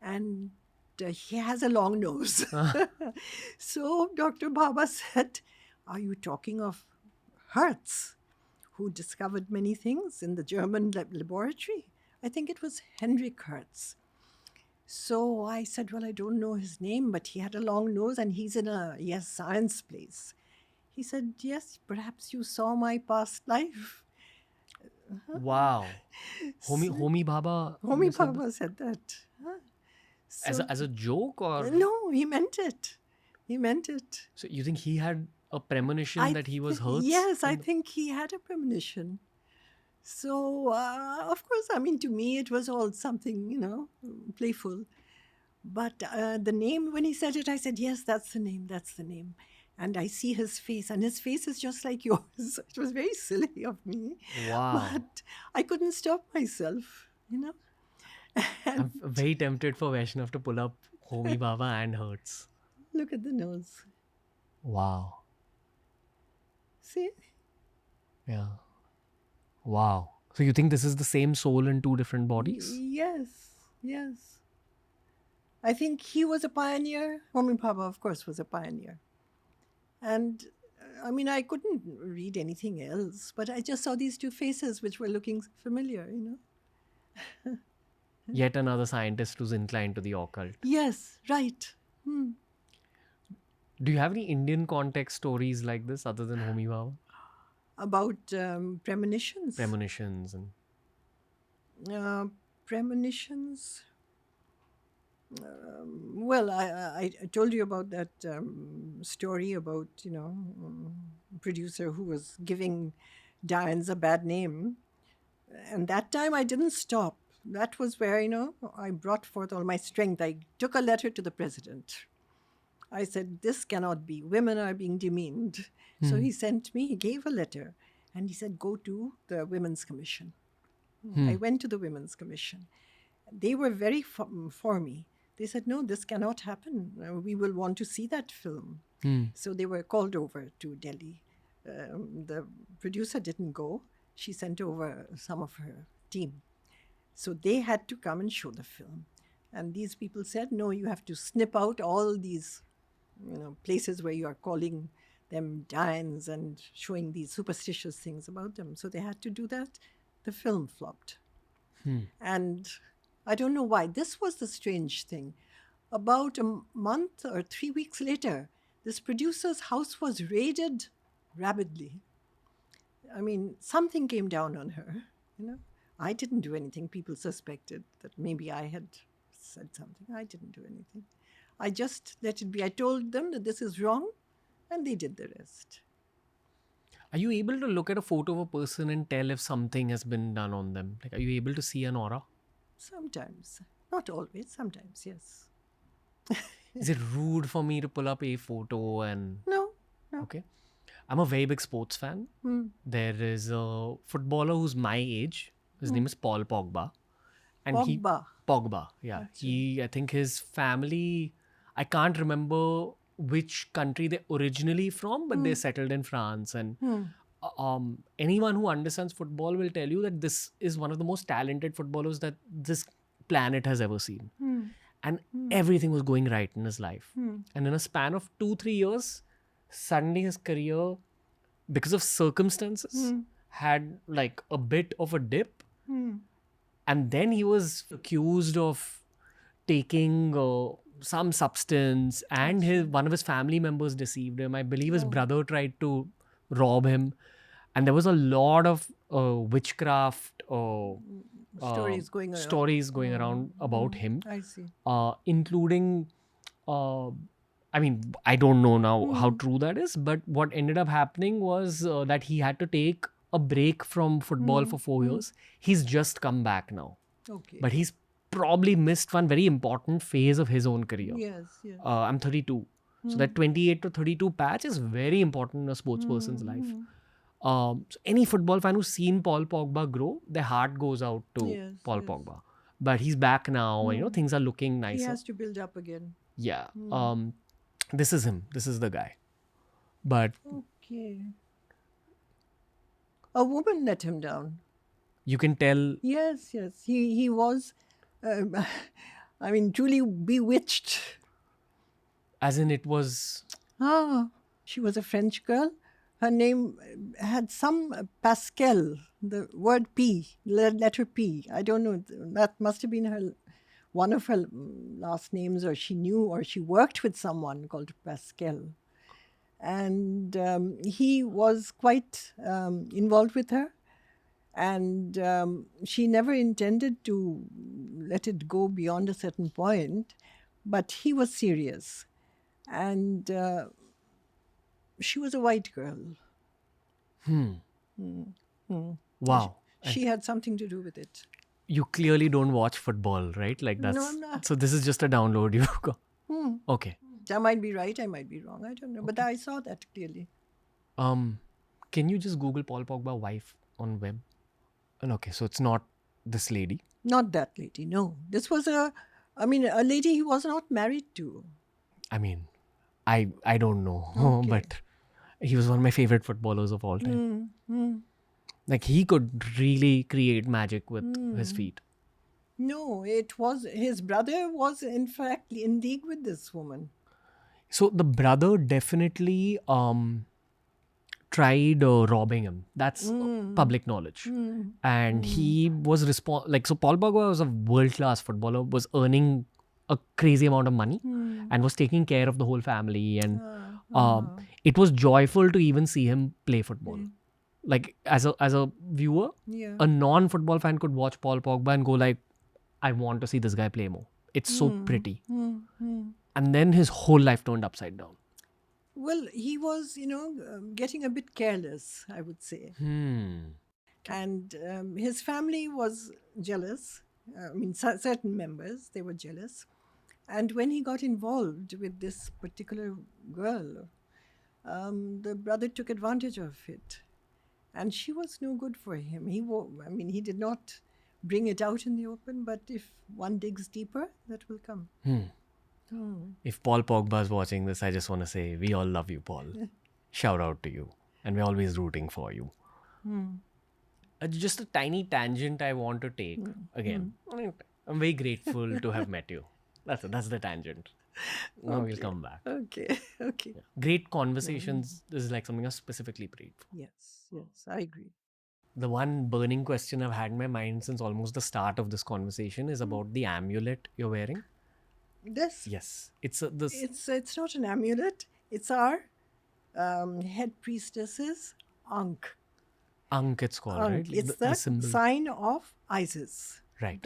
And he has a long nose." So Dr. Baba said, "Are you talking of Hertz, who discovered many things in the German laboratory? I think it was Hendrik Hertz." So I said, "Well, I don't know his name, but he had a long nose and he's in a science place." He said, "Yes, perhaps you saw my past life." Wow. Homi Baba. Homi Baba said that. As a joke, or? No, he meant it. He meant it. So you think he had a premonition that he was Hertz? Yes, I think he had a premonition. So, of course, I mean, to me, it was all something, playful. But the name, when he said it, I said, "Yes, that's the name, that's the name." And I see his face, and his face is just like yours. It was very silly of me. Wow. But I couldn't stop myself, I'm very tempted for Vaishnav to pull up Homi Baba and Hertz. Look at the nose. Wow. See? Yeah. Wow. So you think this is the same soul in two different bodies? Yes, yes. I think he was a pioneer. Homi Baba, of course, was a pioneer. And I mean, I couldn't read anything else, but I just saw these two faces which were looking familiar, Yet another scientist who's inclined to the occult. Yes, right. Do you have any Indian context stories like this other than Homi Baba? About premonitions. Premonitions and Premonitions. Well, I told you about that story about, producer who was giving Diane's a bad name. And that time I didn't stop. That was where, I brought forth all my strength. I took a letter to the president. I said, this cannot be. Women are being demeaned. So he gave a letter. And he said, go to the Women's Commission. I went to the Women's Commission. They were very for me. They said, no, this cannot happen. We will want to see that film. So they were called over to Delhi. The producer didn't go. She sent over some of her team. So they had to come and show the film. And these people said, no, you have to snip out all these places where you are calling them Dianes and showing these superstitious things about them. So they had to do that. The film flopped. And I don't know why. This was the strange thing. About a month or 3 weeks later, this producer's house was raided rapidly. I mean, something came down on her, I didn't do anything. People suspected that maybe I had said something. I didn't do anything. I just let it be. I told them that this is wrong, and they did the rest. Are you able to look at a photo of a person and tell if something has been done on them? Like, are you able to see an aura? Sometimes. Not always. Sometimes, yes. Is it rude for me to pull up a photo and... No. Okay. I'm a very big sports fan. There is a footballer who's my age. His name is Paul Pogba. And Pogba, yeah. I think his family... I can't remember which country they're originally from, but they're settled in France. And anyone who understands football will tell you that this is one of the most talented footballers that this planet has ever seen. And everything was going right in his life. And in a span of 2-3 years, suddenly his career, because of circumstances, had like a bit of a dip. And then he was accused of taking some substance, and one of his family members deceived him. I believe his brother tried to rob him. And there was a lot of witchcraft stories going around about him. I see. Including, I mean, I don't know now how true that is, but what ended up happening was that he had to take a break from football for 4 years. He's just come back now. Okay. But he's probably missed one very important phase of his own career. Yes. I'm 32. So that 28 to 32 patch is very important in a sports person's life. So any football fan who's seen Paul Pogba grow, their heart goes out to Paul Pogba. But he's back now, and things are looking nicer. He has to build up again. Yeah. This is him. This is the guy. But okay. A woman let him down. you can tell. Yes. He was, truly bewitched. As in, it was... She was a French girl. Her name had some Pascal, the word P, letter P. I don't know. That must have been one of her last names, or she knew, or she worked with someone called Pascal. And he was quite involved with her. And she never intended to let it go beyond a certain point. But he was serious. And she was a white girl. Wow. She had something to do with it. You clearly don't watch football, right? Like that's... No, I'm not. So this is just a download you got. Okay. I might be right, I might be wrong. I don't know. But I saw that clearly. Can you just Google Paul Pogba wife on web? And okay, so it's not this lady. Not that lady, no. This was a lady he was not married to. I mean, I don't know, but he was one of my favorite footballers of all time. Like he could really create magic with his feet. No, it was his brother was in fact in league with this woman. So the brother definitely tried robbing him. That's public knowledge. And he was so Paul Pogba was a world-class footballer, was earning a crazy amount of money and was taking care of the whole family. And it was joyful to even see him play football. Like as a viewer, Yeah. a non-football fan could watch Paul Pogba and go like, I want to see this guy play more. It's so pretty. And then his whole life turned upside down. Well, he was, getting a bit careless, I would say. And his family was jealous. I mean, certain members, they were jealous. And when he got involved with this particular girl, the brother took advantage of it. And she was no good for him. He did not bring it out in the open, but if one digs deeper, that will come. If Paul Pogba is watching this, I just want to say, we all love you, Paul. Shout out to you. And we're always rooting for you. Just a tiny tangent I want to take again. I'm very grateful to have met you. That's the tangent. Now we'll come back. Okay. Great conversations is like something I specifically prayed for. Yes, I agree. The one burning question I've had in my mind since almost the start of this conversation is about the amulet you're wearing. This? Yes. It's not an amulet. It's our head priestess's ankh. Ankh it's called, right? It's the the symbol. sign of Isis. Right.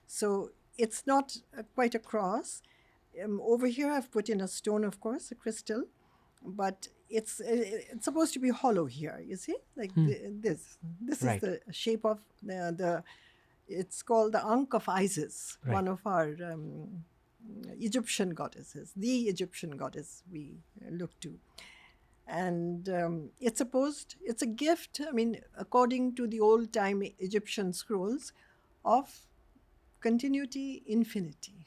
So it's not quite a cross. Over here I've put in a stone, of course, a crystal, but it's supposed to be hollow here, you see? Like this. This Right. is the shape of the it's called the Ankh of Isis, Right. one of our Egyptian goddesses, the Egyptian goddess we look to. And it's a gift, according to the old time Egyptian scrolls, of continuity, infinity.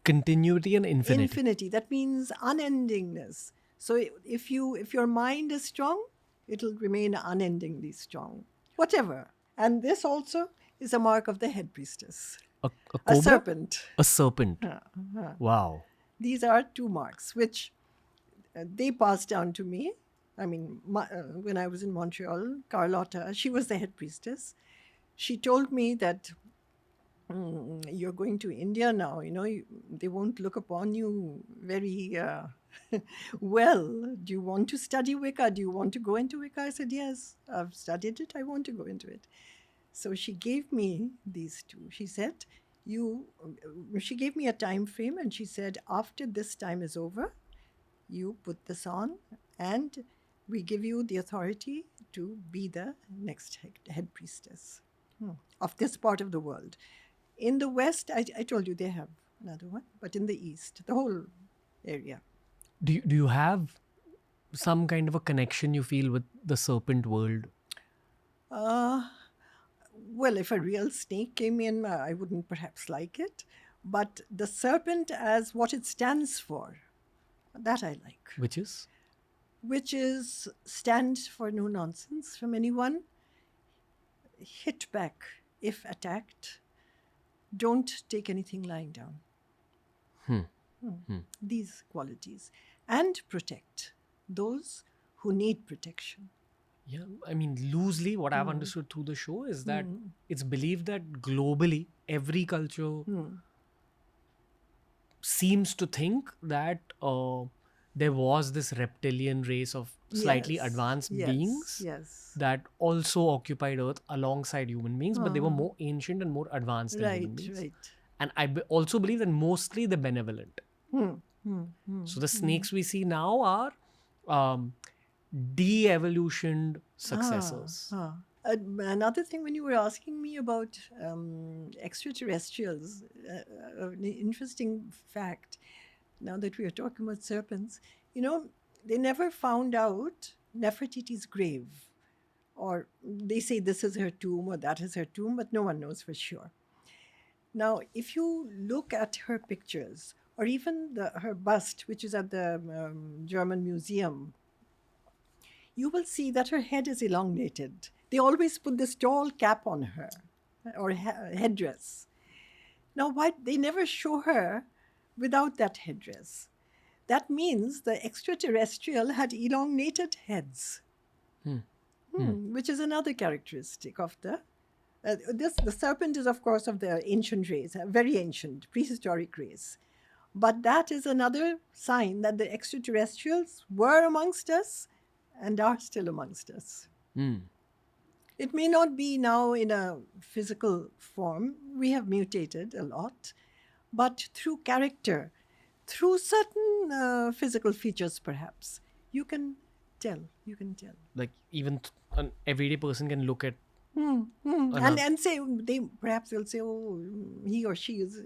Continuity and infinity. Infinity, that means unendingness. So if your mind is strong, it'll remain unendingly strong, whatever. And this also is a mark of the head priestess. A A cobra? serpent. A serpent. Wow. These are two marks which they passed down to me. When I was in Montreal, Carlotta, she was the head priestess. She told me that you're going to India now, they won't look upon you very well. Do you want to study Wicca? Do you want to go into Wicca? I said, yes, I've studied it. I want to go into it. So she gave me these two. She said, she gave me a time frame and she said, after this time is over, you put this on and we give you the authority to be the next head priestess of this part of the world. In the West, I told you they have another one, but in the East, the whole area. Do you have some kind of a connection you feel with the serpent world? Well, if a real snake came in, I wouldn't perhaps like it. But the serpent as what it stands for, that I like. Which is? Which is stand for no nonsense from anyone, hit back if attacked, don't take anything lying down. These qualities. And protect those who need protection. Yeah, loosely what I've understood through the show is that it's believed that globally every culture seems to think that there was this reptilian race of slightly advanced beings that also occupied Earth alongside human beings, but they were more ancient and more advanced than human beings. Right. And I also believe that mostly they're benevolent. So the snakes we see now are de-evolutioned successors. Another thing, when you were asking me about extraterrestrials, an interesting fact, now that we are talking about serpents, they never found out Nefertiti's grave. Or they say this is her tomb or that is her tomb, but no one knows for sure. Now, if you look at her pictures, or even her bust, which is at the German museum, you will see that her head is elongated. They always put this tall cap on her, or headdress. Now, why they never show her without that headdress? That means the extraterrestrial had elongated heads, which is another characteristic of the... the serpent is, of course, of the ancient race, a very ancient, prehistoric race. But that is another sign that the extraterrestrials were amongst us and are still amongst us. It may not be now in a physical form. We have mutated a lot. But through character, through certain physical features perhaps, you can tell. You can tell. Like even an everyday person can look at And another. say perhaps they'll say, oh, he or she is,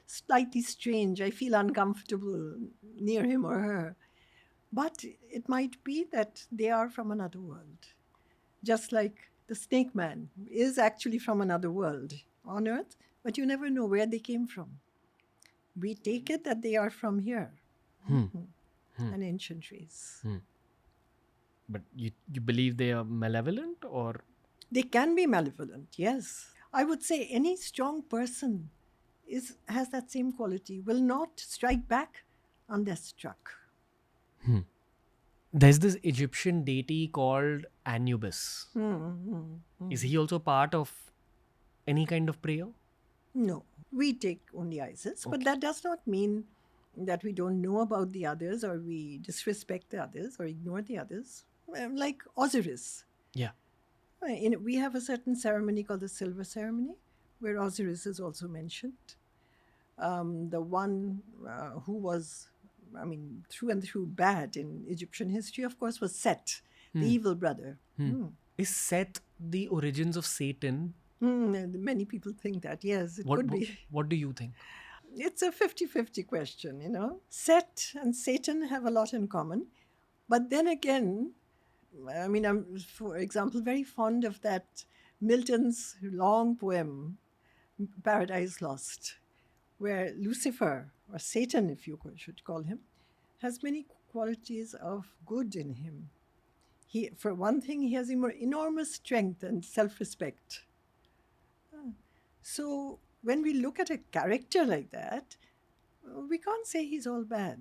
slightly strange. I feel uncomfortable near him or her. But it might be that they are from another world. Just like the snake man is actually from another world on earth, but you never know where they came from. We take it that they are from here, an ancient race. But you believe they are malevolent, or They can be malevolent, yes. I would say any strong person has that same quality, will not strike back unless struck. there's this Egyptian deity called Anubis. Is he also part of any kind of prayer? No, we take only Isis, but that does not mean that we don't know about the others or we disrespect the others or ignore the others. Like Osiris. Yeah. We have a certain ceremony called the Silver Ceremony, where Osiris is also mentioned. The one who was, through and through bad in Egyptian history, of course, was Set, the evil brother. Is Seth the origins of Satan? And many people think that, yes, it could be. What do you think? It's a 50-50 question, Set and Satan have a lot in common. But then again, I'm, for example, very fond of that Milton's long poem, Paradise Lost, where Lucifer, or Satan, if you should call him, has many qualities of good in him. For one thing, he has enormous strength and self-respect. So when we look at a character like that, we can't say he's all bad.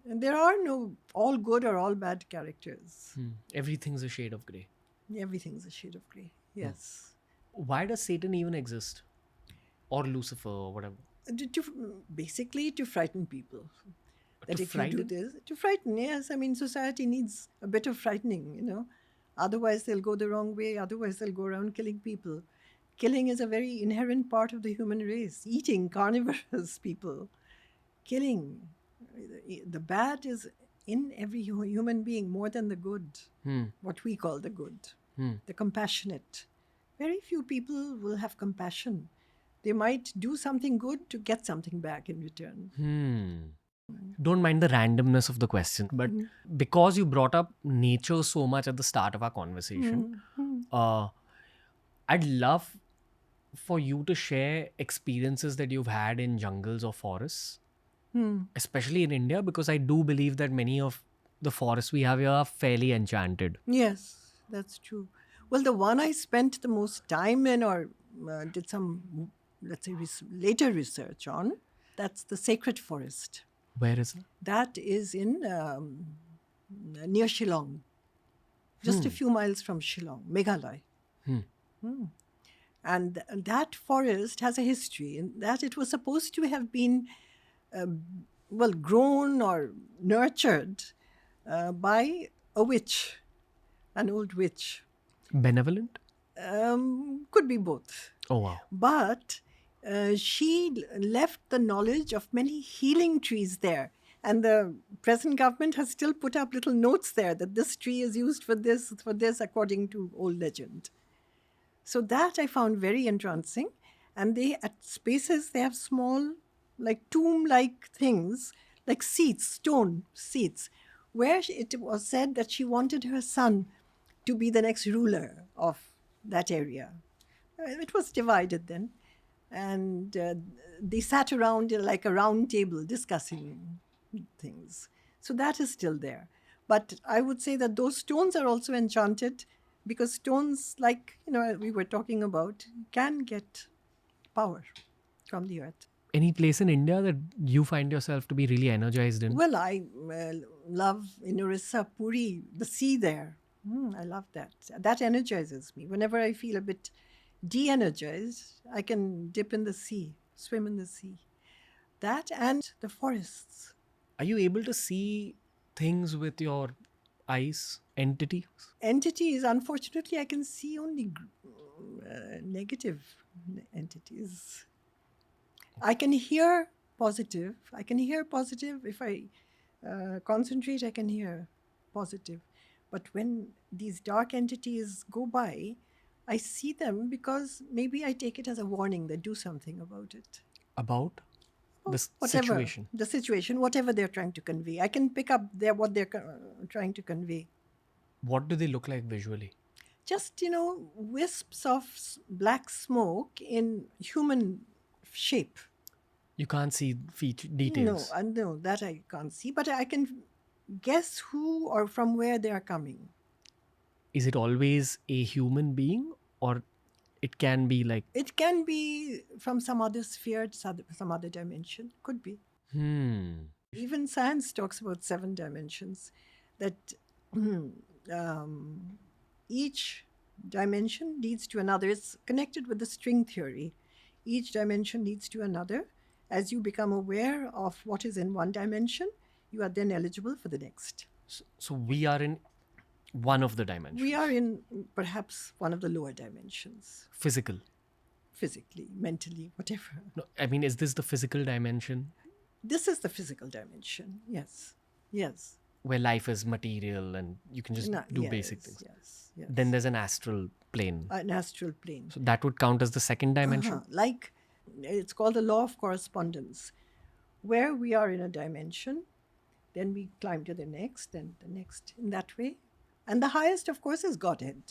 And there are no all good or all bad characters. Everything's a shade of grey. Everything's a shade of grey, yes. Why does Satan even exist? Or Lucifer, or whatever? Basically to frighten people. That To if you do frighten? this, to frighten, yes. Society needs a bit of frightening, Otherwise they'll go the wrong way. Otherwise they'll go around killing people. Killing is a very inherent part of the human race. Eating, carnivorous people. Killing. The bad is in every human being more than the good. What we call the good. The compassionate. Very few people will have compassion. They might do something good to get something back in return. Don't mind the randomness of the question, but because you brought up nature so much at the start of our conversation, I'd love for you to share experiences that you've had in jungles or forests, especially in India, because I do believe that many of the forests we have here are fairly enchanted. Yes, that's true. Well, the one I spent the most time in or did some, let's say, later research on, that's the sacred forest. Where is it? That is in near Shillong, just a few miles from Shillong, Meghalaya. And that forest has a history in that it was supposed to have been, grown or nurtured by a witch, an old witch. Benevolent? Could be both. Oh, wow. But she left the knowledge of many healing trees there. And the present government has still put up little notes there that this tree is used for this, according to old legend. So that I found very entrancing. And at spaces, they have small, like tomb-like things, like seats, stone seats, where it was said that she wanted her son to be the next ruler of that area. It was divided then. And they sat around like a round table discussing things. So that is still there. But I would say that those stones are also enchanted because stones, like, we were talking about, can get power from the earth. Any place in India that you find yourself to be really energized in? Well, I love in Orissa, Puri, the sea there. I love that. That energizes me. Whenever I feel a bit de-energized, I can dip in the sea, swim in the sea. That and the forests. Are you able to see things with your eyes, entities? Entities, unfortunately, I can see only negative entities. I can hear positive. I can hear positive. If I concentrate, I can hear positive. But when these dark entities go by, I see them because maybe I take it as a warning that do something about it. About this Whatever situation? the situation, whatever they're trying to convey, I can pick up what they're trying to convey. What do they look like visually? Just wisps of black smoke in human shape. You can't see details. No, that I can't see, but I can guess who or from where they are coming. Is it always a human being, or it can be like... It can be from some other sphere, some other dimension. Could be. Even science talks about 7 dimensions, that each dimension leads to another. It's connected with the string theory. Each dimension leads to another. As you become aware of what is in one dimension, you are then eligible for the next. So we are in one of the dimensions. We are in perhaps one of the lower dimensions. Physical. Physically, mentally, whatever. No, I mean, is this the physical dimension? This is the physical dimension, yes. Yes. Where life is material and you can just do yes, basic things. Yes. Then there's an astral plane. An astral plane. So that would count as the second dimension? Like, it's called the law of correspondence. Where we are in a dimension, then we climb to the next, and the next, in that way. And the highest, of course, is Godhead.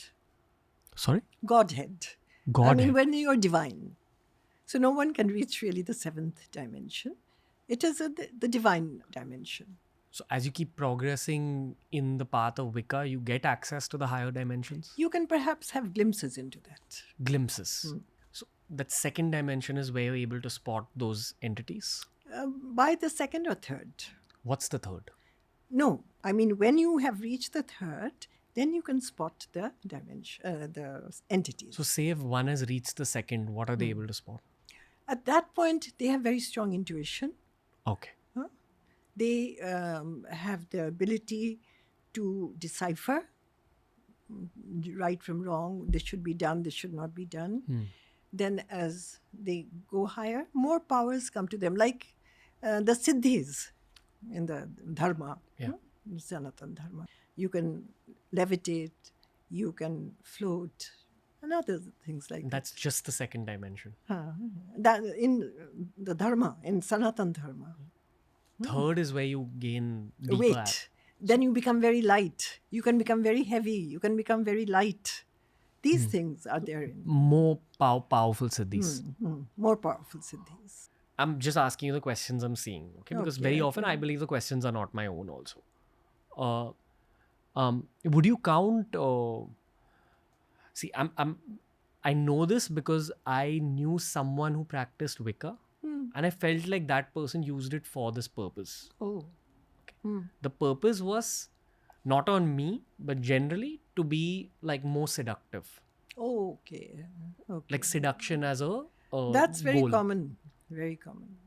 Sorry? Godhead. Godhead. I mean, when you're divine. So no one can reach really the 7th dimension. It is the divine dimension. So as you keep progressing in the path of Wicca, you get access to the higher dimensions? You can perhaps have glimpses into that. Glimpses. So that second dimension is where you're able to spot those entities? By the 2nd or 3rd. What's the third? No, I mean, when you have reached the 3rd, then you can spot the dimension, the entities. So say if one has reached the second, what are they able to spot? At that point, they have very strong intuition. Okay. They have the ability to decipher right from wrong. This should be done, this should not be done. Then as they go higher, more powers come to them, like the Siddhis in the Dharma, Sanatana Dharma. You can levitate, you can float, and other things like that. That's just the second dimension. That in the Dharma, in Sanatana Dharma. Third is where you gain deeper Weight. Then you become very light. You can become very heavy. You can become very light. These things are there. More powerful siddhis. More powerful siddhis. I'm just asking you the questions I'm seeing, okay? Because very often I believe the questions are not my own also. Would you count... see, I know this because I knew someone who practiced Wicca, and I felt like that person used it for this purpose. Oh. The purpose was not on me, but generally to be like more seductive. Oh, okay. Like seduction as a That's very goal. common. Very common.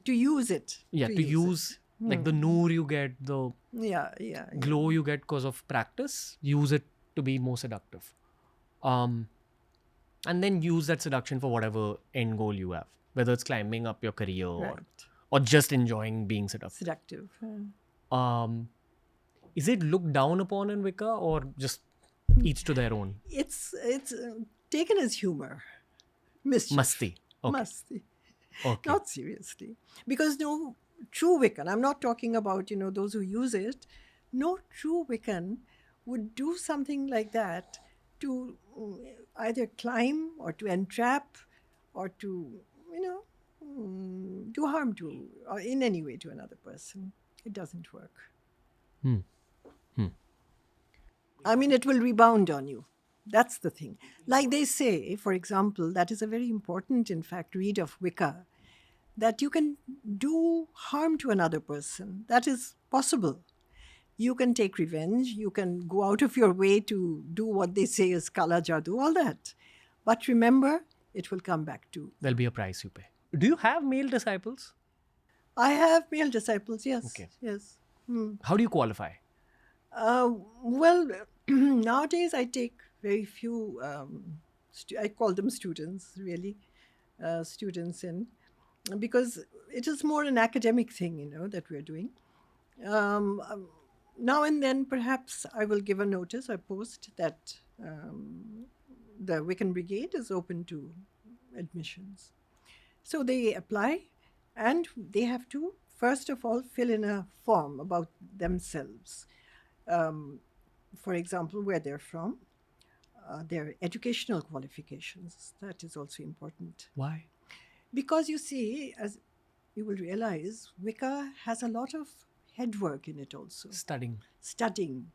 To use it. Yeah, to use like the noor you get, the Yeah. glow you get because of practice, use it to be more seductive. And then use that seduction for whatever end goal you have, whether it's climbing up your career or just enjoying being seductive. Is it looked down upon in Wicca or just each to their own? It's taken as humor. Mischief. Masti. Okay. Masti. Okay. Not seriously. Because no true Wiccan, I'm not talking about, those who use it. No true Wiccan would do something like that to either climb or to entrap or to, do harm to, or in any way to another person. It doesn't work. I mean, it will rebound on you. That's the thing. Like they say, for example, that is a very important, in fact, read of Wicca, that you can do harm to another person. That is possible. You can take revenge. You can go out of your way to do what they say is kala jadoo, all that. But remember, it will come back to. There'll be a price you pay. Do you have male disciples? I have male disciples, yes. Okay. Yes. How do you qualify? Well, nowadays I take very few, I call them students, really, students in, because it is more an academic thing, that we're doing. Now and then, perhaps I will give a notice or post that the Wiccan Brigade is open to admissions. So they apply, and they have to, first of all, fill in a form about themselves. For example, where they're from, their educational qualifications. That is also important. Why? Because you see, as you will realize, Wicca has a lot of headwork in it also. Studying.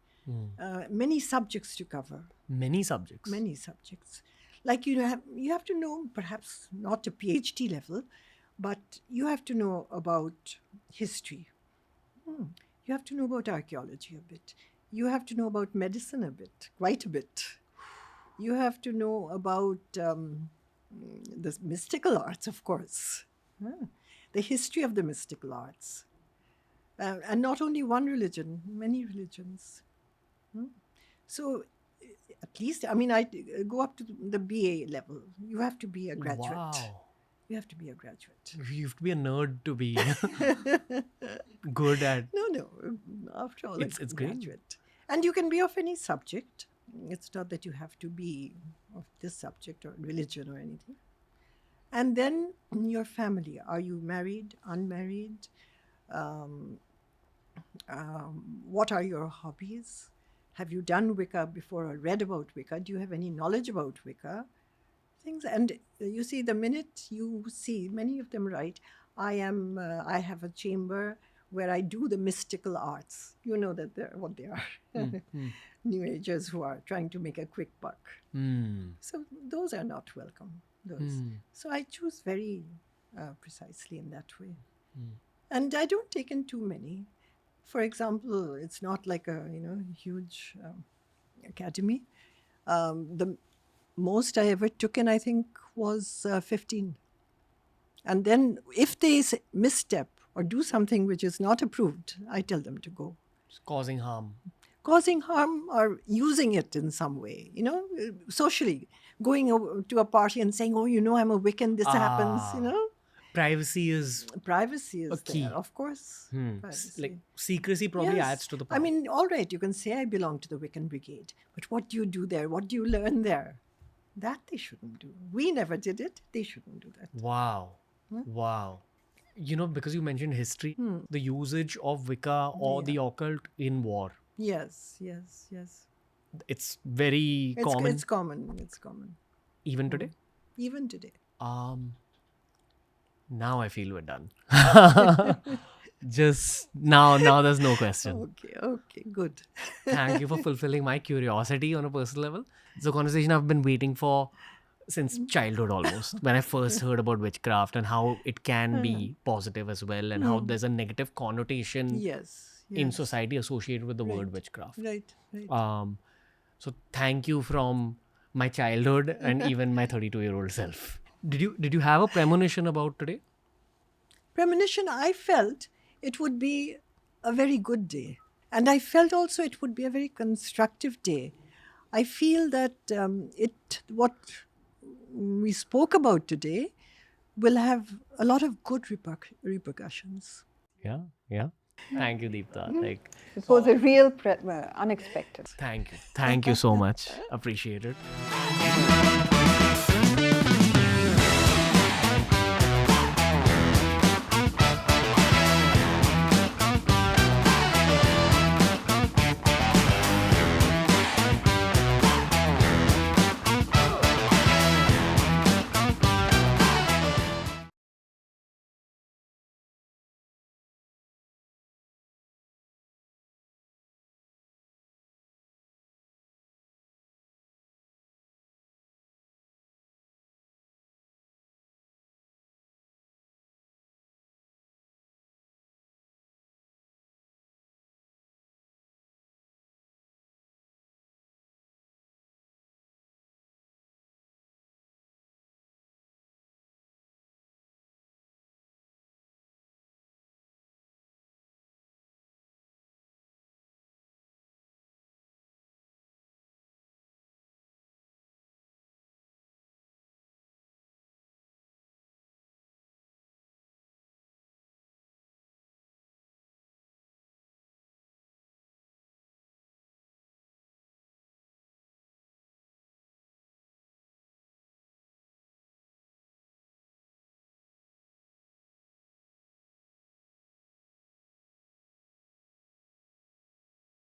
Many subjects to cover. Many subjects. Many subjects. Like you have to know, perhaps not a PhD level, but you have to know about history. You have to know about archaeology a bit. You have to know about medicine a bit, quite a bit. You have to know about the mystical arts, of course. The history of the mystical arts. And not only one religion, many religions. So, at least, I go up to the BA level. You have to be a graduate. Wow. You have to be a graduate. You have to be a nerd to be good at... No. After all, It's a great. graduate. And you can be of any subject. It's not that you have to be of this subject or religion or anything. And then your family. Are you married, unmarried? What are your hobbies? Have you done Wicca before or read about Wicca? Do you have any knowledge about Wicca? Things. And you see, the minute you see, many of them write, I have a chamber where I do the mystical arts. You know that they're what they are. New Agers who are trying to make a quick buck. So those are not welcome. So I choose very precisely in that way. And I don't take in too many. For example, it's not like a huge academy. The most I ever took in, I think, was 15. And then if they misstep or do something which is not approved, I tell them to go. It's causing harm. Causing harm or using it in some way, socially. Going to a party and saying, oh, I'm a Wiccan, this happens, Privacy is Privacy is a key. there, of course. Privacy. like secrecy probably Yes. adds to the power. All right, you can say I belong to the Wiccan Brigade, but what do you do there? What do you learn there? That they shouldn't do. We never did it. They shouldn't do that. Wow. Because you mentioned history, the usage of Wicca or the occult in war. Yes. It's very common. It's common. Even today? Even today. Now I feel we're done. Just now there's no question. Okay, good. Thank you for fulfilling my curiosity on a personal level. It's a conversation I've been waiting for since childhood almost. When I first heard about witchcraft and how it can be positive as well, and how there's a negative connotation Yes. in society associated with the word witchcraft. Right. So thank you from my childhood and even my 32-year-old self. Did you have a premonition about today? Premonition, I felt it would be a very good day. And I felt also it would be a very constructive day. I feel that what we spoke about today will have a lot of good repercussions. Yeah. Thank you, Deepta. It was a real unexpected. Thank you so much. Appreciate it.